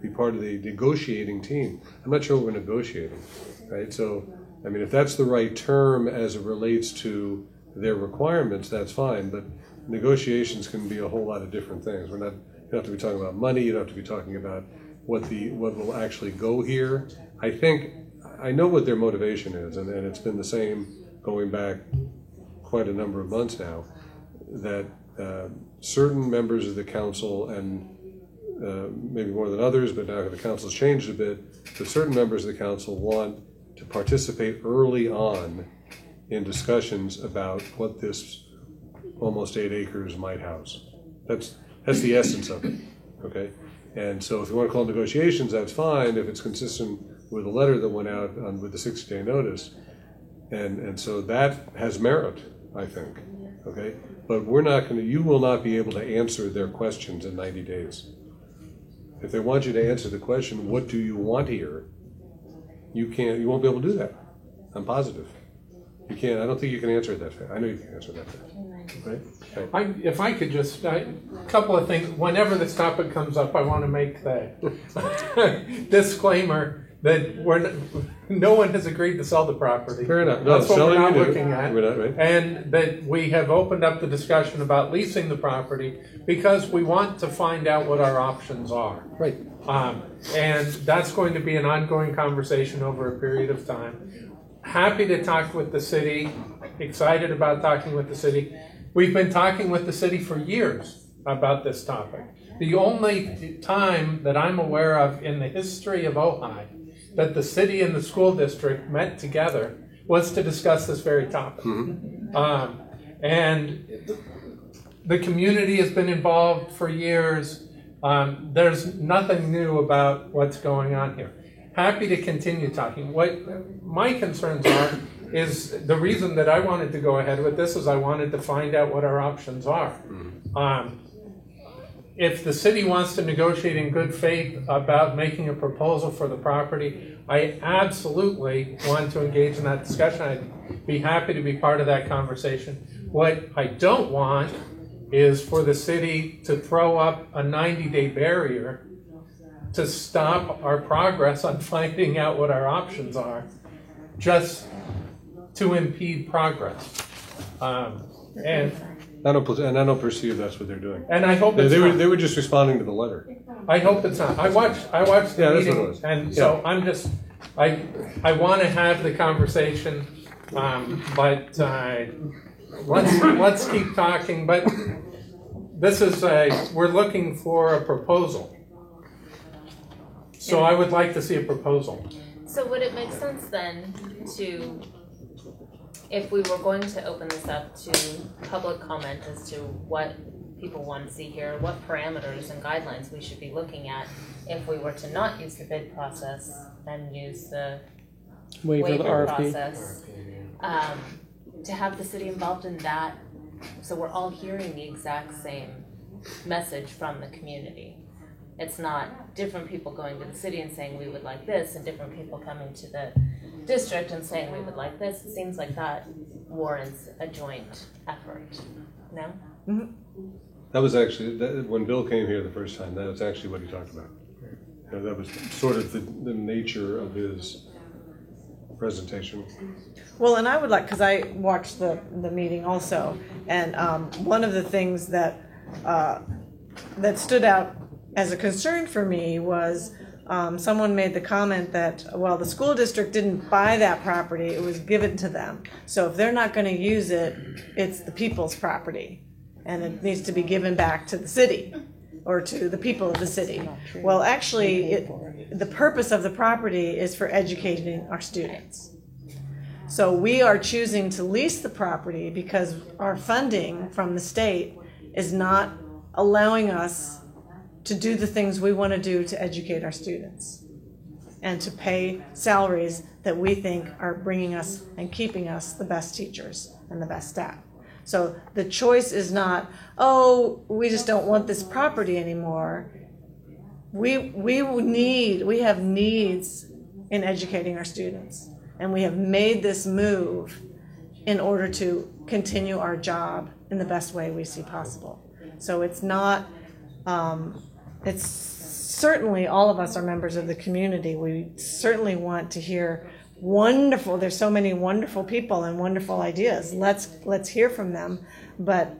be part of the negotiating team. I'm not sure what we're negotiating, right? So, if that's the right term as it relates to their requirements, that's fine. But negotiations can be a whole lot of different things. You don't have to be talking about money. You don't have to be talking about what will actually go here. I know what their motivation is, and it's been the same going back quite a number of months now, that certain members of the council, and maybe more than others, but now the council's changed a bit, but certain members of the council want to participate early on in discussions about what this almost 8 acres might house. That's the essence of it, okay? And so if you want to call negotiations, that's fine if it's consistent with a letter that went out with the 60-day notice. And so that has merit, I think, okay? But we're not gonna, you will not be able to answer their questions in 90 days. If they want you to answer the question, what do you want here? You won't be able to do that. I'm positive. You can't, I don't think you can answer it that fast. I know you can answer that fast. Right? Okay. If I could just, a couple of things. Whenever this topic comes up, I want to make the disclaimer that no one has agreed to sell the property. Fair enough. No, that's what we're not you do. looking at. We're not, right? And that we have opened up the discussion about leasing the property because we want to find out what our options are. Right. And that's going to be an ongoing conversation over a period of time. Happy to talk with the city, excited about talking with the city. We've been talking with the city for years about this topic. The only time that I'm aware of in the history of Ojai that the city and the school district met together was to discuss this very topic. Mm-hmm. And the community has been involved for years. There's nothing new about what's going on here. Happy to continue talking. What my concerns are is the reason that I wanted to go ahead with this is I wanted to find out what our options are. If the city wants to negotiate in good faith about making a proposal for the property, I absolutely want to engage in that discussion. I'd be happy to be part of that conversation. What I don't want is for the city to throw up a 90-day barrier to stop our progress on finding out what our options are, just to impede progress. And I don't perceive that's what they're doing. And I hope it's not. They were just responding to the letter. I hope it's not. I watched the meeting, what it was. and so I'm just, I want to have the conversation, but let's keep talking. But this is we're looking for a proposal. So I would like to see a proposal. So would it make sense then to, if we were going to open this up to public comment as to what people want to see here, what parameters and guidelines we should be looking at if we were to not use the bid process and use the waiver process, to have the city involved in that, so we're all hearing the exact same message from the community. It's not different people going to the city and saying we would like this, and different people coming to the district and saying we would like this. It seems like that warrants a joint effort. No? Mm-hmm. That was actually, when Bill came here the first time, that was actually what he talked about. You know, that was sort of the nature of his presentation. Well, and I would like, because I watched the meeting also, and one of the things that that stood out as a concern for me was someone made the comment that, well, the school district didn't buy that property, it was given to them. So if they're not going to use it, it's the people's property, and it needs to be given back to the city or to the people of the city. Well, actually, the purpose of the property is for educating our students. So we are choosing to lease the property because our funding from the state is not allowing us to do the things we want to do to educate our students and to pay salaries that we think are bringing us and keeping us the best teachers and the best staff. So the choice is not, oh, we just don't want this property anymore. We have needs in educating our students, and we have made this move in order to continue our job in the best way we see possible. So it's not, it's certainly all of us are members of the community. We certainly want to hear there's so many wonderful people and wonderful ideas. Let's hear from them. But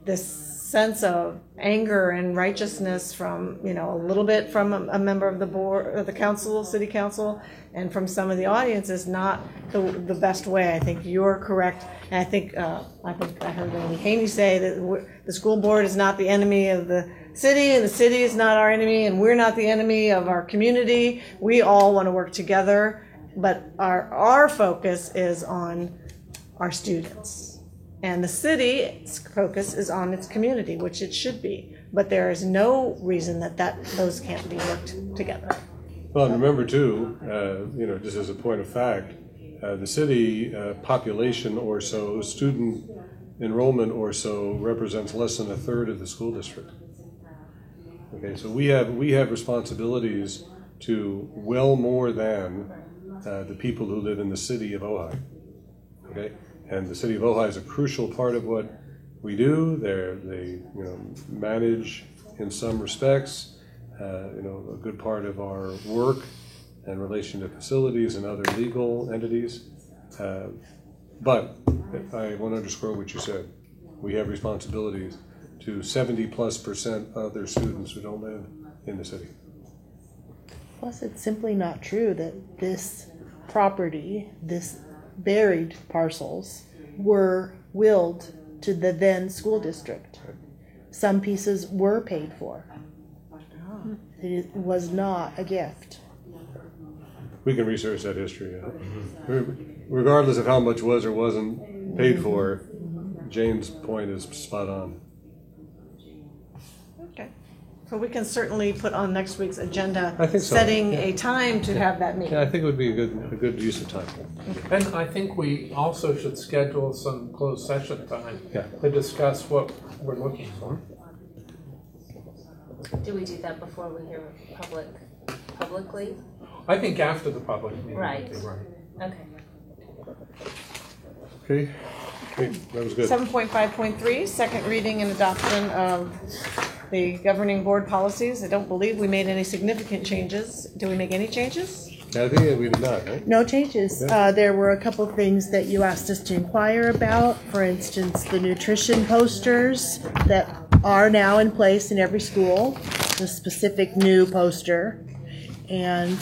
this sense of anger and righteousness from, a little bit from a member of the board, or the council, city council, and from some of the audience is not the best way. I think you're correct. And I think I heard Randy Haney say that the school board is not the enemy of the city, and the city is not our enemy, and we're not the enemy of our community. We all want to work together, but our focus is on our students. And the city's focus is on its community, which it should be. But there is no reason that those can't be worked together. Well, and remember too, just as a point of fact, The city population or so, student enrollment or so, represents less than a third of the school district. Okay, so we have responsibilities to well more than the people who live in the city of Ojai. Okay, and the city of Ojai is a crucial part of what we do. They manage in some respects, a good part of our work in relation to facilities and other legal entities. But I want to underscore what you said. We have responsibilities to 70+% other students who don't live in the city. Plus, it's simply not true that this property, this buried parcels, were willed to the then school district. Some pieces were paid for. It was not a gift. We can research that history. Regardless of how much was or wasn't paid for, Jane's point is spot on. Okay. So we can certainly put on next week's agenda, I think so. setting a time to have that meeting. Yeah, I think it would be a good use of time. And I think we also should schedule some closed session time Yeah. to discuss what we're looking for. Do we do that before we hear publicly? I think after the public meeting. Right. Would be right. Okay. Okay, that was good. 7.5.3, second reading and adoption of the governing board policies. I don't believe we made any significant changes. Did we make any changes? I think we did not, right? No changes. There were a couple things that you asked us to inquire about. For instance, the nutrition posters that are now in place in every school, the specific new poster. And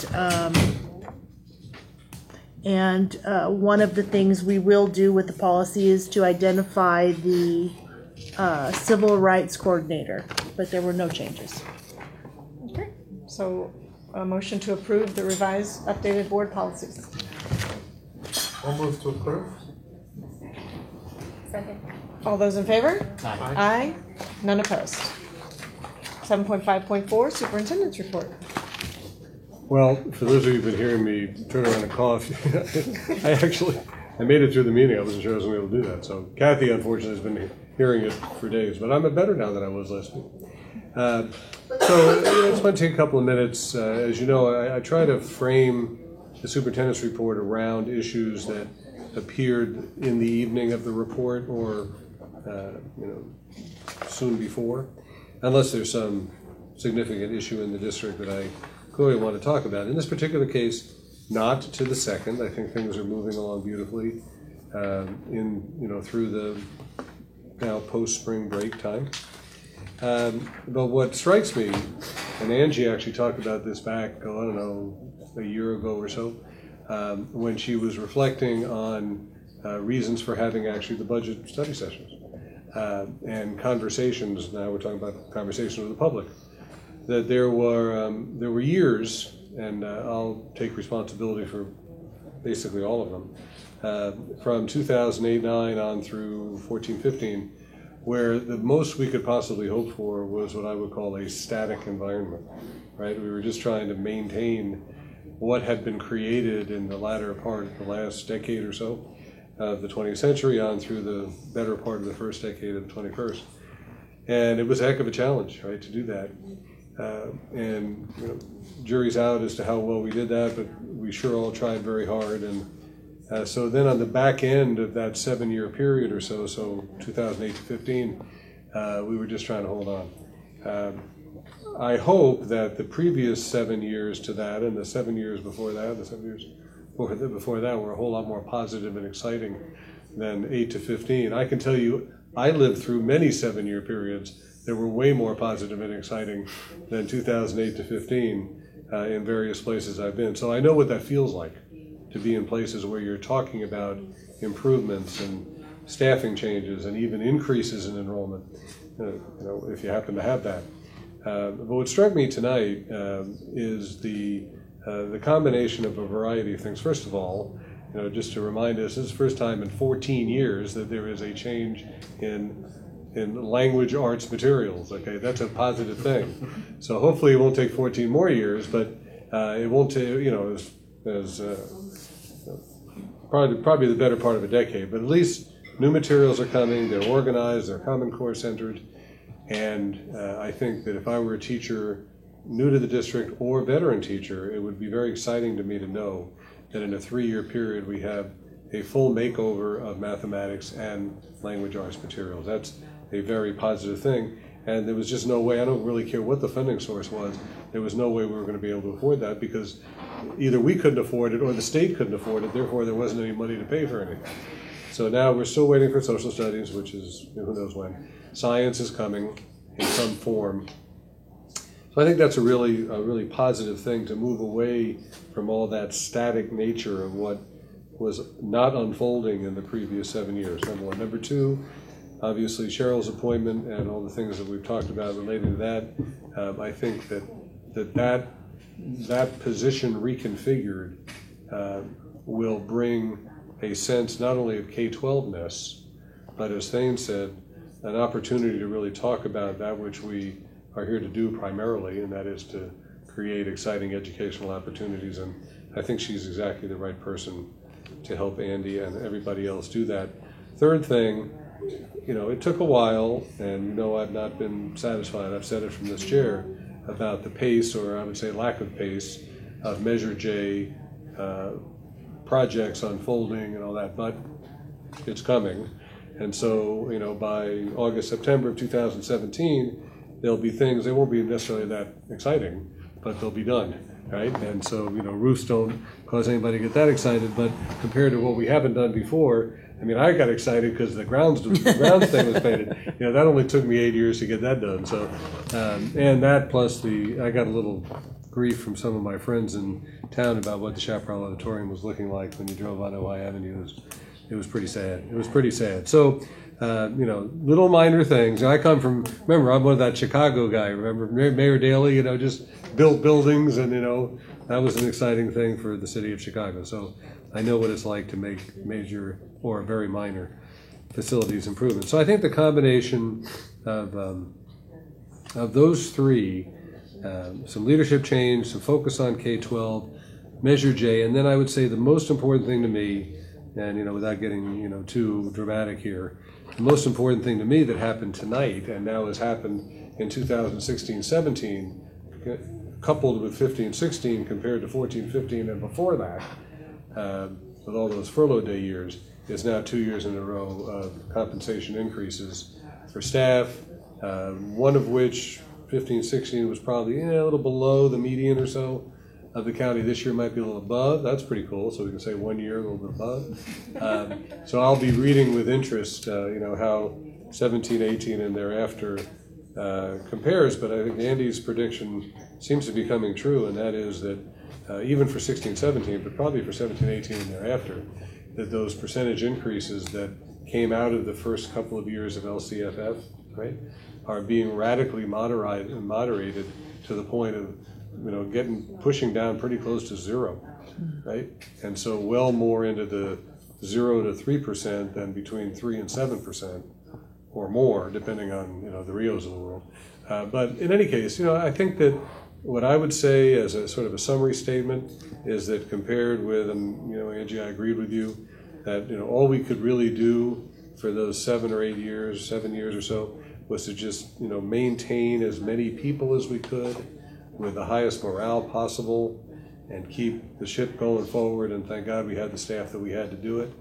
one of the things we will do with the policy is to identify the civil rights coordinator, but there were no changes. Okay. So a motion to approve the revised updated board policies. I'll move to approve. Second. All those in favor? Aye. Aye. None opposed. 7.5.4, superintendent's report. Well, for those of you who've been hearing me turn around and cough, I made it through the meeting. I wasn't sure I was going to be able to do that. So Kathy, unfortunately, has been hearing it for days, but I'm better now than I was last week. So I just want to take a couple of minutes. As you know, I try to frame the superintendent's report around issues that appeared in the evening of the report or soon before, unless there's some significant issue in the district that I clearly want to talk about. In this particular case, not to the second. I think things are moving along beautifully through the now post-spring break time. But what strikes me, and Angie actually talked about this back, I don't know, a year ago or so, when she was reflecting on reasons for having actually the budget study sessions and conversations. Now we're talking about conversations with the public. That there were years, and I'll take responsibility for basically all of them, from 2008-9 on through 14-15, where the most we could possibly hope for was what I would call a static environment, right? We were just trying to maintain what had been created in the latter part of the last decade or so of the 20th century on through the better part of the first decade of the 21st. And it was a heck of a challenge, right, to do that. Jury's out as to how well we did that, but we sure all tried very hard. And so then on the back end of that 7-year period or so 2008 to 15, we were just trying to hold on. I hope that the previous 7 years to that and the 7 years before that, the 7 years before that were a whole lot more positive and exciting than 8 to 15. I can tell you, I lived through many 7-year periods that were way more positive and exciting than 2008 to 15 in various places I've been. So I know what that feels like, to be in places where you're talking about improvements and staffing changes and even increases in enrollment, if you happen to have that. But what struck me tonight is the combination of a variety of things. First of all, just to remind us, this is the first time in 14 years that there is a change in language arts materials. Okay, that's a positive thing. So hopefully it won't take 14 more years, but it won't take, as probably the better part of a decade, but at least new materials are coming, they're organized, they're Common Core centered, and I think that if I were a teacher new to the district or a veteran teacher, it would be very exciting to me to know that in a 3-year period we have a full makeover of mathematics and language arts materials. That's a very positive thing, and there was just no way, I don't really care what the funding source was, there was no way we were going to be able to afford that because either we couldn't afford it or the state couldn't afford it, therefore there wasn't any money to pay for anything. So now we're still waiting for social studies, which is who knows when. Science is coming in some form. So I think that's a really positive thing to move away from all that static nature of what was not unfolding in the previous 7 years, number one. Number two, obviously Cheryl's appointment and all the things that we've talked about relating to that, I think that position reconfigured will bring a sense not only of K-12-ness, but as Thane said, an opportunity to really talk about that which we are here to do primarily, and that is to create exciting educational opportunities. And I think she's exactly the right person to help Andy and everybody else do that. Third thing, it took a while, and I've not been satisfied. I've said it from this chair about the pace, or I would say lack of pace, of Measure J projects unfolding and all that, but it's coming. And so, by August, September of 2017, there'll be things, they won't be necessarily that exciting, but they'll be done, right? And so, roofs don't cause anybody to get that excited, but compared to what we haven't done before, I got excited because the grounds thing was painted. That only took me 8 years to get that done. So, and that plus I got a little grief from some of my friends in town about what the Chaparral Auditorium was looking like when you drove on Ojai Avenue. It was pretty sad. It was pretty sad. So, little minor things. I come from, remember, I'm one of that Chicago guy. Remember Mayor Daley, just built buildings, and, that was an exciting thing for the city of Chicago. So I know what it's like to make major or very minor facilities improvements. So I think the combination of those three, some leadership change, some focus on K-12, Measure J, and then I would say the most important thing to me, and without getting too dramatic here, the most important thing to me that happened tonight and now has happened in 2016-17, coupled with 15-16 compared to 14-15 and before that, with all those furlough day years, is now 2 years in a row of compensation increases for staff, one of which 15-16 was probably a little below the median or so of the county. This year might be a little above. That's pretty cool. So we can say 1 year a little bit above. So I'll be reading with interest, how 17-18 and thereafter compares. But I think Andy's prediction seems to be coming true, and that is that even for 16-17, but probably for 17-18 and thereafter, that those percentage increases that came out of the first couple of years of LCFF, right, are being radically moderated to the point of pushing down pretty close to zero, right? And so well more into the 0 to 3% than between 3 and 7% or more, depending on the Rios of the world. But in any case, I think that what I would say as a sort of a summary statement is that compared with, and Angie, I agreed with you, that all we could really do for those 7 years or so was to just maintain as many people as we could with the highest morale possible and keep the ship going forward, and thank God we had the staff that we had to do it.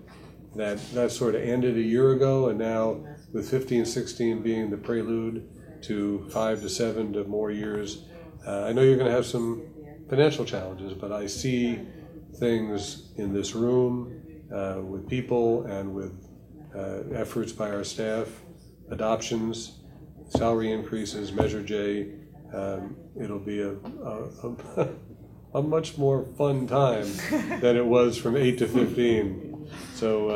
That sort of ended a year ago, and now with 15-16 being the prelude to 5 to 7 to more years, I know you're going to have some financial challenges, but I see things in this room with people and with efforts by our staff, adoptions, salary increases, Measure J. It'll be a much more fun time than it was from 8 to 15. So,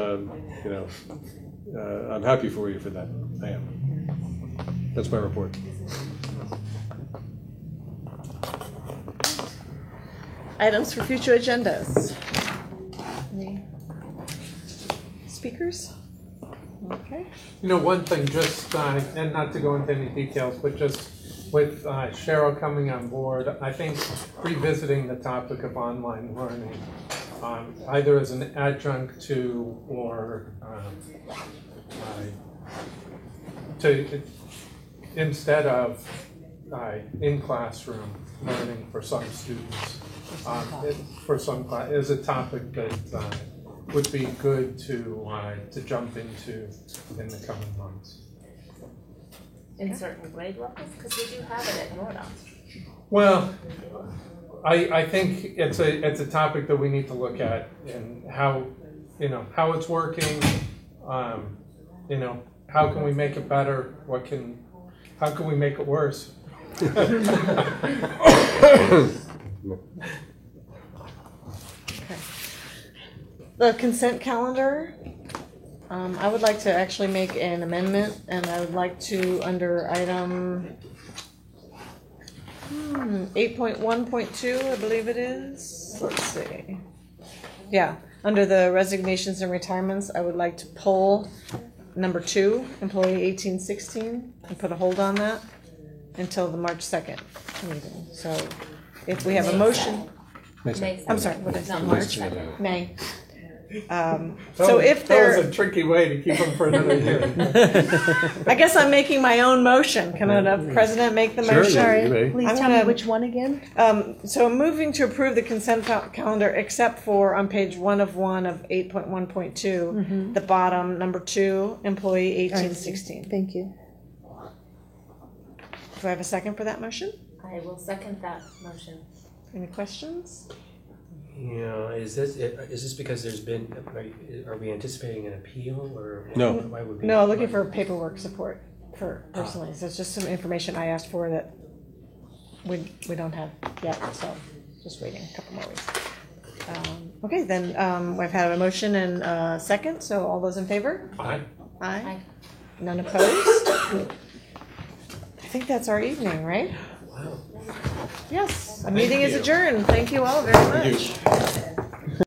I'm happy for you for that. I am. That's my report. Items for future agendas. Any speakers? Okay. One thing, just, and not to go into any details, but just with Cheryl coming on board, I think revisiting the topic of online learning either as an adjunct to or instead of in classroom learning for some students. For some class, is a topic that would be good to jump into in the coming months. In certain grade levels, because we do have it at Nordoff. Well, I think it's a topic that we need to look at and how how it's working. How can we make it better? How can we make it worse? The consent calendar, I would like to actually make an amendment, and I would like to, under item 8.1.2, I believe it is. Let's see. Yeah, under the resignations and retirements, I would like to pull number 2, employee 1816, and put a hold on that until the March 2nd meeting. So if we have a motion. I'm sorry, what is it? March? May. So if there, that was a tricky way to keep them for another year. I guess I'm making my own motion. Can the president make the motion? Sorry, please tell me which one again? So I'm moving to approve the consent calendar, except for on page 1 of 8.1.2, the bottom number 2, employee 1816. Thank you. Do I have a second for that motion? I will second that motion. Any questions? Yeah, is this because there's been, are we anticipating an appeal or? No. Why would we? No, looking for paperwork support for personally. So it's just some information I asked for that we don't have yet, so just waiting a couple more weeks. Okay, then we've had a motion and a second, so all those in favor? Aye. Aye. None opposed? I think that's our evening, right? Wow. Yes, the meeting is adjourned. Thank you all very much.